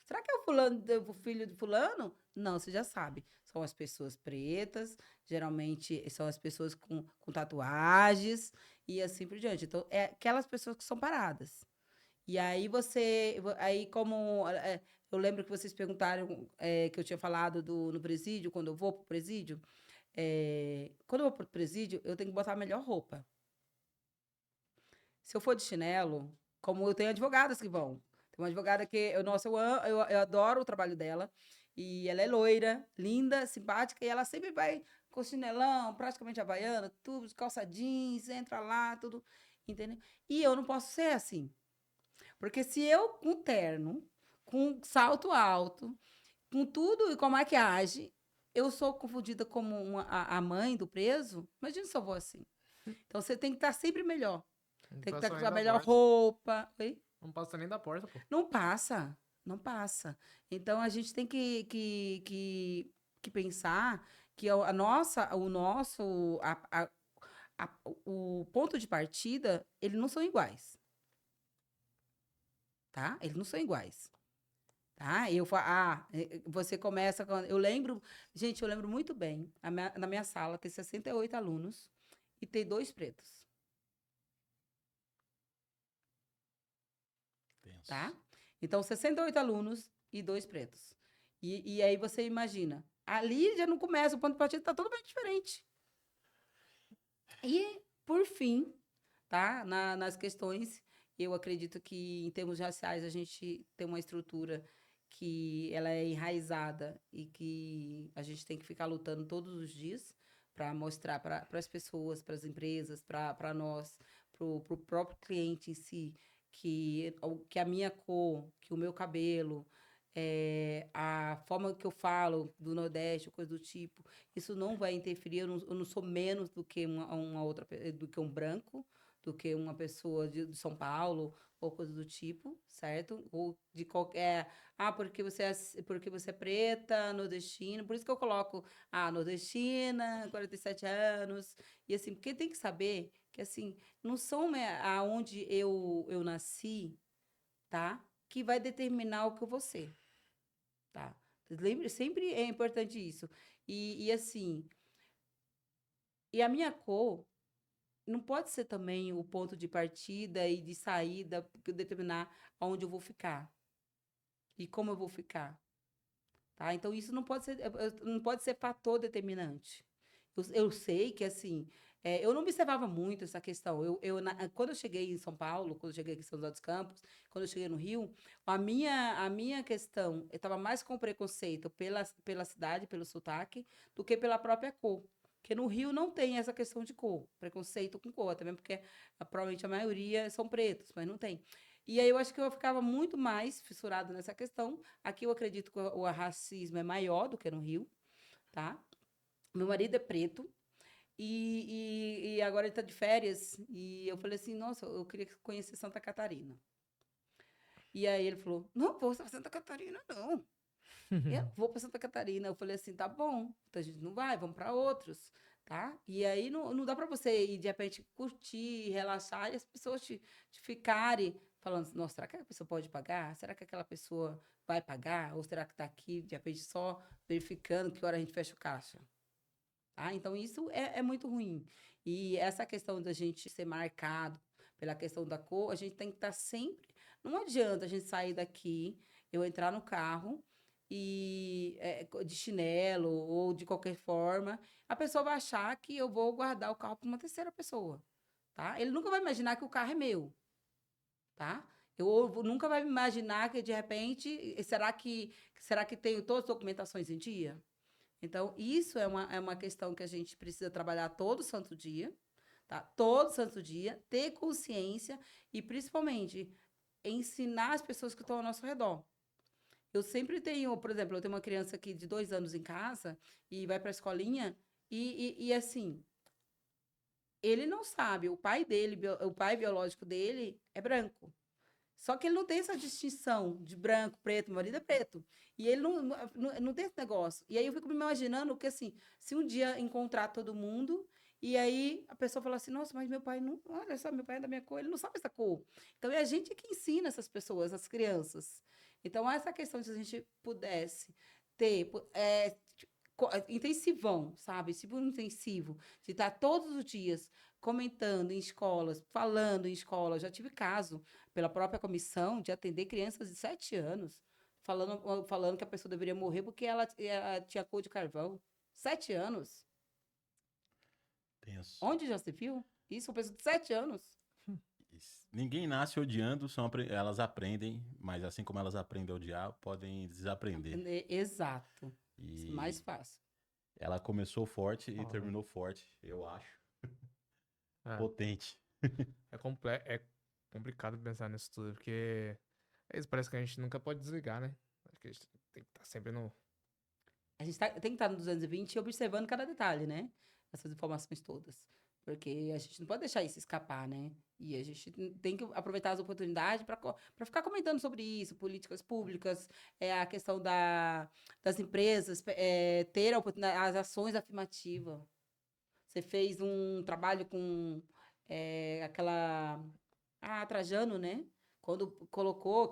será que é o fulano, o filho de fulano? Não, você já sabe. São as pessoas pretas, geralmente são as pessoas com tatuagens e assim por diante. Então, é aquelas pessoas que são paradas. E aí eu lembro que vocês perguntaram que eu tinha falado no presídio, quando eu vou pro presídio. Quando eu vou pro presídio, eu tenho que botar a melhor roupa. Se eu for de chinelo, como eu tenho advogadas que vão. Tem uma advogada que, nossa, eu adoro o trabalho dela. E ela é loira, linda, simpática, e ela sempre vai com chinelão, praticamente havaiana, tudo, calça jeans, entra lá, tudo, entendeu? E eu não posso ser assim. Porque se eu, com terno, com salto alto, com tudo e com maquiagem, eu sou confundida como a mãe do preso, imagina se eu vou assim. Então você tem que estar sempre melhor. Não Tem que passa estar com nem a da melhor porta. roupa. Oi? Não passa nem da porta, pô. Não passa, não passa. Então a gente tem que pensar que a nossa, o nosso, o ponto de partida, eles não são iguais, tá? Eles não são iguais. Tá? Você começa quando. Eu lembro, gente, eu lembro muito bem. Na minha sala tem 68 alunos e tem 2 pretos, Tenso. tá? Então, 68 alunos e 2 pretos. E aí você imagina, ali já não começa, o ponto de partida está totalmente diferente. E, por fim, tá? Nas questões, eu acredito que, em termos raciais, a gente tem uma estrutura que ela é enraizada e que a gente tem que ficar lutando todos os dias para mostrar para as pessoas, para as empresas, para nós, para o próprio cliente em si, que a minha cor, que o meu cabelo, a forma que eu falo do Nordeste, coisa do tipo, isso não vai interferir. Eu não sou menos do que uma outra, do que um branco, do que uma pessoa de São Paulo ou coisa do tipo, certo? Ou de qualquer, porque você é preta, nordestina, por isso que eu coloco, nordestina, 47 anos, e assim, porque tem que saber que assim, não são aonde eu nasci, tá? Que vai determinar o que eu vou ser, tá? Lembre, sempre é importante isso. E assim, e a minha cor não pode ser também o ponto de partida e de saída para determinar aonde eu vou ficar e como eu vou ficar, tá? Então isso não pode ser fator determinante. Eu sei que assim, eu não observava muito essa questão. Quando eu cheguei em São Paulo, quando eu cheguei aqui em São José dos Campos, quando eu cheguei no Rio, a minha questão, eu estava mais com preconceito pela cidade, pelo sotaque, do que pela própria cor. Porque no Rio não tem essa questão de cor, preconceito com cor, também porque provavelmente a maioria são pretos, mas não tem. E aí eu acho que eu ficava muito mais fissurado nessa questão. Aqui eu acredito que o racismo é maior do que no Rio, tá? Meu marido é preto e agora ele está de férias. E eu falei assim, nossa, eu queria conhecer Santa Catarina. E aí ele falou, não vou para Santa Catarina, não. Eu vou para Santa Catarina. Eu falei assim, tá bom, então a gente não vai, vamos para outros, tá? E aí não dá para você ir de repente curtir, relaxar e as pessoas te ficarem falando, nossa, será que a pessoa pode pagar? Será que aquela pessoa vai pagar? Ou será que está aqui de repente só verificando que hora a gente fecha o caixa? Tá? Então, isso é muito ruim. E essa questão da gente ser marcado pela questão da cor, a gente tem que estar sempre. Não adianta a gente sair daqui, eu entrar no carro e de chinelo ou de qualquer forma, a pessoa vai achar que eu vou guardar o carro para uma terceira pessoa, tá? Ele nunca vai imaginar que o carro é meu, tá? Eu nunca vai imaginar que de repente, será que tenho todas as documentações em dia? Então, isso é uma questão que a gente precisa trabalhar todo santo dia, tá? Todo santo dia, ter consciência e, principalmente, ensinar as pessoas que estão ao nosso redor. Eu sempre tenho, por exemplo, eu tenho uma criança aqui de 2 anos em casa e vai para a escolinha e assim, ele não sabe, o pai dele, o pai biológico dele é branco. Só que ele não tem essa distinção de branco, preto, meu marido é preto. E ele não tem esse negócio. E aí eu fico me imaginando que, assim, se um dia encontrar todo mundo, e aí a pessoa fala assim, nossa, mas meu pai não, olha só, meu pai é da minha cor, ele não sabe essa cor. Então é a gente que ensina essas pessoas, as crianças. Então, essa questão de se a gente pudesse ter intensivão, sabe? Tipo um intensivo, de estar todos os dias comentando em escolas, falando em escola. Eu já tive caso, pela própria comissão, de atender crianças de 7 anos, falando que a pessoa deveria morrer porque ela tinha cor de carvão. 7 anos. Tenso. Onde já se viu? Isso, uma pessoa de 7 anos. Ninguém nasce odiando, elas aprendem, mas assim como elas aprendem a odiar, podem desaprender. Exato. E Mais fácil. ela começou forte e Ó, terminou forte, eu acho. É. Potente. É complicado pensar nisso tudo, porque parece que a gente nunca pode desligar, né? Acho que a gente tem que estar sempre no. A gente tem que estar no 220 e observando cada detalhe, né? Essas informações todas. Porque a gente não pode deixar isso escapar, né? E a gente tem que aproveitar as oportunidades para ficar comentando sobre isso, políticas públicas, a questão das empresas, ter a oportunidade, as ações afirmativas. Você fez um trabalho com aquela. A Trajano, né? Quando colocou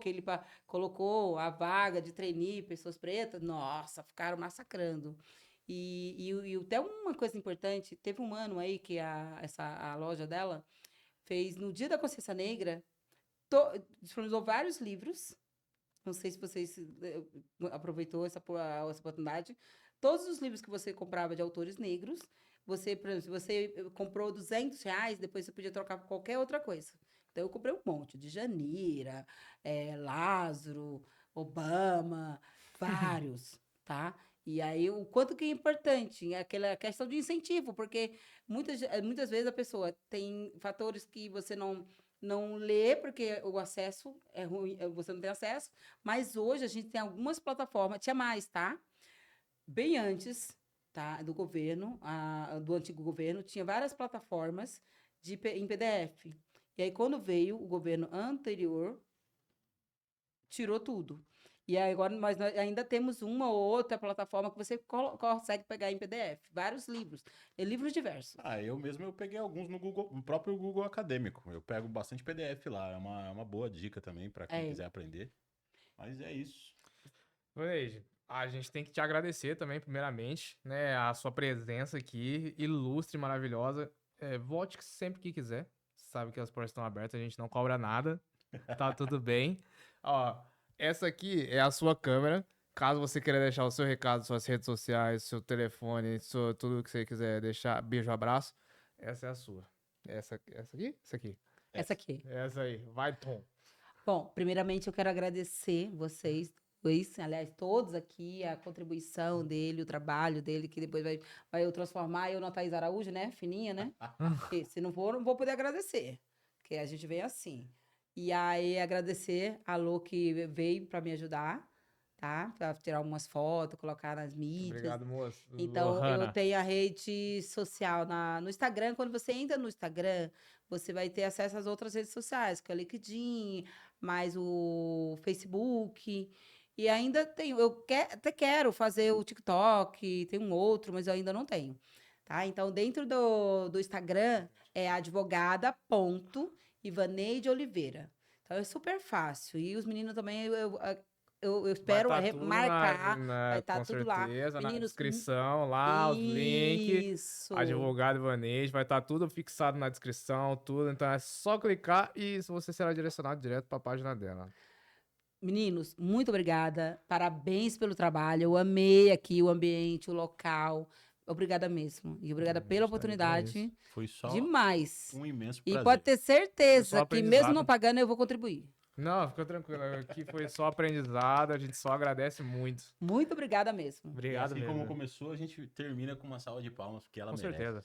a vaga de trainee, pessoas pretas, nossa, ficaram massacrando. E até uma coisa importante, teve um ano aí que a loja dela fez, no Dia da Consciência Negra, disponibilizou vários livros. Não sei se vocês aproveitou essa oportunidade. Todos os livros que você comprava de autores negros, você, por exemplo, se você comprou R$ 200, depois você podia trocar por qualquer outra coisa. Então, eu comprei um monte, de Janira, Lázaro, Obama, vários, tá? E aí, o quanto que é importante, aquela questão de incentivo, porque muitas vezes a pessoa tem fatores que você não lê, porque o acesso é ruim, você não tem acesso, mas hoje a gente tem algumas plataformas, tinha mais, tá? Bem antes, tá, do governo, do antigo governo, tinha várias plataformas em PDF. E aí, quando veio o governo anterior, tirou tudo. E aí, agora nós ainda temos uma ou outra plataforma que você consegue pegar em PDF, vários livros, livros diversos. Eu mesmo peguei alguns no próprio Google Acadêmico. Eu pego bastante PDF lá, é uma boa dica também para quem quiser aprender. Mas é isso. Vaneide, a gente tem que te agradecer também, primeiramente, né? A sua presença aqui, ilustre, maravilhosa. Volte sempre que quiser. Sabe que as portas estão abertas, a gente não cobra nada. Tá tudo bem. Ó, essa aqui é a sua câmera. Caso você queira deixar o seu recado, suas redes sociais, seu telefone, tudo que você quiser deixar, beijo, abraço. Essa é a sua. Essa aqui? Essa aqui. Essa aqui. Essa aí. Vai, Tom. Bom, primeiramente eu quero agradecer vocês dois, aliás, todos aqui, a contribuição dele, o trabalho dele, que depois vai eu transformar eu na Thaís Araújo, né? Fininha, né? Porque se não for, não vou poder agradecer. Porque a gente vem assim. E aí, agradecer a Lô que veio para me ajudar, tá? Para tirar algumas fotos, colocar nas mídias. Obrigado, moço. Então, Lohana. eu tenho a rede social no Instagram. Quando você entra no Instagram, você vai ter acesso às outras redes sociais, que é o LinkedIn, mais o Facebook. E ainda tenho, até quero fazer o TikTok, tem um outro, mas eu ainda não tenho. Tá? Então, dentro do Instagram, é advogada.Ivaneide Oliveira. Então, é super fácil. E os meninos também, eu espero Vai tá tudo marcar, vai estar com tudo lá. certeza, na Meninos, descrição lá, os links. isso. Advogado Ivaneide, vai estar tudo fixado na descrição, tudo. Então é só clicar e você será direcionado direto para a página dela. Meninos, muito obrigada. Parabéns pelo trabalho. Eu amei aqui o ambiente, o local. Obrigada mesmo. E obrigada pela oportunidade. Foi só demais. um imenso E prazer. pode ter certeza que, aprendizado. mesmo não pagando, eu vou contribuir. Não, fica tranquilo. Aqui foi só aprendizado, a gente só agradece muito. Muito obrigada mesmo. E Obrigado assim mesmo. como começou, a gente termina com uma salva de palmas, porque ela Com merece. certeza.